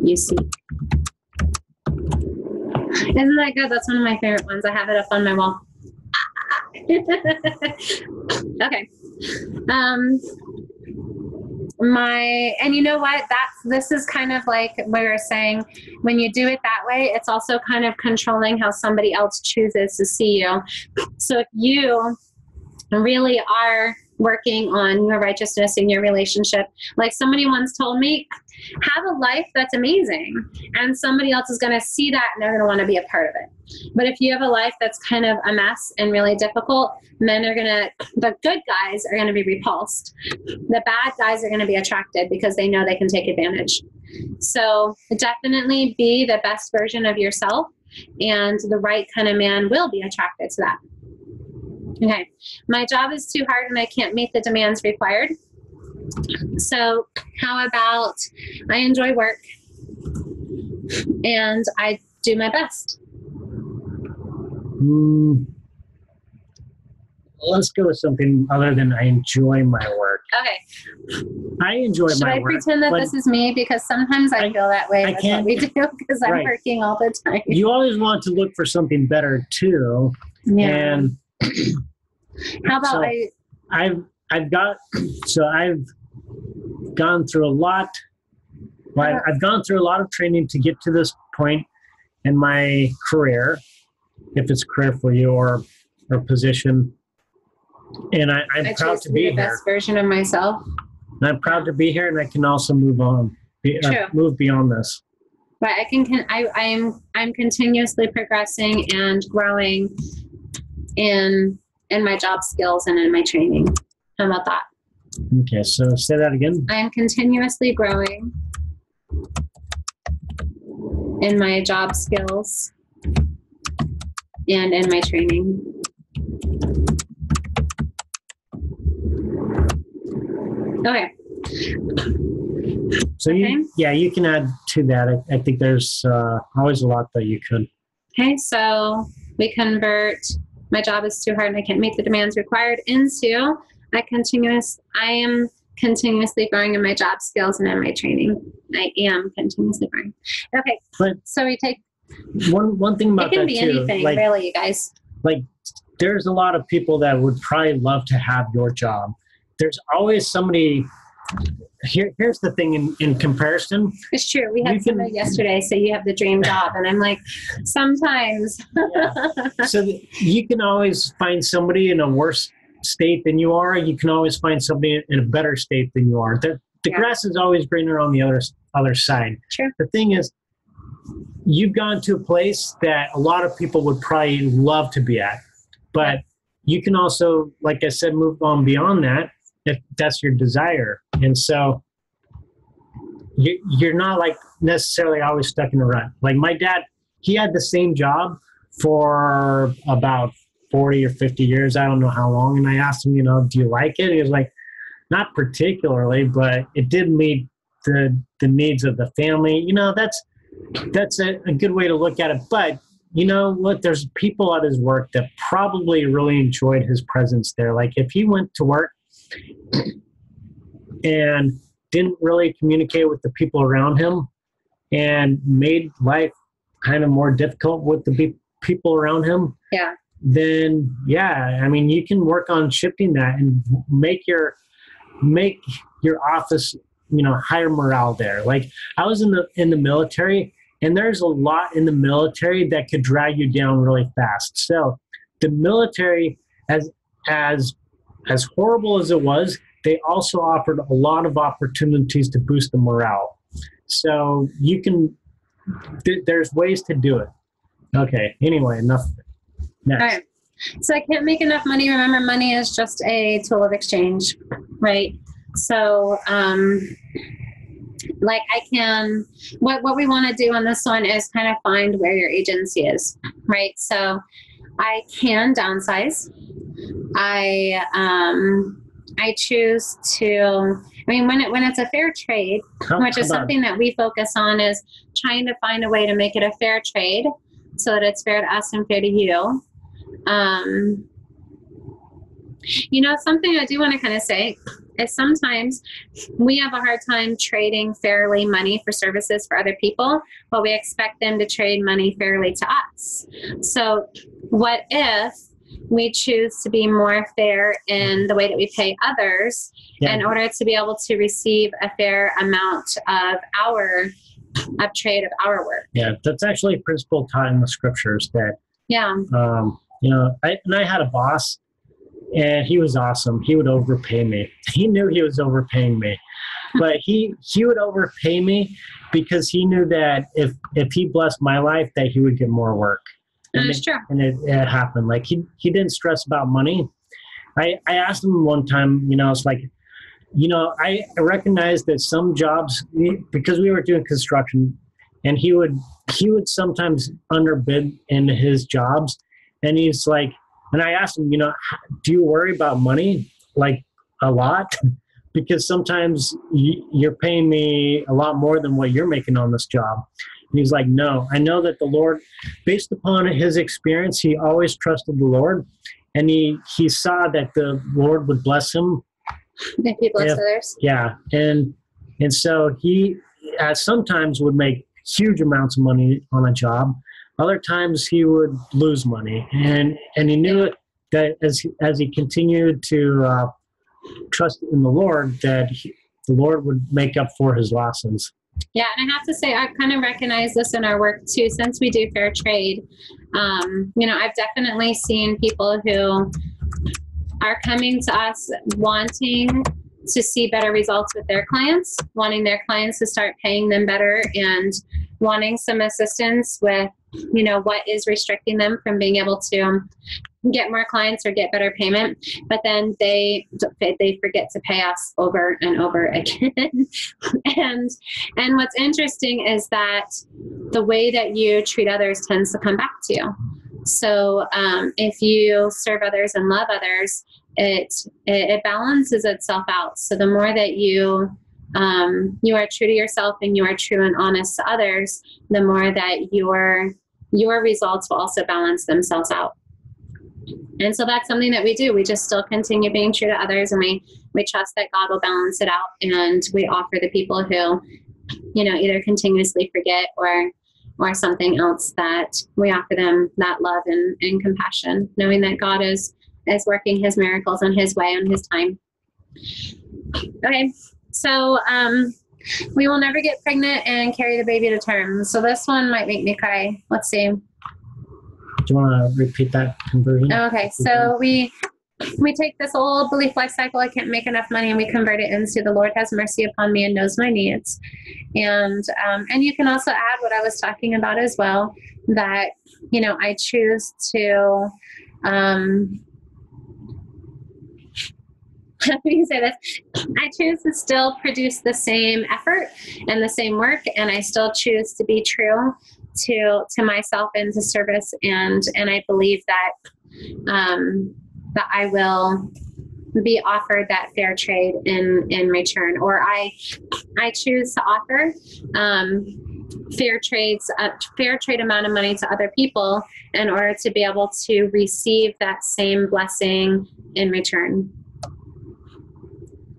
you seek. Isn't that good? That's one of my favorite ones. I have it up on my wall. Okay. And you know what? This is kind of like what we were saying. When you do it that way, it's also kind of controlling how somebody else chooses to see you. So if you really are working on your righteousness in your relationship, like somebody once told me, have a life that's amazing, and somebody else is going to see that and they're going to want to be a part of it. But if you have a life that's kind of a mess and really difficult, the good guys are going to be repulsed. The bad guys are going to be attracted because they know they can take advantage. So definitely be the best version of yourself, and the right kind of man will be attracted to that. Okay, my job is too hard and I can't meet the demands required. So how about I enjoy work and I do my best? Let's go with something other than I enjoy my work. Okay. I enjoy my work. Should I pretend that this is me? Because sometimes I feel that way with what we do because I'm working all the time. You always want to look for something better too. Yeah. And how about I've gone through a lot. Well, I've gone through a lot of training to get to this point in my career, if it's career for you or position. And I'm proud to be here. The best version of myself. And I'm proud to be here, and I can also move on, move beyond this. But I'm continuously progressing and growing in my job skills and in my training. How about that? Okay, so say that again. I am continuously growing in my job skills and in my training. Okay. So you can add to that. I think there's always a lot that you could. Okay, so we convert my job is too hard and I can't meet the demands required into I am continuously growing in my job skills and in my training. I am continuously growing. Okay, but so we take one thing about it can that be too, anything, really, you guys. Like, there's a lot of people that would probably love to have your job. There's always somebody. Here's the thing in comparison. It's true. We had somebody yesterday say you have the dream job, and I'm like, sometimes. So you can always find somebody in a worse state than you are. You can always find somebody in a better state than you are. The grass is always greener on the other side. True. The thing is, you've gone to a place that a lot of people would probably love to be at, but you can also, like I said, move on beyond that if that's your desire. And so you're not like necessarily always stuck in a rut. Like my dad, he had the same job for about 40 or 50 years. I don't know how long. And I asked him, do you like it? He was like, not particularly, but it did meet the needs of the family. That's a good way to look at it. But you know what? There's people at his work that probably really enjoyed his presence there. Like if he went to work and didn't really communicate with the people around him and made life kind of more difficult with the people around him, then you can work on shifting that and make your office, higher morale there. Like I was in the military, and there's a lot in the military that could drag you down really fast. So the military, as horrible as it was, they also offered a lot of opportunities to boost the morale. So you can, there's ways to do it. Okay, anyway, enough. Next. All right. So I can't make enough money. Remember, money is just a tool of exchange, right? So, what we want to do on this one is kind of find where your agency is, right? So I can downsize. I choose to, when it's a fair trade, which is something that we focus on, is trying to find a way to make it a fair trade so that it's fair to us and fair to you. Something I do want to kind of say is sometimes we have a hard time trading fairly money for services for other people, but we expect them to trade money fairly to us. So what if we choose to be more fair in the way that we pay others in order to be able to receive a fair amount of trade of our work? Yeah, that's actually a principle taught in the scriptures that, I had a boss, and he was awesome. He would overpay me. He knew he was overpaying me, but he would overpay me because he knew that if he blessed my life, that he would get more work. That's true. And it happened. Like he didn't stress about money. I asked him one time, it's like, I recognized that some jobs, because we were doing construction, and he would sometimes underbid in his jobs. And he's like, and I asked him, do you worry about money like a lot? Because sometimes you're paying me a lot more than what you're making on this job. And he's like, no, I know that the Lord, based upon his experience, he always trusted the Lord. And he saw that the Lord would bless him. If he bless others. Yeah. And so he sometimes would make huge amounts of money on a job. Other times he would lose money. And he knew it, that as he continued to trust in the Lord, that the Lord would make up for his losses. Yeah, and I have to say, I've kind of recognized this in our work too, since we do fair trade. I've definitely seen people who are coming to us wanting to see better results with their clients, wanting their clients to start paying them better, and wanting some assistance with, what is restricting them from being able to get more clients or get better payment. But then they forget to pay us over and over again. and what's interesting is that the way that you treat others tends to come back to you. So if you serve others and love others, it balances itself out. So the more that you are true to yourself and you are true and honest to others, the more that your results will also balance themselves out. And so that's something that we do. We just still continue being true to others, and we trust that God will balance it out. And we offer the people who, either continuously forget or something else, that we offer them that love and compassion, knowing that God is working his miracles in his way, on his time. Okay. So, we will never get pregnant and carry the baby to term. So this one might make me cry. Let's see. Do you want to repeat that conversion? Okay. So we take this old belief life cycle, I can't make enough money, and we convert it into the Lord has mercy upon me and knows my needs. And you can also add what I was talking about as well, that, I choose to, how do you say this? I choose to still produce the same effort and the same work, and I still choose to be true to myself and to service, and I believe that I will be offered that fair trade in return, or I choose to offer fair trade amount of money to other people in order to be able to receive that same blessing in return.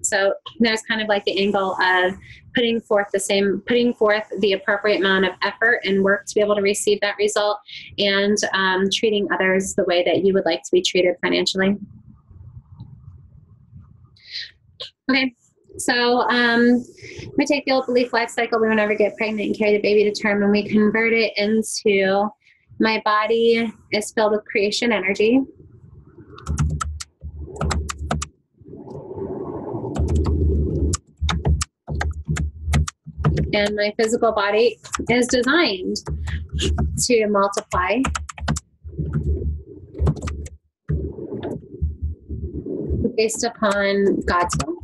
So there's kind of like the angle of putting forth the appropriate amount of effort and work to be able to receive that result, and treating others the way that you would like to be treated financially. Okay. So we take the old belief life cycle, we will never get pregnant and carry the baby to term, and we convert it into my body is filled with creation energy. And my physical body is designed to multiply based upon God's will.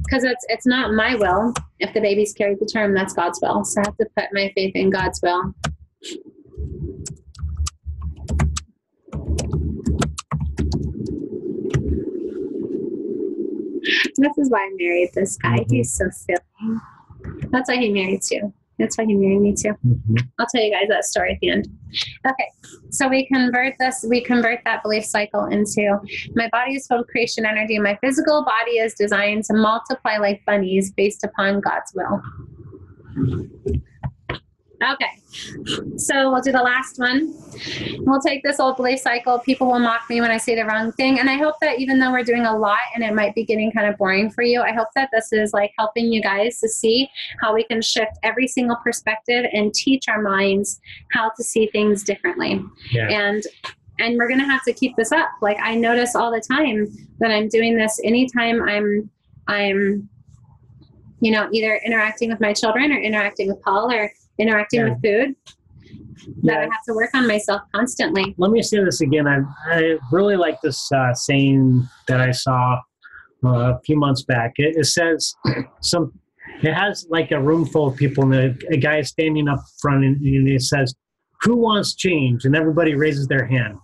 Because it's not my will. If the baby's carried to term, that's God's will. So I have to put my faith in God's will. This is why I married this guy. He's so silly. That's why he married too. That's why he married me too. Mm-hmm. I'll tell you guys that story at the end. Okay, so we convert that belief cycle into my body is full of creation energy. My physical body is designed to multiply like bunnies based upon God's will. Okay, so we'll do the last one. We'll take this old belief cycle. People will mock me when I say the wrong thing. And I hope that even though we're doing a lot and it might be getting kind of boring for you, I hope that this is like helping you guys to see how we can shift every single perspective and teach our minds how to see things differently. Yeah. And we're going to have to keep this up. Like I notice all the time that I'm doing this anytime I'm either interacting with my children or interacting with Paul or interacting with food, that I have to work on myself constantly. Let me say this again. I really like this saying that I saw a few months back. It says it has like a room full of people, and a guy is standing up front, and it says, "Who wants change?" And everybody raises their hand.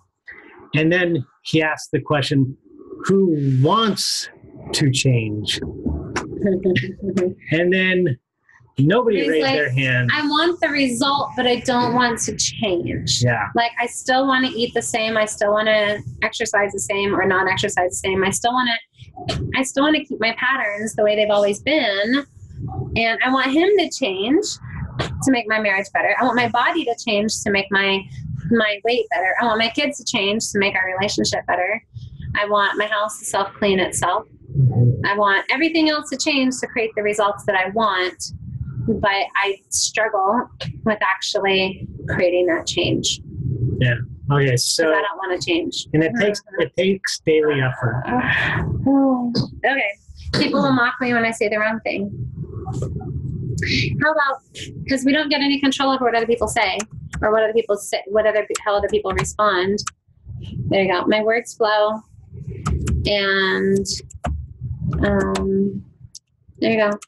And then he asks the question, "Who wants to change?" And then nobody raised their hand. I want the result, but I don't want to change. Yeah. Like I still want to eat the same. I still want to exercise the same or not exercise the same. I still want to keep my patterns the way they've always been. And I want him to change to make my marriage better. I want my body to change to make my weight better. I want my kids to change to make our relationship better. I want my house to self-clean itself. I want everything else to change to create the results that I want. But I struggle with actually creating that change. Yeah. Okay. So I don't want to change, and it takes daily effort. Okay. People will mock me when I say the wrong thing. How about, because we don't get any control over what other people say or what other people say, how other people respond. There you go. My words flow, and there you go.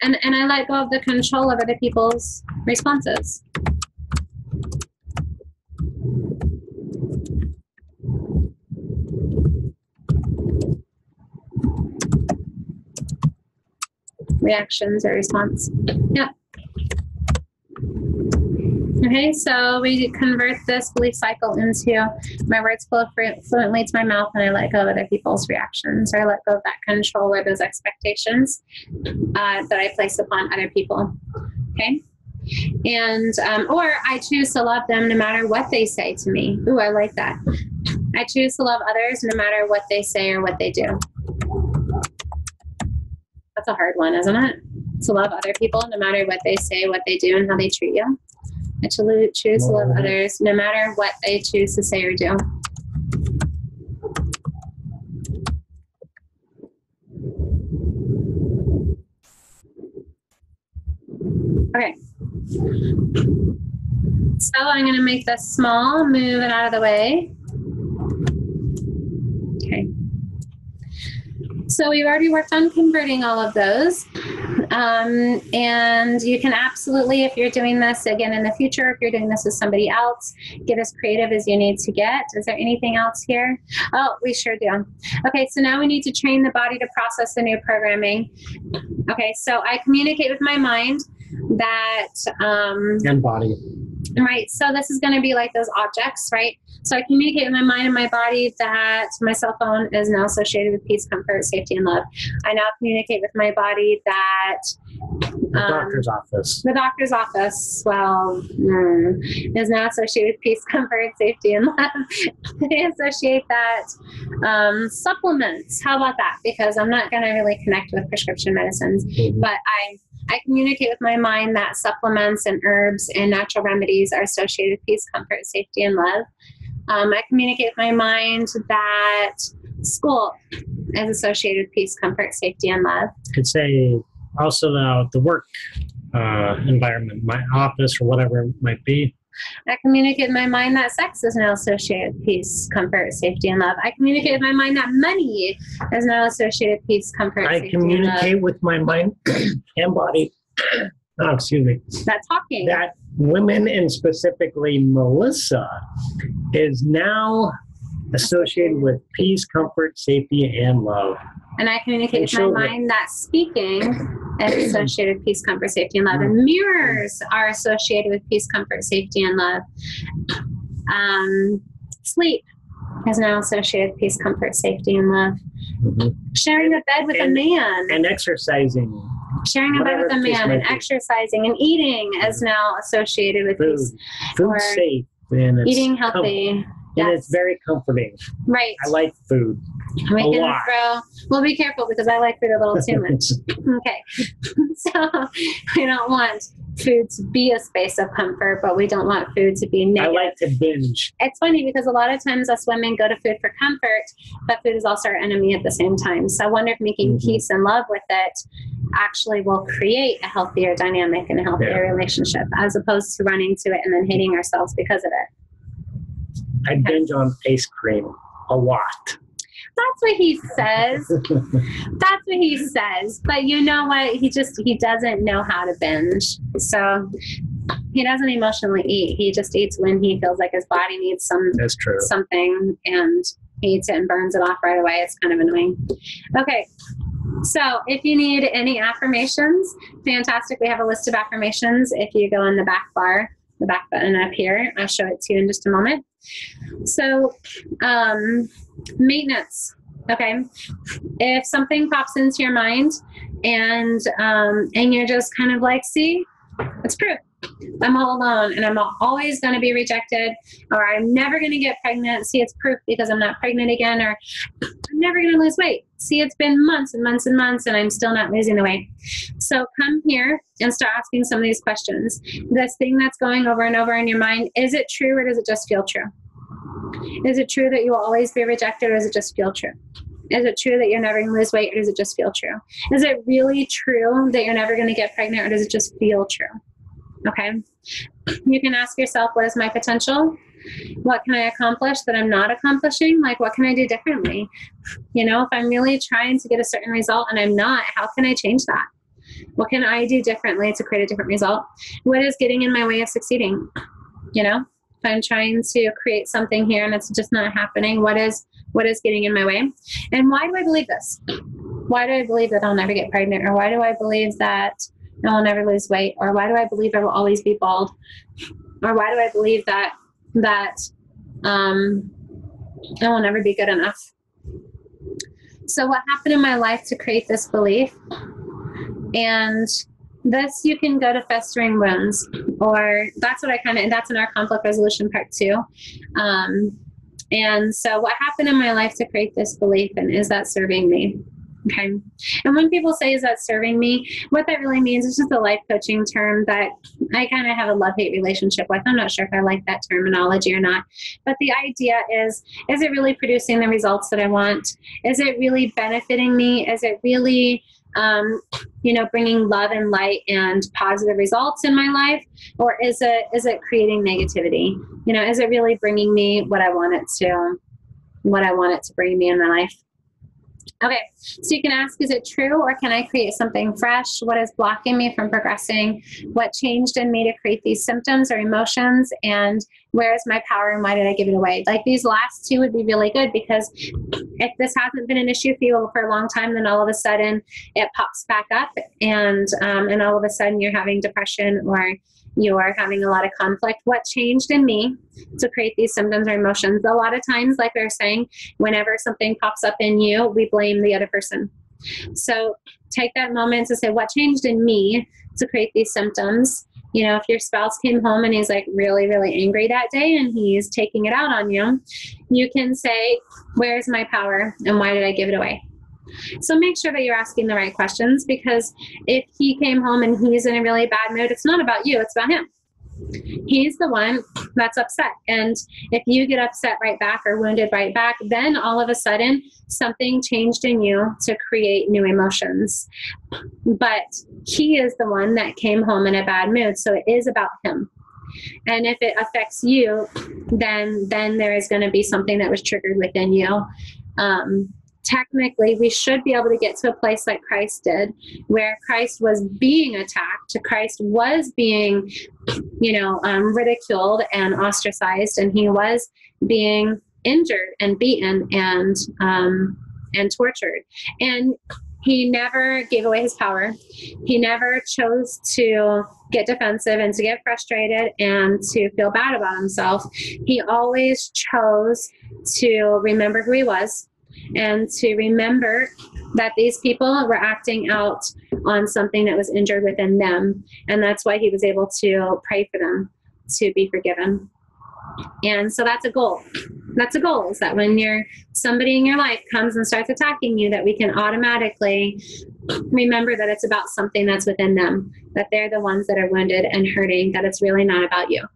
And I let go of the control of other people's responses. reactions or response. Yep. Okay, so we convert this belief cycle into my words flow fluently to my mouth, and I let go of other people's reactions, or I let go of that control or those expectations that I place upon other people. Okay, and or I choose to love them no matter what they say to me. Ooh, I like that. I choose to love others no matter what they say or what they do. That's a hard one, isn't it? To love other people no matter what they say, what they do, and how they treat you. I choose to love others no matter what they choose to say or do. Okay. So I'm going to make this small, move it out of the way. Okay. So we've already worked on converting all of those. And you can absolutely, if you're doing this again in the future, if you're doing this with somebody else, get as creative as you need to get. Is there anything else here? Oh, we sure do. Okay, so now we need to train the body to process the new programming. Okay, so I communicate with my mind that... and body. Right, so this is going to be like those objects, right? So I communicate with my mind and my body that my cell phone is now associated with peace, comfort, safety, and love. I now communicate with my body that The doctor's office. The doctor's office, well, is now associated with peace, comfort, safety, and love. I associate that supplements. How about that? Because I'm not going to really connect with prescription medicines, but I communicate with my mind that supplements and herbs and natural remedies are associated with peace, comfort, safety, and love. I communicate with my mind that school is associated with peace, comfort, safety, and love. Could say also the work environment, my office or whatever it might be. I communicate with my mind that sex is now associated with peace, comfort, safety, and love. I communicate with my mind that money is now associated with peace, comfort, safety, and love. I communicate with my mind and body. Oh, excuse me. That's talking. That women, and specifically Melissa, is now associated with peace, comfort, safety, and love. And I communicate with my mind that speaking is associated with peace, comfort, safety, and love. And mirrors are associated with peace, comfort, safety, and love. Sleep is now associated with peace, comfort, safety, and love. Sharing a bed with a man. And exercising. Sharing a bed with a man and exercising and eating is now associated with peace. Food safe. And it's eating healthy. And it's very comforting. Right. I like food. We can well, be careful because I like food a little too much. Okay. So we don't want food to be a space of comfort, but we don't want food to be negative. I like to binge. It's funny because a lot of times us women go to food for comfort, but food is also our enemy at the same time. So I wonder if making peace and love with it actually will create a healthier dynamic and a healthier relationship, as opposed to running to it and then hating ourselves because of it. I binge on ice cream a lot. That's what he says. That's what he says. But you know what? He doesn't know how to binge. So he doesn't emotionally eat. He just eats when he feels like his body needs something, and he eats it and burns it off right away. It's kind of annoying. Okay. So if you need any affirmations, fantastic. We have a list of affirmations. If you go in the back bar, the back button up here, I'll show it to you in just a moment. So, maintenance. Okay. If something pops into your mind and you're just kind of like, see, it's proof. I'm all alone and I'm always going to be rejected, or I'm never going to get pregnant. See, it's proof because I'm not pregnant again, or I'm never going to lose weight. See, it's been months and months and months and I'm still not losing the weight. So come here and start asking some of these questions. This thing that's going over and over in your mind, is it true or does it just feel true? Is it true that you will always be rejected, or does it just feel true? Is it true that you're never going to lose weight, or does it just feel true? Is it really true that you're never going to get pregnant, or does it just feel true? Okay. You can ask yourself, what is my potential? What can I accomplish that I'm not accomplishing? Like, what can I do differently? You know, if I'm really trying to get a certain result and I'm not, how can I change that? What can I do differently to create a different result? What is getting in my way of succeeding? You know, if I'm trying to create something here and it's just not happening, what is getting in my way? And why do I believe this? why do I believe that I'll never get pregnant? Or why do I believe that I will never lose weight? Or why do I believe I will always be bald? Or why do I believe that I will never be good enough? So what happened in my life to create this belief? And this, you can go to festering wounds, or that's what that's in our conflict resolution part 2. And so what happened in my life to create this belief, and is that serving me? Okay. And when people say, is that serving me? What that really means is just a life coaching term that I kind of have a love-hate relationship with. I'm not sure if I like that terminology or not. But the idea is it really producing the results that I want? Is it really benefiting me? Is it really, bringing love and light and positive results in my life? Or is it creating negativity? Is it really bringing me what I want it to bring me in my life? Okay, so you can ask, is it true, or can I create something fresh? What is blocking me from progressing? What changed in me to create these symptoms or emotions? And where is my power, and why did I give it away? Like, these last 2 would be really good, because if this hasn't been an issue for you for a long time, then all of a sudden it pops back up, and all of a sudden you're having depression, or you are having a lot of conflict. What changed in me to create these symptoms or emotions? A lot of times, like we were saying, whenever something pops up in you, we blame the other person. So take that moment to say, what changed in me to create these symptoms? If your spouse came home and he's like really, really angry that day and he's taking it out on you, you can say, where's my power, and why did I give it away? So make sure that you're asking the right questions, because if he came home and he's in a really bad mood, it's not about you, it's about him. He's the one that's upset. And if you get upset right back or wounded right back, then all of a sudden something changed in you to create new emotions. But he is the one that came home in a bad mood. So it is about him. And if it affects you, then there is going to be something that was triggered within you. Technically, we should be able to get to a place like Christ did, where Christ was being attacked, Christ was being, ridiculed and ostracized, and he was being injured and beaten and tortured. And he never gave away his power. He never chose to get defensive and to get frustrated and to feel bad about himself. He always chose to remember who he was, and to remember that these people were acting out on something that was injured within them. And that's why he was able to pray for them to be forgiven. And so that's a goal. That's a goal, is that when somebody in your life comes and starts attacking you, that we can automatically remember that it's about something that's within them, that they're the ones that are wounded and hurting, that it's really not about you.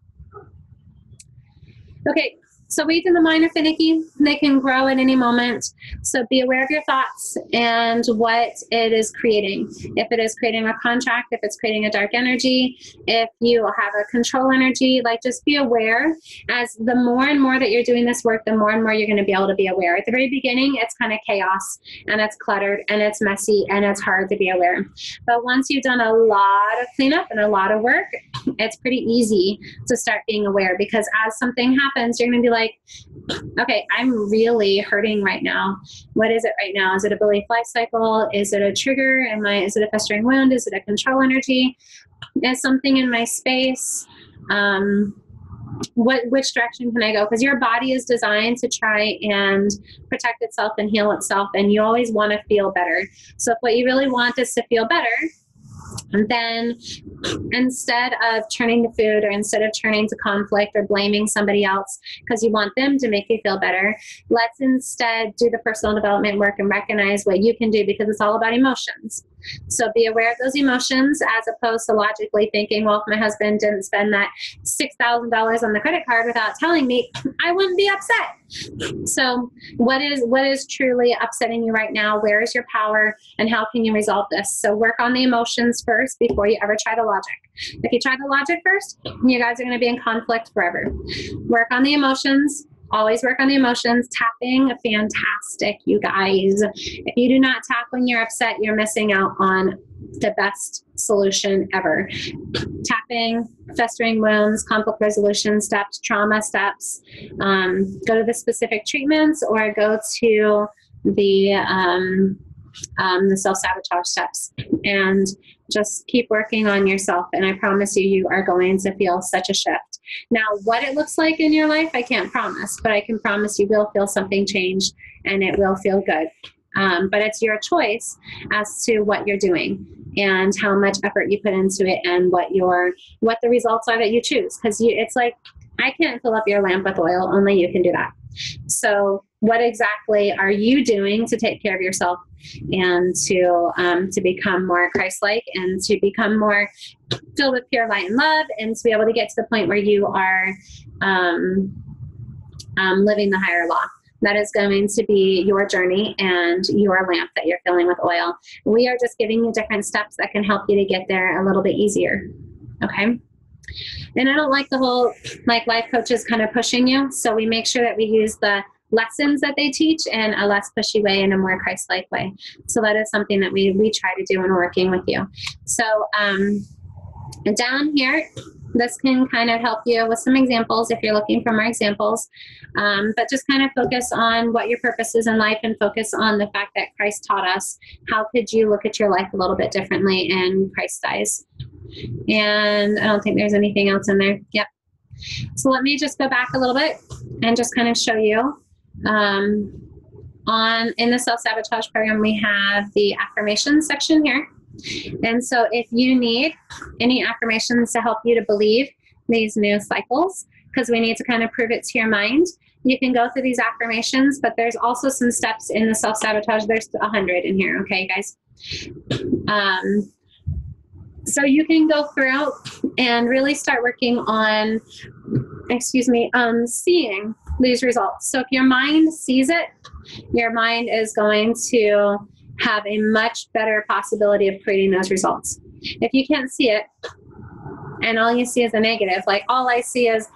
Okay. So weeds in the mind are finicky. They can grow at any moment. So be aware of your thoughts and what it is creating. If it is creating a contract, if it's creating a dark energy, if you have a control energy, just be aware. As the more and more that you're doing this work, the more and more you're going to be able to be aware. At the very beginning, it's kind of chaos, and it's cluttered, and it's messy, and it's hard to be aware. But once you've done a lot of cleanup and a lot of work, it's pretty easy to start being aware, because as something happens, you're going to be like, okay, I'm really hurting right now. What is it right now? Is it a belief life cycle? Is it a trigger? Is it a festering wound? Is it a control energy? Is something in my space? Which direction can I go? Because your body is designed to try and protect itself and heal itself, and you always want to feel better. So if what you really want is to feel better, then instead of turning to food, or instead of turning to conflict or blaming somebody else because you want them to make you feel better, let's instead do the personal development work and recognize what you can do, because it's all about emotions. So be aware of those emotions, as opposed to logically thinking, well, if my husband didn't spend that $6,000 on the credit card without telling me, I wouldn't be upset. So what is truly upsetting you right now? Where is your power, and how can you resolve this? So work on the emotions first before you ever try the logic. If you try the logic first, you guys are going to be in conflict forever. Work on the emotions. Always work on the emotions. Tapping, fantastic, you guys. If you do not tap when you're upset, you're missing out on the best solution ever. Tapping, festering wounds, conflict resolution steps, trauma steps. Go to the specific treatments, or go to the the self-sabotage steps, and just keep working on yourself. And I promise you, you are going to feel such a shift. Now, what it looks like in your life, I can't promise, but I can promise you will feel something change and it will feel good. But it's your choice as to what you're doing and how much effort you put into it and what the results are that you choose. Because it's like, I can't fill up your lamp with oil, only you can do that. So what exactly are you doing to take care of yourself and to become more Christ-like and to become more filled with pure light and love, and to be able to get to the point where you are living the higher law? That is going to be your journey and your lamp that you're filling with oil. We are just giving you different steps that can help you to get there a little bit easier. Okay? And I don't like the whole, like, life coaches kind of pushing you. So we make sure that we use the lessons that they teach in a less pushy way, in a more Christ-like way. So that is something that we try to do when working with you. So down here, this can kind of help you with some examples if you're looking for more examples. But just kind of focus on what your purpose is in life and focus on the fact that Christ taught us. How could you look at your life a little bit differently in Christ's eyes? And I don't think there's anything else in there. Yep. So let me just go back a little bit and just kind of show you. In the self-sabotage program, we have the affirmations section here. And so if you need any affirmations to help you to believe these new cycles, because we need to kind of prove it to your mind, you can go through these affirmations, but there's also some steps in the self-sabotage. There's 100 in here. Okay, guys. So you can go through and really start working on, seeing these results. So if your mind sees it, your mind is going to have a much better possibility of creating those results. If you can't see it, and all you see is a negative, like all I see is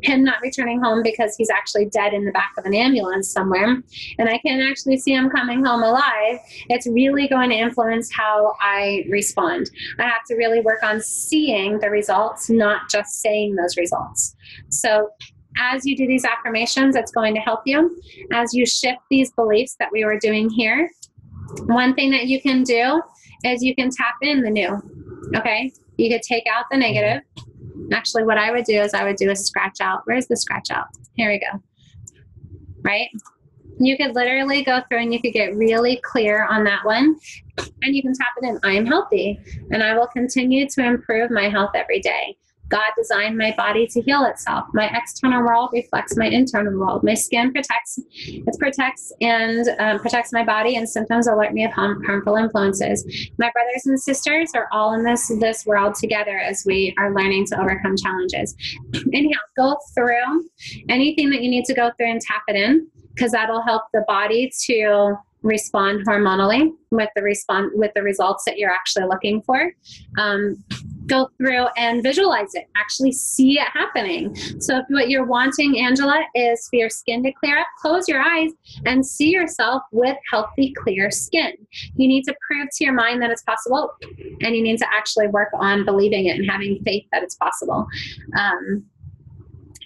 him not returning home because he's actually dead in the back of an ambulance somewhere, and I can actually see him coming home alive, it's really going to influence how I respond. I have to really work on seeing the results, not just saying those results. So as you do these affirmations, it's going to help you. As you shift these beliefs that we were doing here, one thing that you can do is you can tap in the new. Okay? You could take out the negative. Actually, what I would do is I would do a scratch out. Where's the scratch out? Here we go. Right? You could literally go through and you could get really clear on that one. And you can tap it in. I am healthy and I will continue to improve my health every day. God designed my body to heal itself. My external world reflects my internal world. My skin protects my body, and symptoms alert me of harmful influences. My brothers and sisters are all in this world together as we are learning to overcome challenges. Anyhow, go through anything that you need to go through and tap it in, because that'll help the body to respond hormonally with the results that you're actually looking for. Go through and visualize it, actually see it happening. So if what you're wanting, Angela, is for your skin to clear up, close your eyes and see yourself with healthy, clear skin. You need to prove to your mind that it's possible, and you need to actually work on believing it and having faith that it's possible.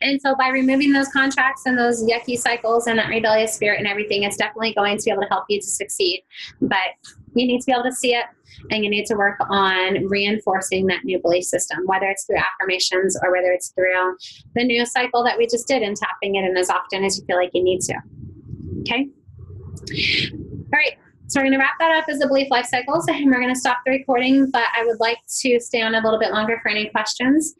And so by removing those contracts and those yucky cycles and that rebellious spirit and everything, it's definitely going to be able to help you to succeed. But you need to be able to see it, and you need to work on reinforcing that new belief system, whether it's through affirmations or whether it's through the new cycle that we just did and tapping it in as often as you feel like you need to. Okay? All right. So we're going to wrap that up as the belief life cycles, and we're going to stop the recording, but I would like to stay on a little bit longer for any questions.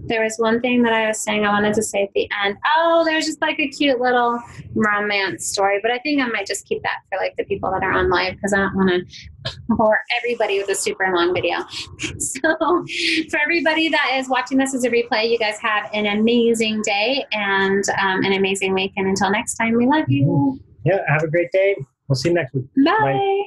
There was one thing that I was saying I wanted to say at the end. Oh, there's just like a cute little romance story, but I think I might just keep that for like the people that are on live, because I don't want to bore everybody with a super long video. So for everybody that is watching this as a replay, you guys have an amazing day and an amazing week. And until next time, we love you. Yeah, have a great day. We'll see you next week. Bye. Bye.